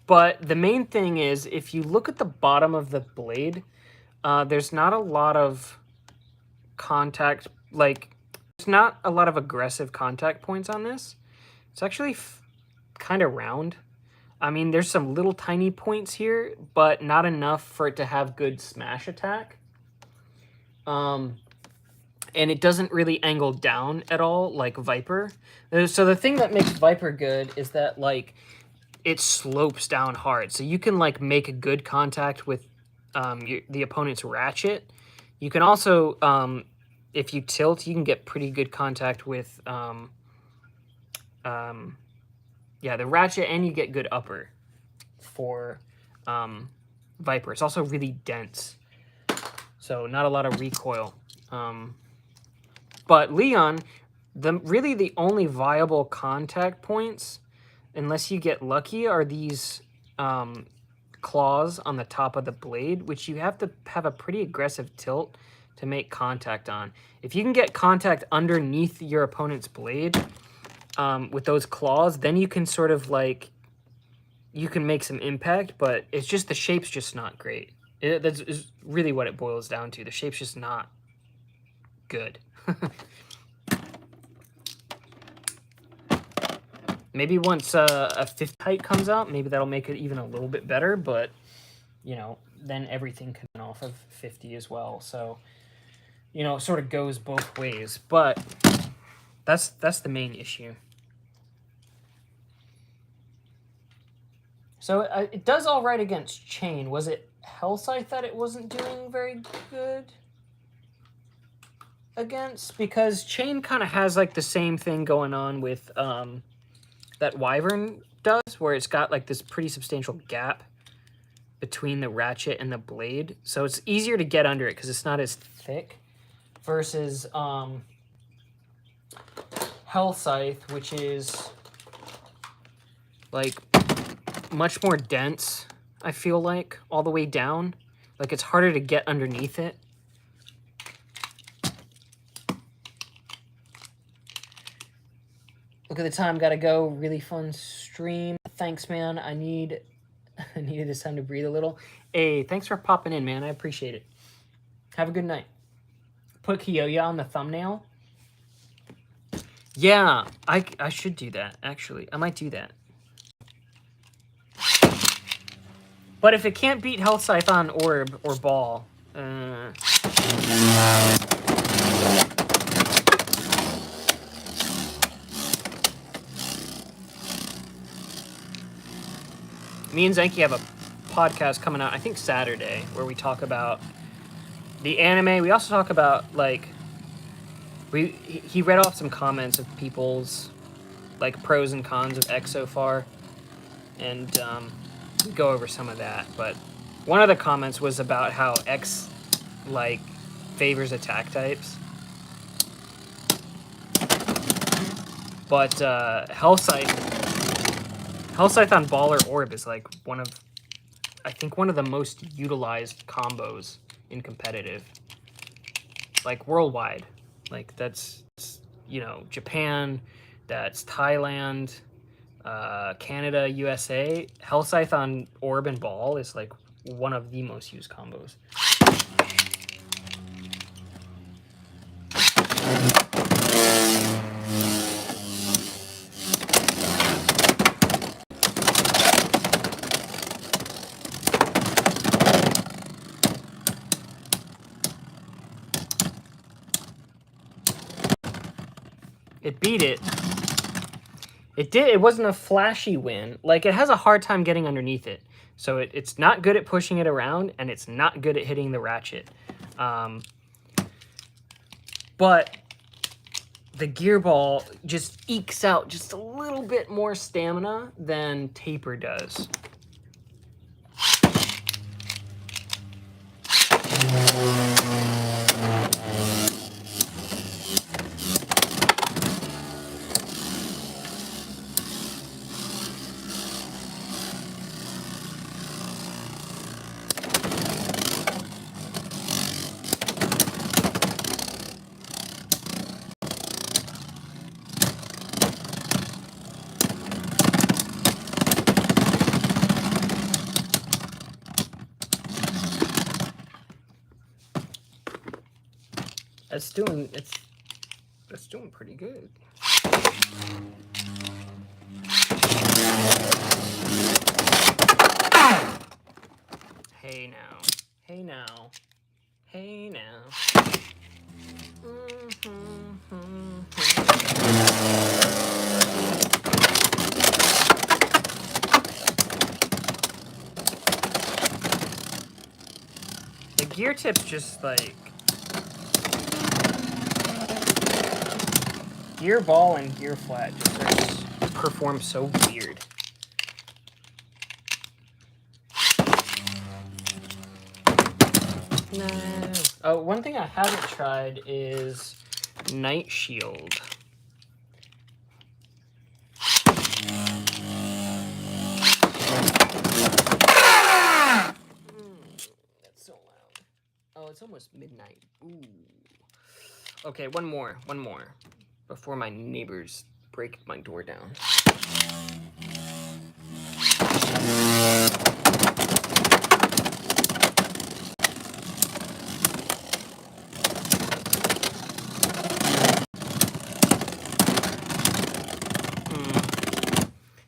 but the main thing is if you look at the bottom of the blade, there's not a lot of contact, like, there's not a lot of aggressive contact points on this. It's actually kind of round. I mean, there's some little tiny points here, but not enough for it to have good smash attack. And it doesn't really angle down at all like Viper. So the thing that makes Viper good is that, like, it slopes down hard. So you can, like, make a good contact with the opponent's ratchet. You can also, if you tilt, you can get pretty good contact with, yeah, the ratchet, and you get good upper for Viper. It's also really dense, so not a lot of recoil. But Leon, really the only viable contact points, unless you get lucky, are these claws on the top of the blade, which you have to have a pretty aggressive tilt to make contact on. If you can get contact underneath your opponent's blade with those claws, then you can sort of, like, you can make some impact, but it's just the shape's just not great. That's really what it boils down to. The shape's just not good. Maybe once a 5th height comes out, maybe that'll make it even a little bit better, but, you know, then everything can come off of 50 as well. So, you know, it sort of goes both ways, but that's the main issue. So it does all right against Chain. Was it Hellscythe that it wasn't doing very good against? Because Chain kind of has, like, the same thing going on with that Wyvern does, where it's got, like, this pretty substantial gap between the ratchet and the blade. So it's easier to get under it because it's not as thick versus Hellscythe, which is, like, much more dense, I feel like, all the way down. Like, it's harder to get underneath it. Look at the time, gotta go. Really fun stream. Thanks, man. I needed this time to breathe a little. Hey, thanks for popping in, man. I appreciate it. Have a good night. Put Kiyoya on the thumbnail. Yeah, I should do that, actually. I might do that. But if it can't beat Hellscythe on Orb or Ball, me and Zenki have a podcast coming out, I think Saturday, where we talk about the anime. We also talk about, like, he read off some comments of people's, like, pros and cons of X so far, and we go over some of that. But one of the comments was about how X, like, favors attack types. But Hellscythe on Ball or Orb is, like, I think one of the most utilized combos in competitive, like, worldwide. Like, that's, you know, Japan, that's Thailand, Canada, USA. Hellscythe on Orb and Ball is, like, one of the most used combos. It beat it. It did. It wasn't a flashy win. Like, it has a hard time getting underneath it. So it's not good at pushing it around, and it's not good at hitting the ratchet. But the gear ball just ekes out just a little bit more stamina than Taper does. That's doing pretty good. Hey now. Hey now. Hey now. The gear tip's just like gear ball and gear flat just perform so weird. No. Oh, one thing I haven't tried is Night Shield. That's so loud. Oh, it's almost midnight. Ooh. Okay, one more. Before my neighbors break my door down.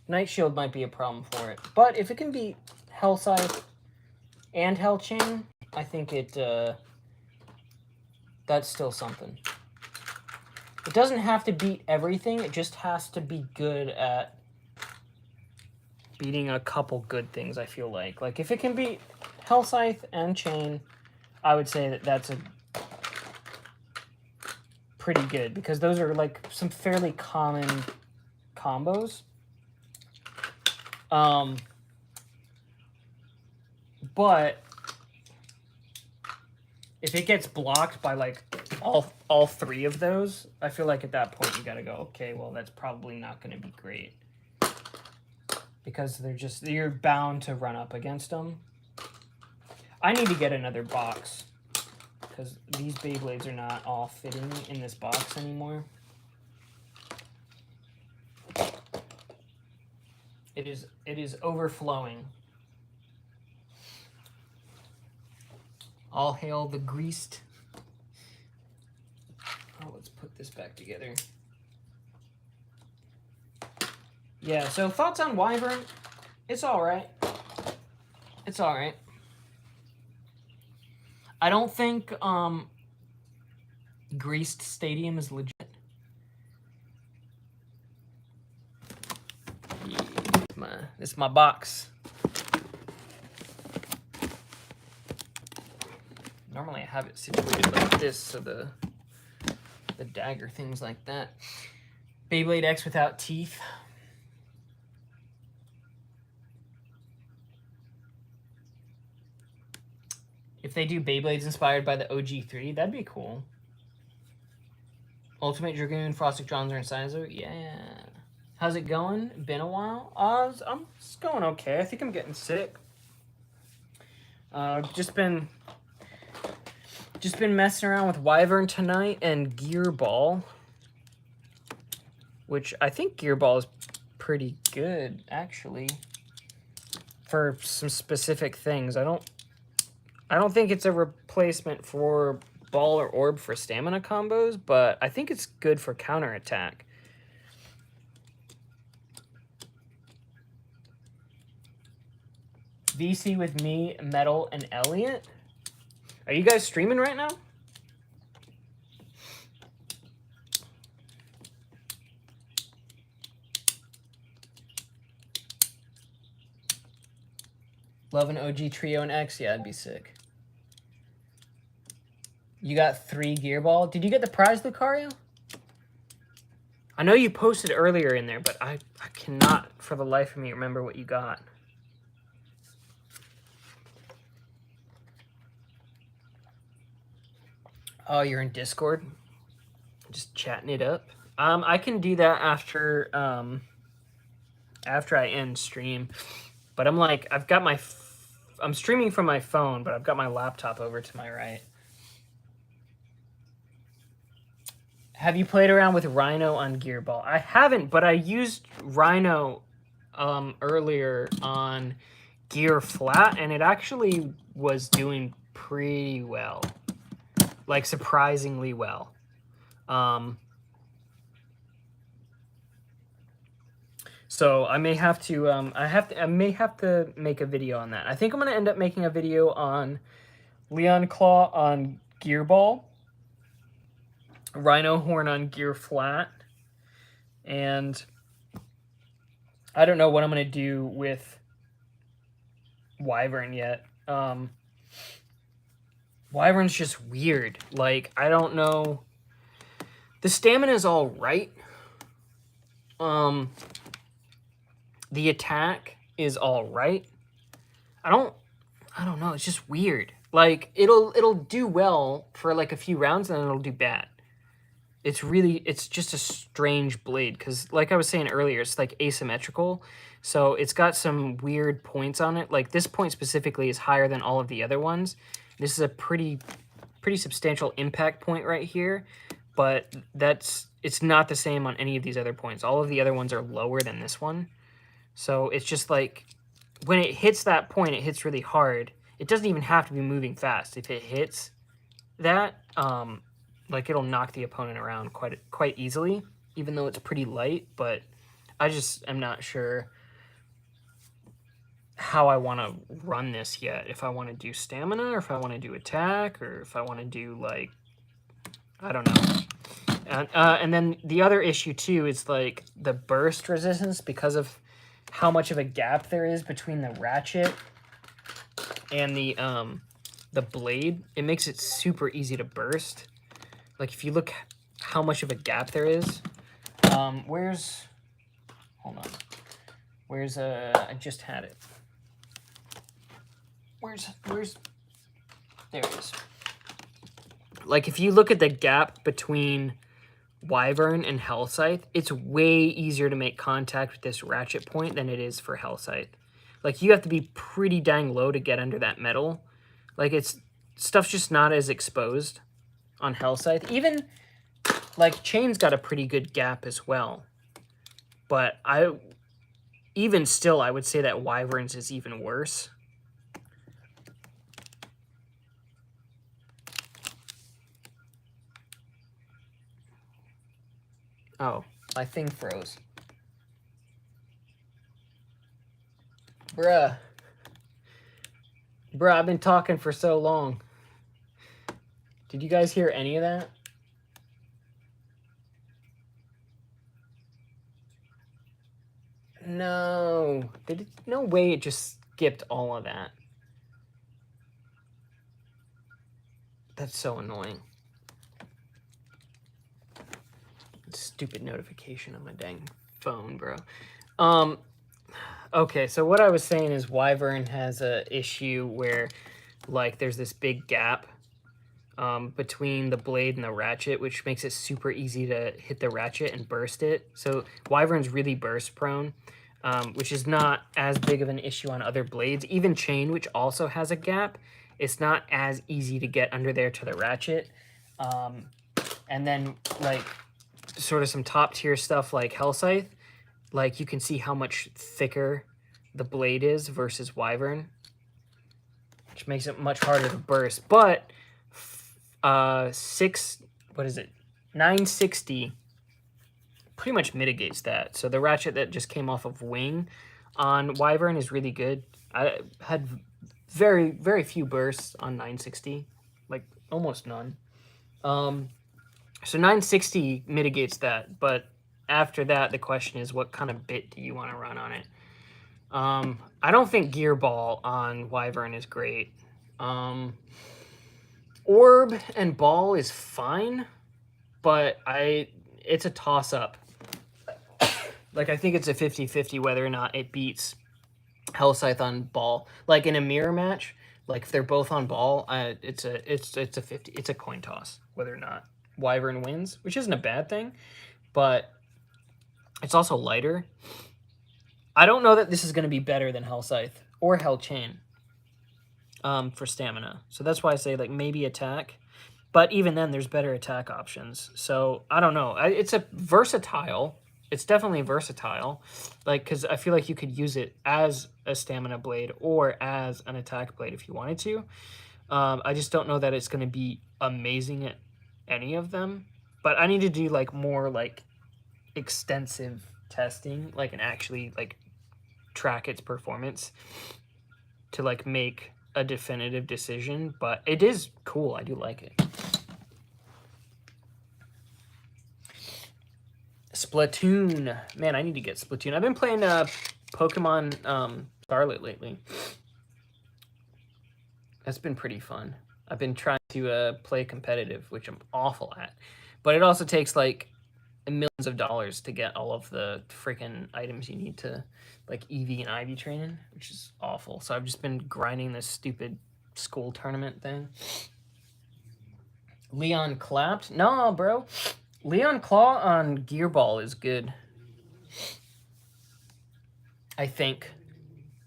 Night Shield might be a problem for it. But if it can beat Hell Scythe and Hell Chain, I think that's still something. It doesn't have to beat everything, it just has to be good at beating a couple good things, I feel like. Like, if it can beat Hell Scythe and Chain, I would say that that's a pretty good, because those are, like, some fairly common combos. But if it gets blocked by, like, all three of those, I feel like at that point you gotta go, okay, well, that's probably not going to be great. Because you're bound to run up against them. I need to get another box, because these Beyblades are not all fitting in this box anymore. It is overflowing. All hail the greased. Oh, let's put this back together. Yeah, so thoughts on Wyvern? It's alright. It's alright. I don't think Greased Stadium is legit. Yeah, this is my box. Normally I have it situated like this, so the dagger, things like that. Beyblade X without teeth. If they do Beyblades inspired by the OG3, that'd be cool. Ultimate Dragoon, Frosted Johns, or Incisor? Yeah. How's it going? Been a while? It's going okay. I think I'm getting sick. Just been messing around with Wyvern tonight and Gear Ball, which I think Gear Ball is pretty good, actually, for some specific things. I don't think it's a replacement for Ball or Orb for stamina combos, but I think it's good for counterattack. VC with me, Metal, and Elliot. Are you guys streaming right now? Love an OG Trio and X? Yeah, it'd be sick. You got 3 gear ball. Did you get the prize, Lucario? I know you posted earlier in there, but I cannot for the life of me remember what you got. Oh, you're in Discord? Just chatting it up? I can do that after I end stream. But I'm like, I've got my... I'm streaming from my phone, but I've got my laptop over to my right. Have you played around with Rhino on Gearball? I haven't, but I used Rhino earlier on Gear Flat, and it actually was doing pretty well. Like, surprisingly well. So I may have to I may have to make a video on that. I think I'm gonna end up making a video on Leon Claw on Gearball, Rhino Horn on Gear Flat, and I don't know what I'm gonna do with Wyvern yet. Wyvern's just weird. Like, I don't know. The stamina's all right. The attack is all right. I don't know. It's just weird. Like, it'll do well for like a few rounds, and then it'll do bad. It's just a strange blade, because like I was saying earlier, it's like asymmetrical. So it's got some weird points on it. Like, this point specifically is higher than all of the other ones. This is a pretty substantial impact point right here, but it's not the same on any of these other points. All of the other ones are lower than this one. So it's just like, when it hits that point, it hits really hard. It doesn't even have to be moving fast. If it hits that, like, it'll knock the opponent around quite easily, even though it's pretty light. But I just am not sure how I want to run this yet. If I want to do stamina, or if I want to do attack, or if I want to do, like, I don't know. And then the other issue too is like the burst resistance, because of how much of a gap there is between the ratchet and the blade. It makes it super easy to burst. Like, if you look how much of a gap there is. Where's I just had it. Where's there it is. Like, if you look at the gap between Wyvern and Hellscythe, it's way easier to make contact with this ratchet point than it is for Hellscythe. Like, you have to be pretty dang low to get under that metal. Like, stuff's just not as exposed on Hellscythe. Even, like, Chain's got a pretty good gap as well. But even still, I would say that Wyvern's is even worse. Oh, my thing froze. Bruh, I've been talking for so long. Did you guys hear any of that? No. No way it just skipped all of that. That's so annoying. Stupid notification on my dang phone, bro. Okay, so what I was saying is Wyvern has a issue where, like, there's this big gap between the blade and the ratchet, which makes it super easy to hit the ratchet and burst it. So Wyvern's really burst prone, which is not as big of an issue on other blades. Even Chain, which also has a gap, it's not as easy to get under there to the ratchet. And then, like, sort of some top tier stuff like Hellscythe, like, you can see how much thicker the blade is versus Wyvern, which makes it much harder to burst. But 960 pretty much mitigates that. So the ratchet that just came off of Wing on Wyvern is really good. I had very, very few bursts on 960, like almost none. So 960 mitigates that, but after that, the question is, what kind of bit do you want to run on it? I don't think Gear Ball on Wyvern is great. Orb and Ball is fine, but it's a toss-up. Like, I think it's a 50-50 whether or not it beats Hellscythe on Ball. Like, in a mirror match, like, if they're both on Ball, it's a coin toss whether or not Wyvern wins, which isn't a bad thing, but it's also lighter. I don't know that this is going to be better than Hellscythe or Hellchain for stamina. So that's why I say, like, maybe attack. But even then, there's better attack options. So I don't know. It's a versatile. It's definitely versatile. Like, because I feel like you could use it as a stamina blade or as an attack blade if you wanted to. I just don't know that it's going to be amazing at any of them. But I need to do, like, more, like, extensive testing, like, and actually, like, track its performance to, like, make a definitive decision. But it is cool. I do like it. Splatoon. Man, I need to get Splatoon. I've been playing Pokemon Scarlet lately. That's been pretty fun. I've been trying to play competitive, which I'm awful at. But it also takes, like, millions of dollars to get all of the freaking items you need to, like, EV and IV training, which is awful. So I've just been grinding this stupid school tournament thing. Leon clapped? No, bro. Leon Claw on Gear Ball is good. I think.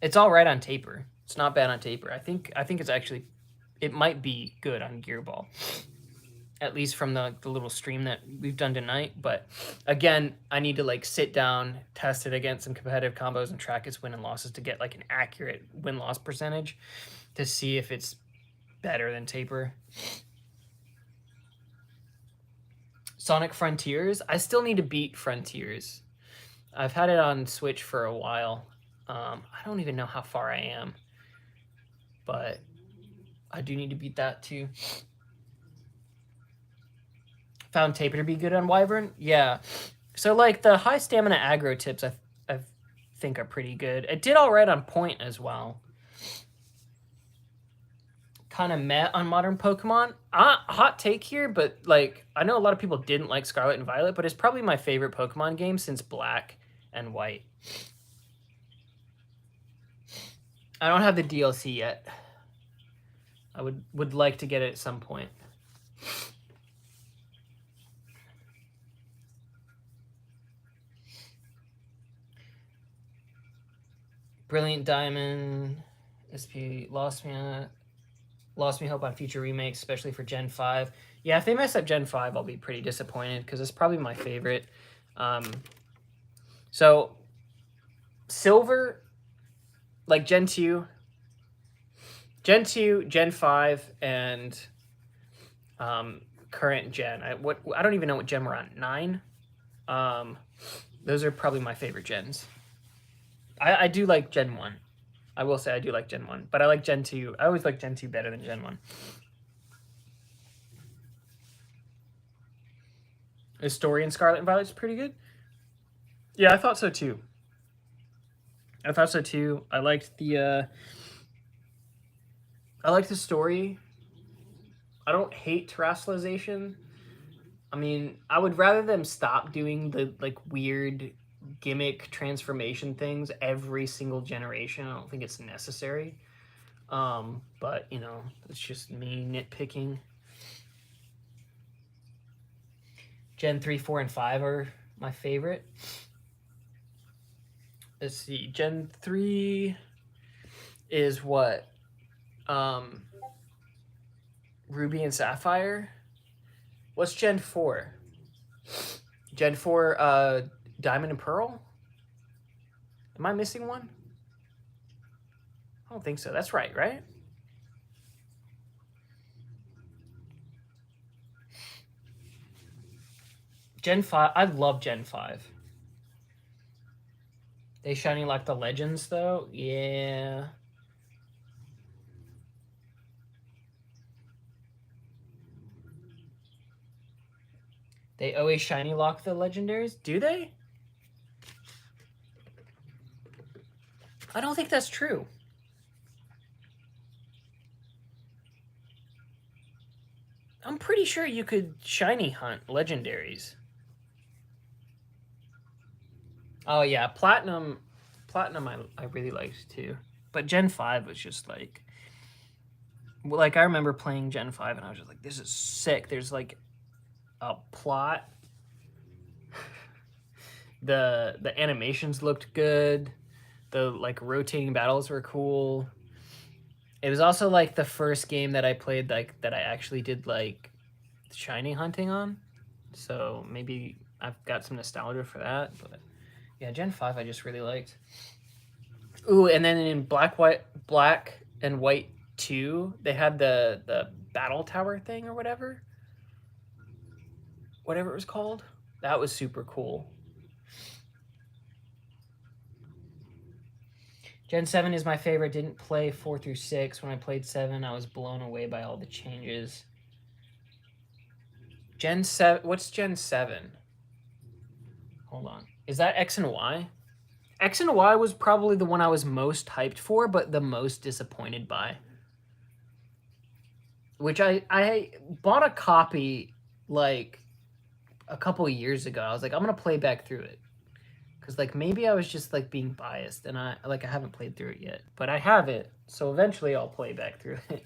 It's all right on taper. It's not bad on taper. I think it's actually, it might be good on Gear Ball. At least from the little stream that we've done tonight. But again, I need to, like, sit down, test it against some competitive combos and track its win and losses to get, like, an accurate win-loss percentage to see if it's better than taper. Sonic Frontiers. I still need to beat Frontiers. I've had it on Switch for a while. I don't even know how far I am, but I do need to beat that too. Found taper to be good on Wyvern? Yeah. So, like, the high stamina aggro tips I think are pretty good. It did all right on point as well. Kind of met on modern Pokemon. Hot take here, but, like, I know a lot of people didn't like Scarlet and Violet, but it's probably my favorite Pokemon game since Black and White. I don't have the DLC yet. I would like to get it at some point. Brilliant Diamond, SP lost me hope on future remakes, especially for Gen 5. Yeah, if they mess up Gen 5, I'll be pretty disappointed because it's probably my favorite. So, Silver, like Gen 2, Gen 5, and current Gen. I don't even know what Gen we're on. 9? Those are probably my favorite gens. I do like Gen 1. I will say I do like Gen 1, but I like Gen 2. I always like Gen 2 better than Gen 1. Is story in Scarlet and Violet is pretty good? Yeah, I thought so too. I liked the story. I don't hate terrestrialization. I mean, I would rather them stop doing the, like, weird gimmick transformation things every single generation. I don't think it's necessary. But, you know, it's just me nitpicking. Gen 3, 4, and 5 are my favorite. Let's see. Gen 3 is what? Ruby and Sapphire. What's Gen 4? Gen 4, Diamond and Pearl? Am I missing one? I don't think so. That's right? Gen 5. I love Gen 5. They shiny like the Legends, though? Yeah. They always shiny lock the legendaries? Do they? I don't think that's true. I'm pretty sure you could shiny hunt legendaries. Oh yeah, Platinum I really liked too. But Gen 5 was just like I remember playing Gen 5 and I was just like, this is sick. There's like a plot. The animations looked good. The like rotating battles were cool. It was also like the first game that I played like that I actually did like shiny hunting on. So maybe I've got some nostalgia for that, but yeah, Gen 5 I just really liked. Ooh, and then in Black and White 2, they had the battle tower thing or whatever. Whatever it was called. That was super cool. Gen 7 is my favorite. Didn't play 4 through 6. When I played 7, I was blown away by all the changes. Gen 7, what's Gen 7? Hold on. Is that X and Y? X and Y was probably the one I was most hyped for, but the most disappointed by. Which I bought a copy like a couple of years ago. I was like, I'm gonna play back through it. Cause like maybe I was just like being biased and I haven't played through it yet. But I have it, so eventually I'll play back through it.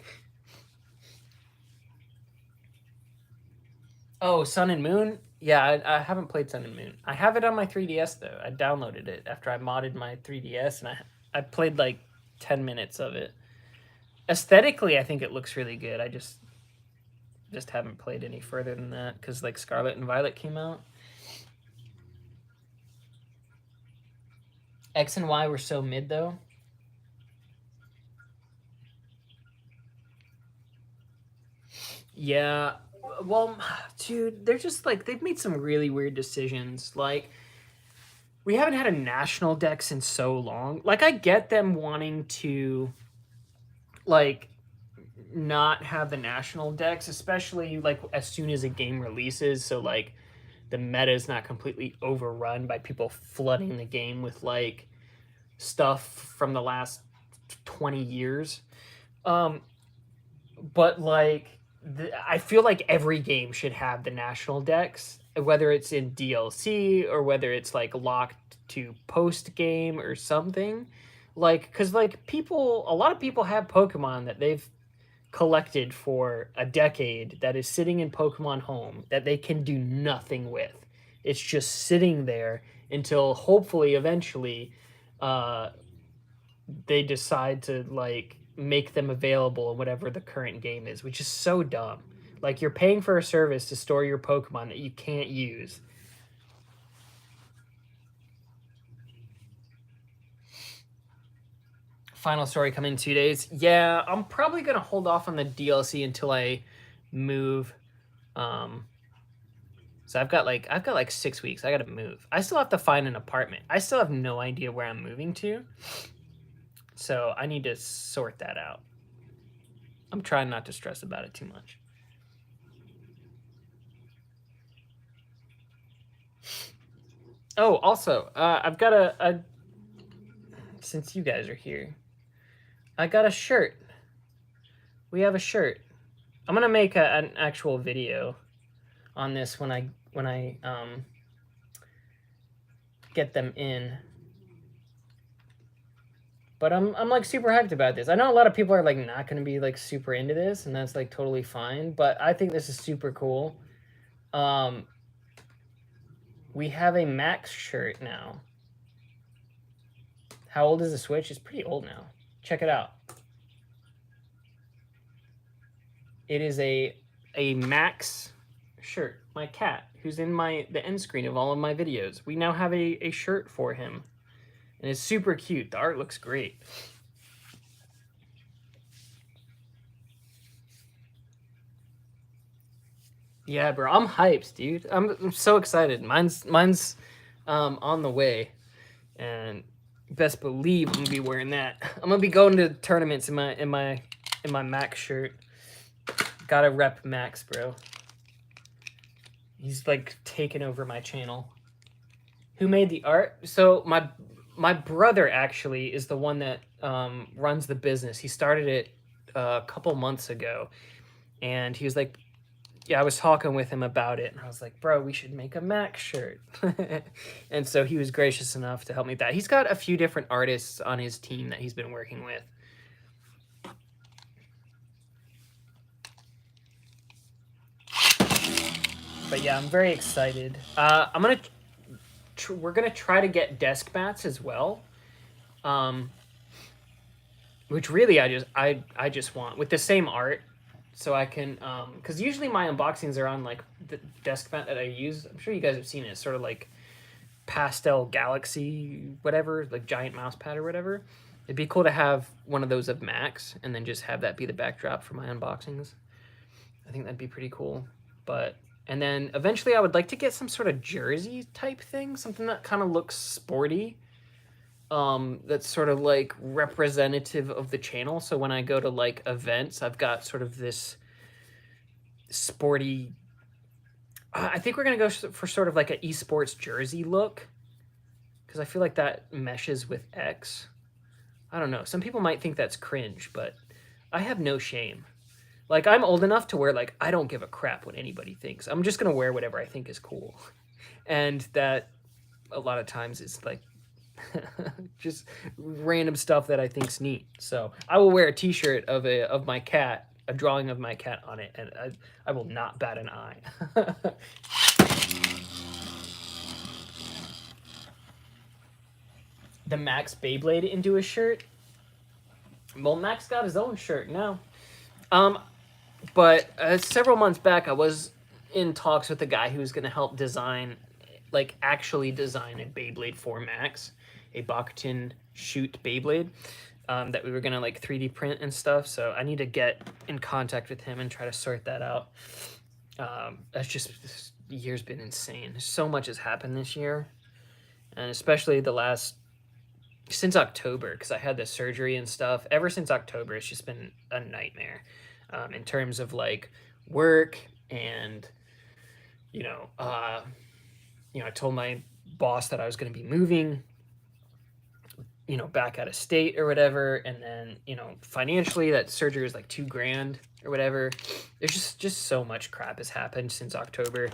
Oh, Sun and Moon? Yeah, I haven't played Sun and Moon. I have it on my 3DS though. I downloaded it after I modded my 3DS and I played like 10 minutes of it. Aesthetically, I think it looks really good. I just haven't played any further than that because like Scarlet and Violet came out. X and Y were so mid though. Yeah, well, dude, they're just like they've made some really weird decisions. Like we haven't had a national dex in so long. Like I get them wanting to like not have the national dex, especially like as soon as a game releases, so like the meta is not completely overrun by people flooding the game with like stuff from the last 20 years. But like I feel like every game should have the national dex, whether it's in DLC or whether it's like locked to post game or something. Like, cause like a lot of people have Pokemon that they've collected for a decade that is sitting in Pokemon Home that they can do nothing with. It's just sitting there until hopefully eventually they decide to like make them available in whatever the current game is, which is so dumb. Like you're paying for a service to store your Pokemon that you can't use. Final story coming in 2 days. Yeah, I'm probably gonna hold off on the DLC until I move. So I've got like 6 weeks. I gotta move. I still have to find an apartment. I still have no idea where I'm moving to. So I need to sort that out. I'm trying not to stress about it too much. Oh, also, I've got a since you guys are here, I got a shirt. We have a shirt. I'm gonna make an actual video on this when I get them in. But I'm like super hyped about this. I know a lot of people are like not gonna be like super into this, and that's like totally fine. But I think this is super cool. We have a Max shirt now. How old is the Switch? It's pretty old now. Check it out. It is a Max shirt. My cat, who's in the end screen of all of my videos. We now have a shirt for him. And it's super cute. The art looks great. Yeah, bro, I'm hyped, dude. I'm so excited. Mine's on the way, and best believe I'm gonna be wearing that. I'm gonna be going to tournaments in my Max shirt. Gotta rep Max, bro. He's like taken over my channel. Who made the art? So my brother actually is the one that runs the business. He started it a couple months ago, and he was like, yeah, I was talking with him about it, and I was like, bro, we should make a Max shirt. And so he was gracious enough to help me with that. He's got a few different artists on his team that he's been working with. But yeah, I'm very excited. We're gonna try to get desk mats as well. Which really I just want with the same art, so I can because usually my unboxings are on like the desk mat that I use. I'm sure you guys have seen it. It's sort of like pastel galaxy whatever, like giant mouse pad or whatever. It'd be cool to have one of those of Max and then just have that be the backdrop for my unboxings. I think that'd be pretty cool. But and then eventually I would like to get some sort of jersey type thing, something that kind of looks sporty. That's sort of like representative of the channel. So when I go to like events, I've got sort of this sporty. I think we're gonna go for sort of like an esports jersey look, because I feel like that meshes with X. I don't know. Some people might think that's cringe, but I have no shame. Like I'm old enough to where like I don't give a crap what anybody thinks. I'm just gonna wear whatever I think is cool, and that a lot of times is like just random stuff that I think's neat. So I will wear a T-shirt of my cat, a drawing of my cat on it, and I will not bat an eye. The Max Beyblade into a shirt. Well, Max got his own shirt now. But several months back, I was in talks with a guy who was going to help design, like actually design a Beyblade for Max, a Bakutin shoot Beyblade that we were going to like 3D print and stuff. So I need to get in contact with him and try to sort that out. That's just, this year's been insane. So much has happened this year, and especially since October, because I had the surgery and stuff. Ever since October, it's just been a nightmare in terms of like work and, I told my boss that I was going to be moving, back out of state or whatever. And then, financially that surgery was like $2,000 or whatever. There's just so much crap has happened since October.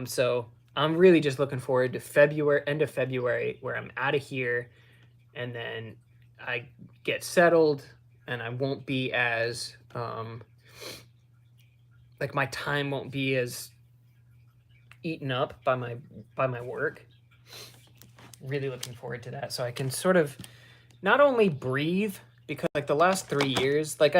So I'm really just looking forward to end of February, where I'm out of here. And then I get settled, and I won't be as, like my time won't be as eaten up by my work. Really looking forward to that. So I can sort of not only breathe, because like the last 3 years, like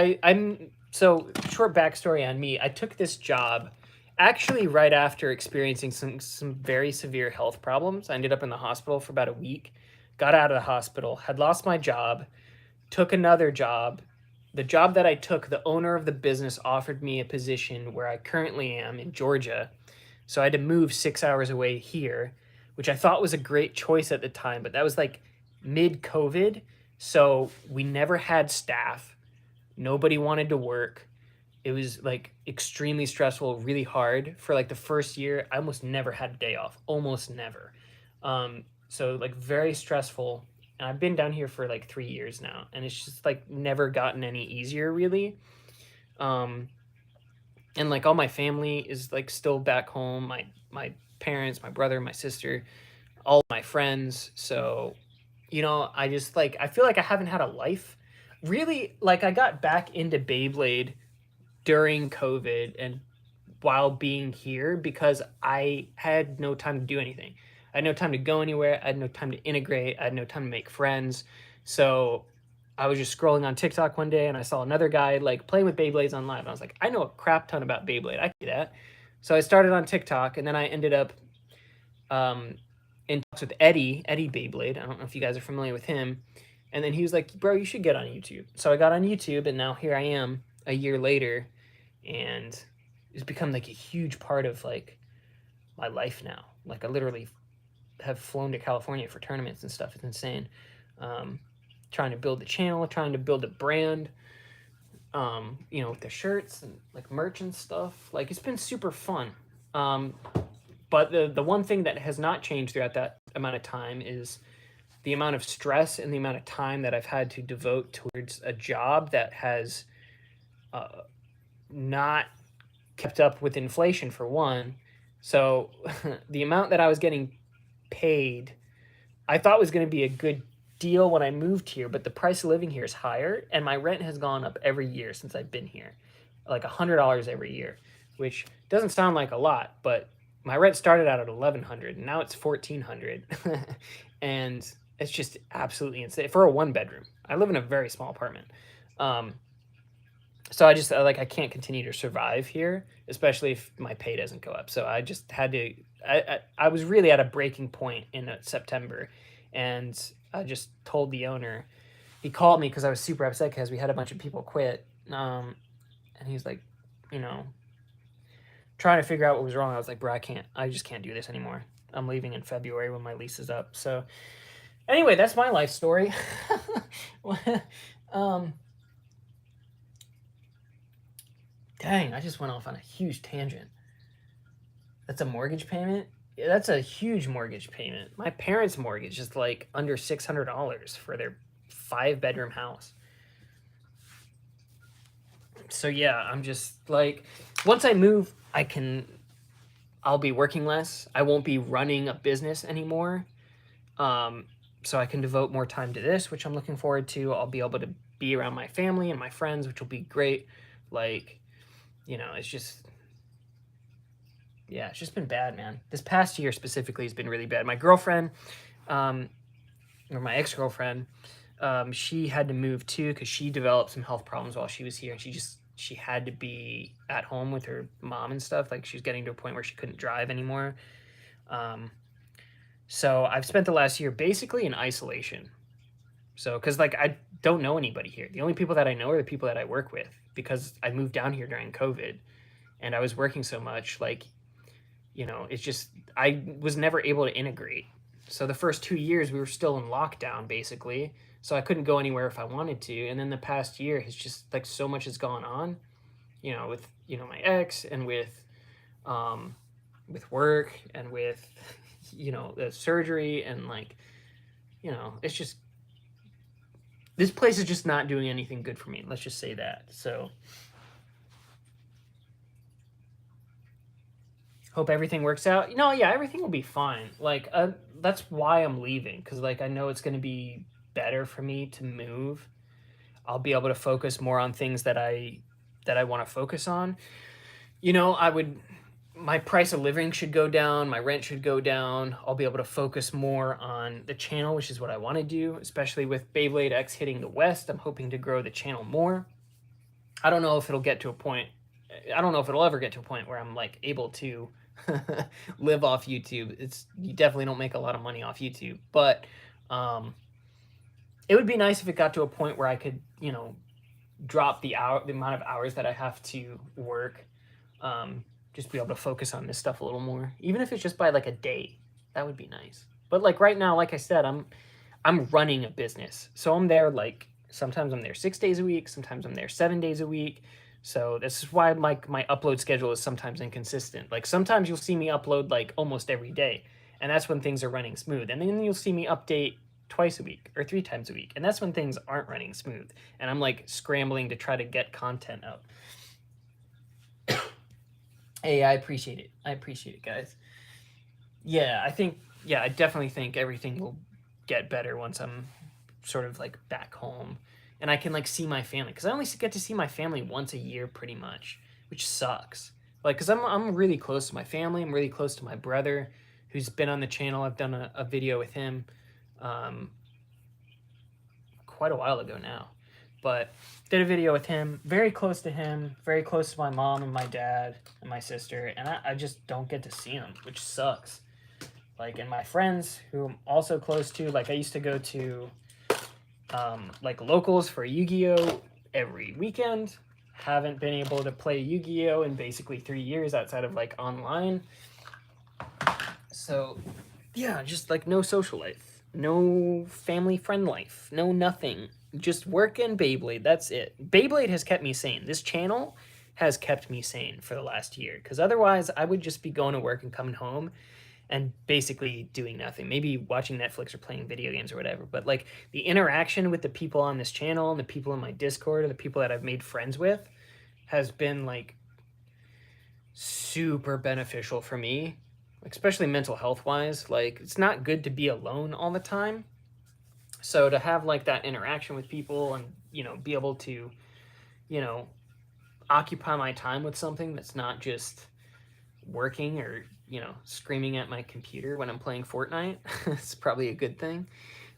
so short backstory on me, I took this job actually right after experiencing some very severe health problems. I ended up in the hospital for about a week. Got out of the hospital, had lost my job, took another job. The job that I took, the owner of the business offered me a position where I currently am in Georgia. So I had to move 6 hours away here, which I thought was a great choice at the time, but that was like mid-COVID. So we never had staff. Nobody wanted to work. It was like extremely stressful, really hard. For like the first year, I almost never had a day off, almost never. So like very stressful. And I've been down here for like 3 years now, and it's just like never gotten any easier really. And like all my family is like still back home. My parents, my brother, my sister, all my friends. So, I just like, I feel like I haven't had a life. Really, like I got back into Beyblade during COVID and while being here, because I had no time to do anything. I had no time to go anywhere. I had no time to integrate. I had no time to make friends. So I was just scrolling on TikTok one day, and I saw another guy like playing with Beyblades online. And I was like, I know a crap ton about Beyblade. I can do that. So I started on TikTok, and then I ended up in talks with Eddie Beyblade. I don't know if you guys are familiar with him. And then he was like, bro, you should get on YouTube. So I got on YouTube, and now here I am a year later, and it's become like a huge part of like my life now. Like I literally have flown to California for tournaments and stuff. It's insane. Trying to build the channel, trying to build a brand, with the shirts and like merch and stuff. Like it's been super fun. But the one thing that has not changed throughout that amount of time is the amount of stress and the amount of time that I've had to devote towards a job that has not kept up with inflation, for one. So the amount that I was getting paid, I thought was going to be a good deal when I moved here, but the price of living here is higher, and my rent has gone up every year since I've been here, like $100 every year, which doesn't sound like a lot, but my rent started out at 1,100, and now it's 1,400, and it's just absolutely insane for a one bedroom. I live in a very small apartment. So I just like I can't continue to survive here, especially if my pay doesn't go up. So I just had to. I was really at a breaking point in September, and I just told the owner. He called me because I was super upset because we had a bunch of people quit, and he's like, you know, trying to figure out what was wrong. I was like, bro, I just can't do this anymore. I'm leaving in February when my lease is up. So anyway, that's my life story. Dang, I just went off on a huge tangent. That's a mortgage payment? Yeah, that's a huge mortgage payment. My parents' mortgage is like under $600 for their 5-bedroom house. So yeah, I'm just like, once I move, I'll be working less. I won't be running a business anymore. So I can devote more time to this, which I'm looking forward to. I'll be able to be around my family and my friends, which will be great. Like, it's just, yeah, it's just been bad, man. This past year specifically has been really bad. My girlfriend, or my ex-girlfriend, she had to move too because she developed some health problems while she was here, and she had to be at home with her mom and stuff. Like, she's getting to a point where she couldn't drive anymore. So I've spent the last year basically in isolation. So, because like I don't know anybody here. The only people that I know are the people that I work with, because I moved down here during COVID and I was working so much. Like, it's just, I was never able to integrate. So the first 2 years we were still in lockdown basically. So I couldn't go anywhere if I wanted to. And then the past year has just like so much has gone on, with, my ex, and with work, and with, the surgery, and like, it's just, this place is just not doing anything good for me. Let's just say that. So hope everything works out. Yeah, everything will be fine. Like, that's why I'm leaving. Cause like, I know it's going to be better for me to move. I'll be able to focus more on things that I want to focus on. My price of living should go down. My rent should go down. I'll be able to focus more on the channel, which is what I want to do, especially with Beyblade X hitting the West. I'm hoping to grow the channel more. I don't know if it'll ever get to a point where I'm like able to live off YouTube. You definitely don't make a lot of money off YouTube, but it would be nice if it got to a point where I could, drop the amount of hours that I have to work. Just be able to focus on this stuff a little more, even if it's just by like a day. That would be nice. But like right now, like I said, I'm running a business, so I'm there like sometimes I'm there 6 days a week, sometimes I'm there 7 days a week. So this is why my upload schedule is sometimes inconsistent. Like sometimes you'll see me upload like almost every day, and that's when things are running smooth. And then you'll see me update twice a week or 3 times a week, and that's when things aren't running smooth, and I'm like scrambling to try to get content out. Hey, I appreciate it, guys. Yeah, I definitely think everything will get better once I'm sort of like back home and I can like see my family, because I only get to see my family once a year pretty much, which sucks. Like, because I'm really close to my family. I'm really close to my brother, who's been on the channel. I've done a video with him quite a while ago now. But did a video with him, very close to him, very close to my mom and my dad and my sister, and I just don't get to see them, which sucks. Like, and my friends who I'm also close to, like I used to go to like locals for Yu-Gi-Oh! Every weekend. Haven't been able to play Yu-Gi-Oh! In basically 3 years outside of like online. So yeah, just like no social life, no family friend life, no nothing. Just work and Beyblade, that's it. Beyblade has kept me sane. This channel has kept me sane for the last year, because otherwise I would just be going to work and coming home and basically doing nothing, maybe watching Netflix or playing video games or whatever. But like the interaction with the people on this channel and the people in my Discord and the people that I've made friends with has been like super beneficial for me, especially mental health wise. Like it's not good to be alone all the time. So to have like that interaction with people and, you know, be able to, you know, occupy my time with something that's not just working or, you know, screaming at my computer when I'm playing Fortnite, it's probably a good thing.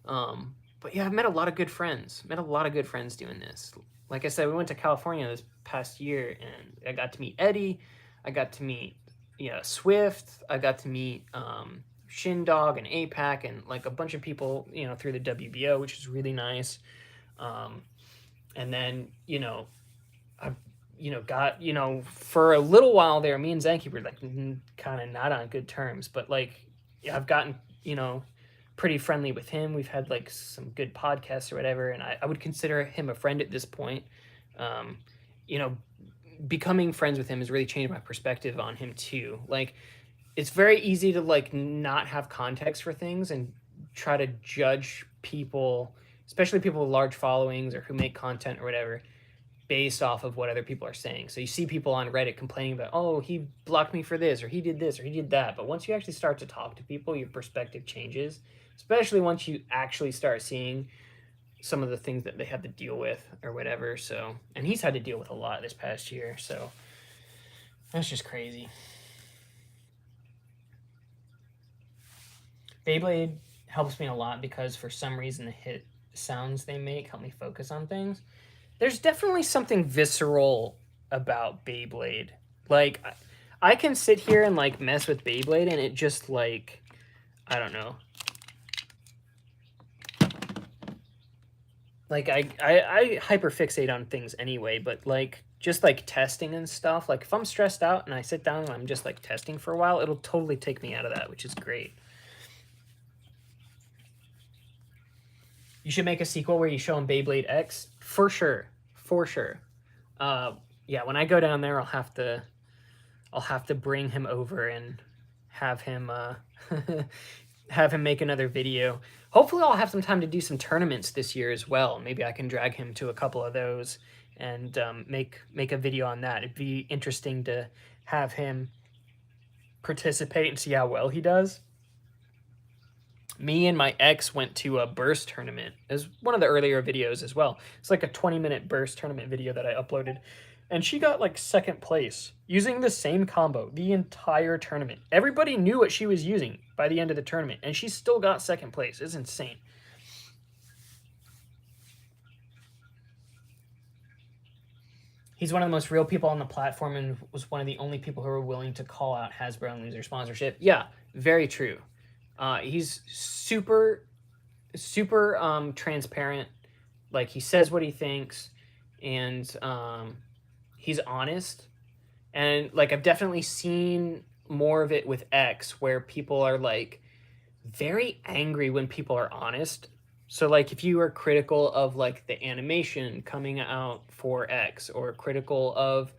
But yeah, I've met a lot of good friends, doing this. Like I said, we went to California this past year and I got to meet Eddie. I got to meet, yeah, Swift. I got to meet Shindog and APAC and like a bunch of people, you know, through the WBO, which is really nice. And then, you know, I, you know, got, you know, for a little while there, me and Zanky were like kind of not on good terms, but like I've gotten, you know, pretty friendly with him. We've had like some good podcasts or whatever, and I would consider him a friend at this point. You know, becoming friends with him has really changed my perspective on him too. Like it's very easy to like not have context for things and try to judge people, especially people with large followings or who make content or whatever, based off of what other people are saying. So you see people on Reddit complaining about, oh, he blocked me for this, or he did this, or he did that. But once you actually start to talk to people, your perspective changes, especially once you actually start seeing some of the things that they have to deal with or whatever. So, and he's had to deal with a lot this past year. So that's just crazy. Beyblade helps me a lot because for some reason the hit sounds they make help me focus on things. There's definitely something visceral about Beyblade. Like, I can sit here and like mess with Beyblade and it just like, I don't know. Like I hyperfixate on things anyway, but like just like testing and stuff, like if I'm stressed out and I sit down and I'm just like testing for a while, it'll totally take me out of that, which is great. You should make a sequel where you show him Beyblade X for sure, for sure. Yeah, when I go down there, I'll have to bring him over and have him have him make another video. Hopefully, I'll have some time to do some tournaments this year as well. Maybe I can drag him to a couple of those and make a video on that. It'd be interesting to have him participate and see how well he does. Me and my ex went to a burst tournament. It was one of the earlier videos as well. It's like a 20-minute burst tournament video that I uploaded. And she got like second place using the same combo the entire tournament. Everybody knew what she was using by the end of the tournament, and she still got second place. It's insane. He's one of the most real people on the platform and was one of the only people who were willing to call out Hasbro and lose their sponsorship. Yeah, very true. He's super transparent. Like he says what he thinks, and he's honest. And like I've definitely seen more of it with X, where people are like very angry when people are honest. So like if you are critical of like the animation coming out for X, or critical of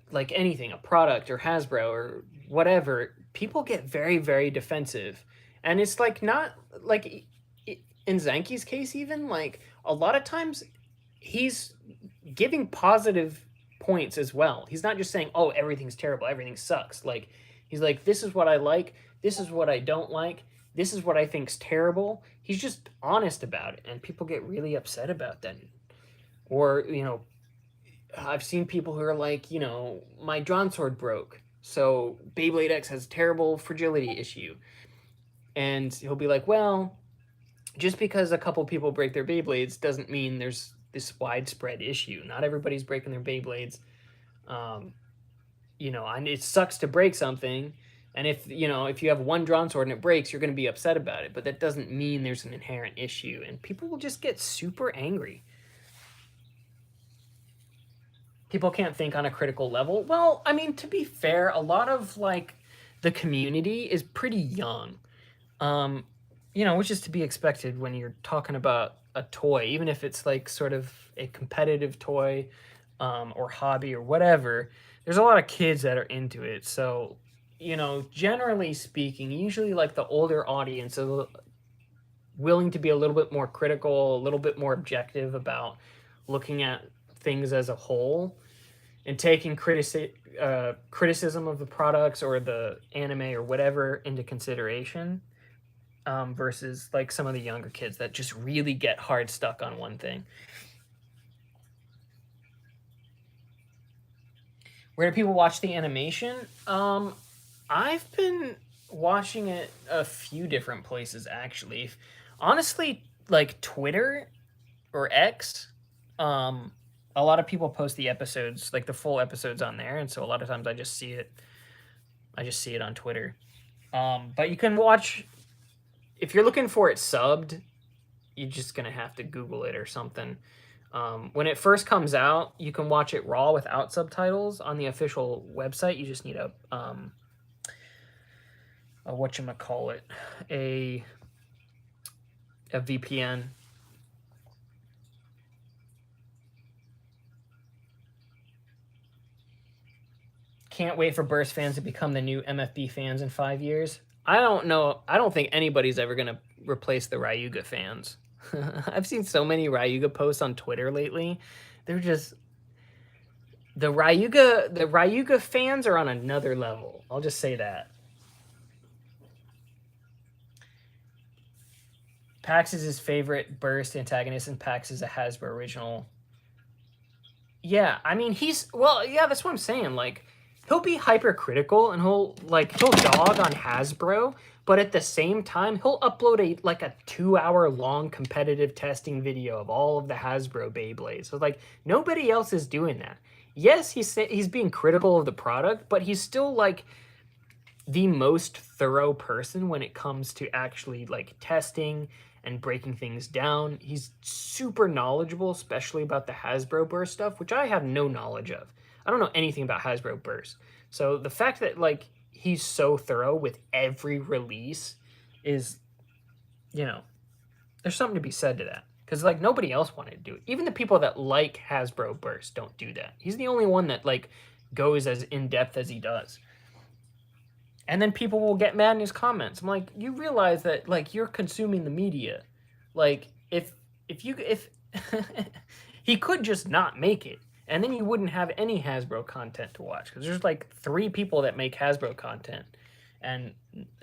like anything, a product or Hasbro or whatever, people get very, very defensive. And it's like not like in Zanky's case, even like a lot of times he's giving positive points as well. He's not just saying, oh, everything's terrible, everything sucks. Like he's like, this is what I like, this is what I don't like, this is what I think's terrible. He's just honest about it, and people get really upset about that. Or, you know, I've seen people who are like, you know, my drawn sword broke, so Beyblade X has a terrible fragility issue. And he'll be like, well, just because a couple people break their Beyblades doesn't mean there's this widespread issue. Not everybody's breaking their Beyblades. You know, and it sucks to break something. And if, you know, if you have one drawn sword and it breaks, you're going to be upset about it. But that doesn't mean there's an inherent issue. And people will just get super angry. People can't think on a critical level. Well, I mean, to be fair, a lot of like the community is pretty young. You know, which is to be expected when you're talking about a toy, even if it's like sort of a competitive toy or hobby or whatever. There's a lot of kids that are into it. So, you know, generally speaking, usually like the older audience is willing to be a little bit more critical, a little bit more objective about looking at things as a whole and taking criticism of the products or the anime or whatever into consideration, versus like some of the younger kids that just really get hard stuck on one thing. Where do people watch the animation? I've been watching it a few different places actually. Honestly, like Twitter or X, a lot of people post the episodes, like the full episodes on there, and so a lot of times I just see it. I just see it on Twitter. But you can watch if you're looking for it subbed. You're just gonna have to Google it or something. When it first comes out, you can watch it raw without subtitles on the official website. You just need a whatchamacallit, a VPN. Can't wait for Burst fans to become the new MFB fans in 5 years. I don't know. I don't think anybody's ever going to replace the Ryuga fans. I've seen so many Ryuga posts on Twitter lately. They're just the Ryuga fans are on another level. I'll just say that. Pax is his favorite Burst antagonist, and Pax is a Hasbro original. Yeah, I mean yeah, that's what I'm saying. Like, he'll be hypercritical and he'll dog on Hasbro, but at the same time he'll upload a 2-hour long competitive testing video of all of the Hasbro Beyblades. So like nobody else is doing that. Yes, he's being critical of the product, but he's still like the most thorough person when it comes to actually like testing and breaking things down. He's super knowledgeable, especially about the Hasbro Burst stuff, which I have no knowledge of. I don't know anything about Hasbro Burst. So the fact that like he's so thorough with every release is, you know, there's something to be said to that. Because like nobody else wanted to do it. Even the people that like Hasbro Burst don't do that. He's the only one that like goes as in depth as he does. And then people will get mad in his comments. I'm like, you realize that like you're consuming the media. Like if he could just not make it, and then you wouldn't have any Hasbro content to watch, because there's like 3 people that make Hasbro content, and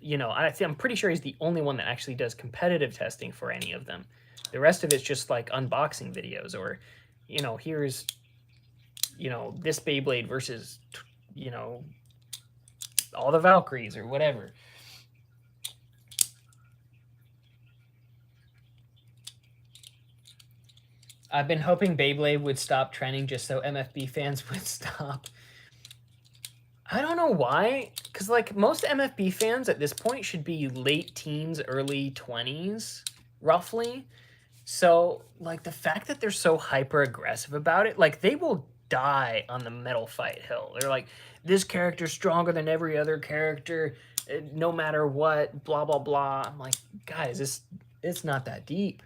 you know I'm pretty sure he's the only one that actually does competitive testing for any of them. The rest of it's just like unboxing videos, or you know, here's this Beyblade versus all the Valkyries or whatever. I've been hoping Beyblade would stop trending just so MFB fans would stop. I don't know why, because like most MFB fans at this point should be late teens, early 20s, roughly. So like the fact that they're so hyper aggressive about it, like they will die on the Metal Fight Hill. They're like, this character's stronger than every other character, no matter what, blah, blah, blah. I'm like, guys, it's not that deep.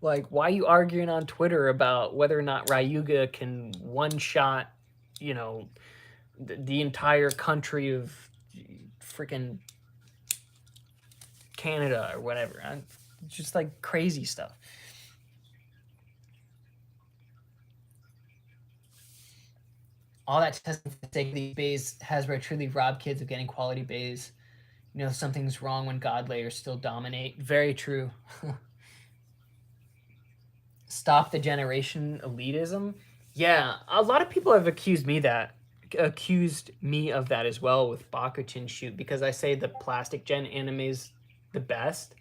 Like, why are you arguing on Twitter about whether or not Ryuga can one-shot, the entire country of freaking Canada or whatever? Just like crazy stuff. All that testing for the sake of these bays, Hasbro truly robbed kids of getting quality bays. Something's wrong when God layers still dominate. Very true. Stop the generation elitism. Yeah, a lot of people have accused me of that as well with Bakuchin Shoot, because I say the plastic gen anime is the best.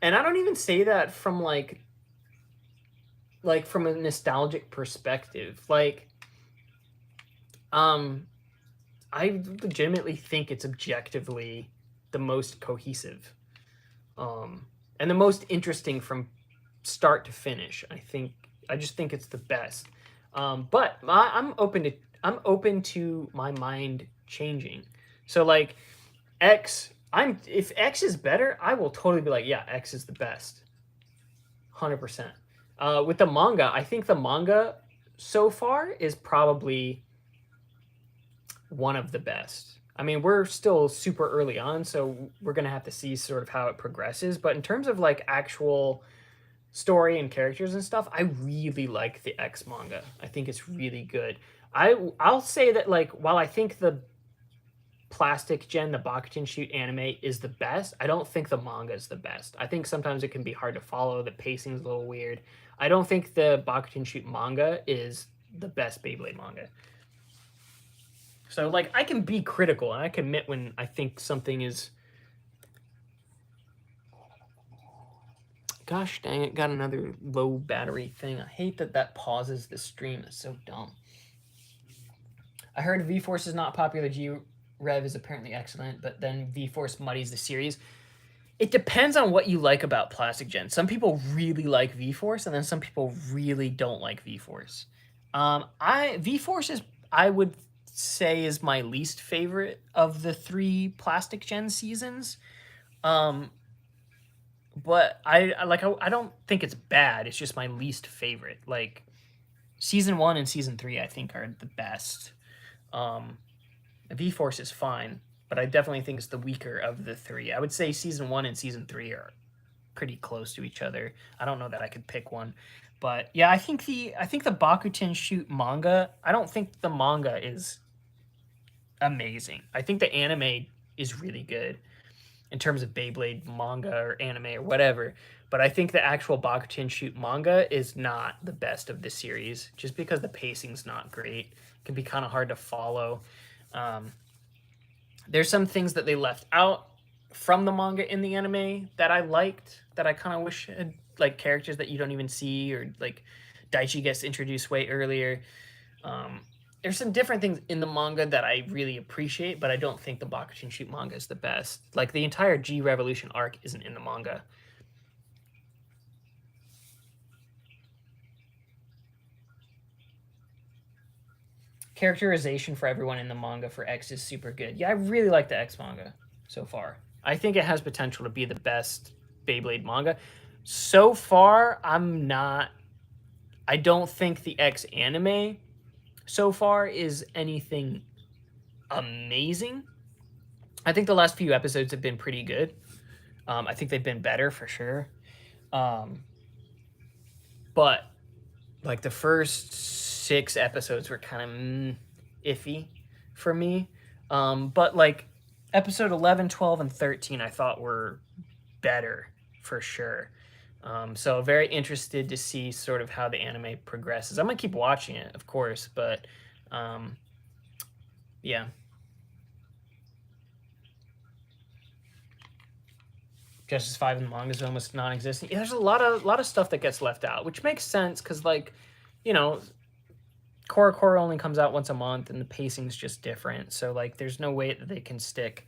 And I don't even say that from like from a nostalgic perspective. Like, I legitimately think it's objectively the most cohesive, and the most interesting from start to finish. I just think it's the best. But I'm open to my mind changing. So like if X is better, I will totally be like, yeah, X is the best. 100%. With the manga, I think the manga so far is probably one of the best. I mean, we're still super early on, so we're going to have to see sort of how it progresses. But in terms of like actual story and characters and stuff, I really like the X manga. I think it's really good. I'll say that like while I think the Plastic Gen, the Bakutin Shoot anime is the best, I don't think the manga is the best. I think sometimes it can be hard to follow. The pacing's a little weird. I don't think the Bakutin Shoot manga is the best Beyblade manga. So like I can be critical and I can admit when I think something is. Gosh dang it, got another low battery thing. I hate that that pauses the stream. It's so dumb. I heard V-Force is not popular. G-Rev is apparently excellent, but then V-Force muddies the series. It depends on what you like about Plastic Gen. Some people really like V-Force, and then some people really don't like V-Force. V-Force is, I would say, is my least favorite of the 3 Plastic Gen seasons. But I don't think it's bad. It's just my least favorite. Like season 1 and season 3, I think are the best. V-Force is fine, but I definitely think it's the weaker of the 3. I would say season 1 and season 3 are pretty close to each other. I don't know that I could pick one, but yeah, I think the Bakutin Shoot manga. I don't think the manga is amazing. I think the anime is really good in terms of Beyblade manga or anime or whatever. But I think the actual Bakutin Shoot manga is not the best of the series, just because the pacing's not great. It can be kind of hard to follow. There's some things that they left out from the manga in the anime that I liked, that I kind of wish had, like characters that you don't even see, or like Daichi gets introduced way earlier. There's some different things in the manga that I really appreciate, but I don't think the Bakutin Shoot manga is the best. Like the entire G Revolution arc isn't in the manga. Characterization for everyone in the manga for X is super good. Yeah, I really like the X manga so far. I think it has potential to be the best Beyblade manga. So far, I don't think the X anime so far is anything amazing. I think the last few episodes have been pretty good. I think they've been better for sure. But like the first 6 episodes were kind of iffy for me. But like episode 11, 12, and 13 I thought were better for sure. So very interested to see sort of how the anime progresses. I'm gonna keep watching it, of course, but yeah. Justice 5 in the manga is almost non-existent. Yeah, there's a lot of stuff that gets left out, which makes sense because, like, you know, Core only comes out once a month, and the pacing's just different. So, like, there's no way that they can stick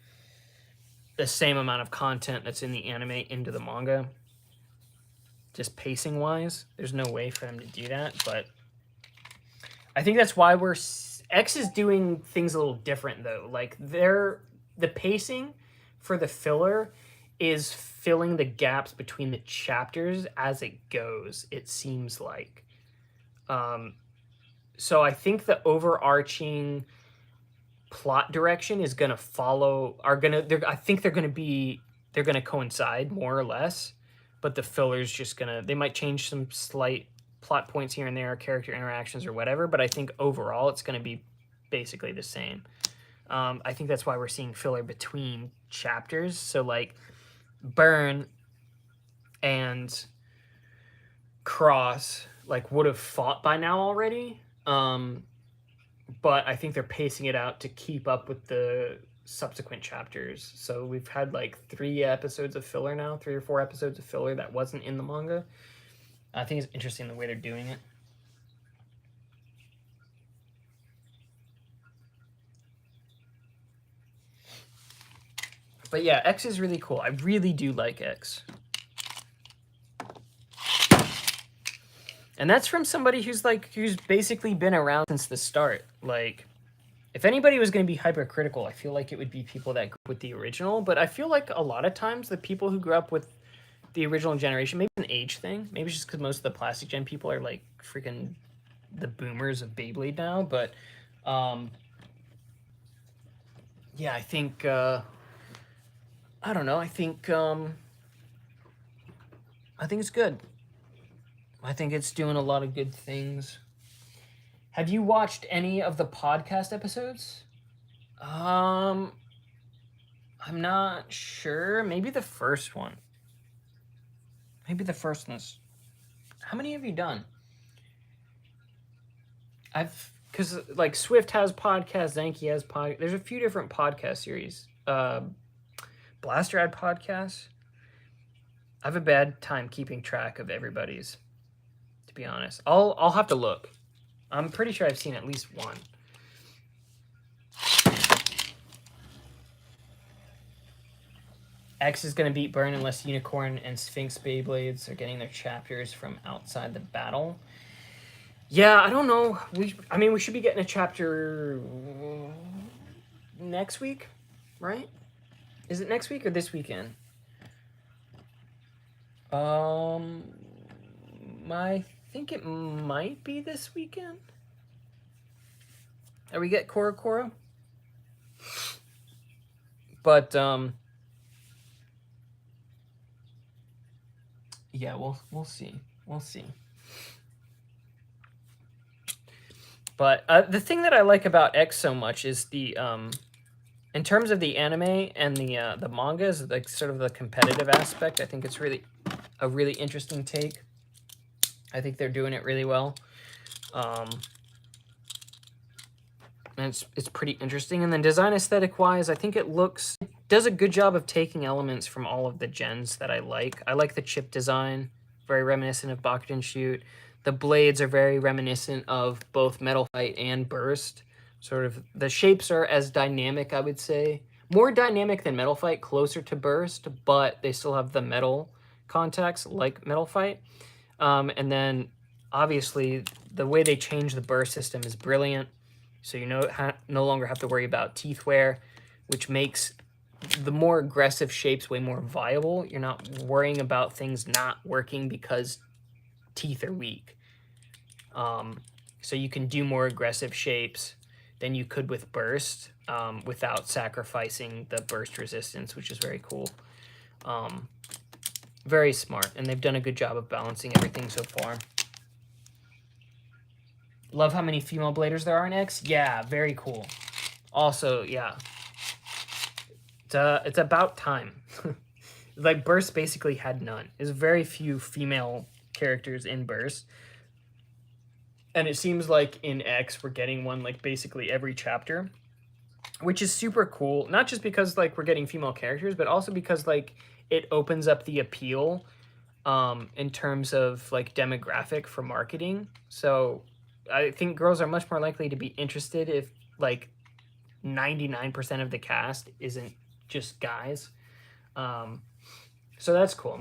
the same amount of content that's in the anime into the manga. Just pacing-wise, there's no way for them to do that. But I think that's why X is doing things a little different, though. Like, the pacing for the filler is filling the gaps between the chapters as it goes, it seems like. So I think the overarching plot direction is going to follow, I think they're going to coincide more or less, but the filler's just they might change some slight plot points here and there, character interactions or whatever, but I think overall it's going to be basically the same. I think that's why we're seeing filler between chapters. So like Burn and Cross like would have fought by now already, but I think they're pacing it out to keep up with the subsequent chapters. So we've had like 3 episodes of filler now, 3 or 4 episodes of filler that wasn't in the manga. I think it's interesting the way they're doing it. But yeah, X is really cool. I really do like X. And that's from somebody who's basically been around since the start. Like, if anybody was going to be hypercritical, I feel like it would be people that grew up with the original. But I feel like a lot of times the people who grew up with the original generation, maybe it's an age thing. Maybe it's just because most of the Plastic Gen people are like freaking the boomers of Beyblade now. But yeah, I think, I don't know, I think it's good. I think it's doing a lot of good things. Have you watched any of the podcast episodes? I'm not sure. Maybe the first one. Maybe the first one's. How many have you done? Because like Swift has podcasts, Zanky has podcast. There's a few different podcast series. Blaster had podcasts. I have a bad time keeping track of everybody's. To be honest, I'll have to look. I'm pretty sure I've seen at least one. X is going to beat Burn unless Unicorn and Sphinx Beyblades are getting their chapters from outside the battle. Yeah, I don't know. We should be getting a chapter next week, right? Is it next week or this weekend? I think it might be this weekend. Or we get Korokoro. But yeah, we'll see. We'll see. But the thing that I like about X so much is the in terms of the anime and the mangas, like sort of the competitive aspect. I think it's really a really interesting take. I think they're doing it really well. And it's pretty interesting. And then design aesthetic wise, I think it does a good job of taking elements from all of the gens that I like. I like the chip design, very reminiscent of Bakugan Shoot. The blades are very reminiscent of both Metal Fight and Burst. Sort of the shapes are as dynamic, I would say. More dynamic than Metal Fight, closer to Burst, but they still have the metal contacts like Metal Fight. And then obviously the way they change the burst system is brilliant. So you no longer have to worry about teeth wear, which makes the more aggressive shapes way more viable. You're not worrying about things not working because teeth are weak. So you can do more aggressive shapes than you could with burst without sacrificing the burst resistance, which is very cool. Very smart, and they've done a good job of balancing everything so far. Love how many female bladers there are in X. Yeah, very cool. Also, yeah, it's about time. Like Burst basically had none. There's very few female characters in Burst, and it seems like in X we're getting one like basically every chapter, which is super cool. Not just because like we're getting female characters, but also because like it opens up the appeal in terms of like demographic for marketing. So I think girls are much more likely to be interested if like 99% of the cast isn't just guys. So that's cool.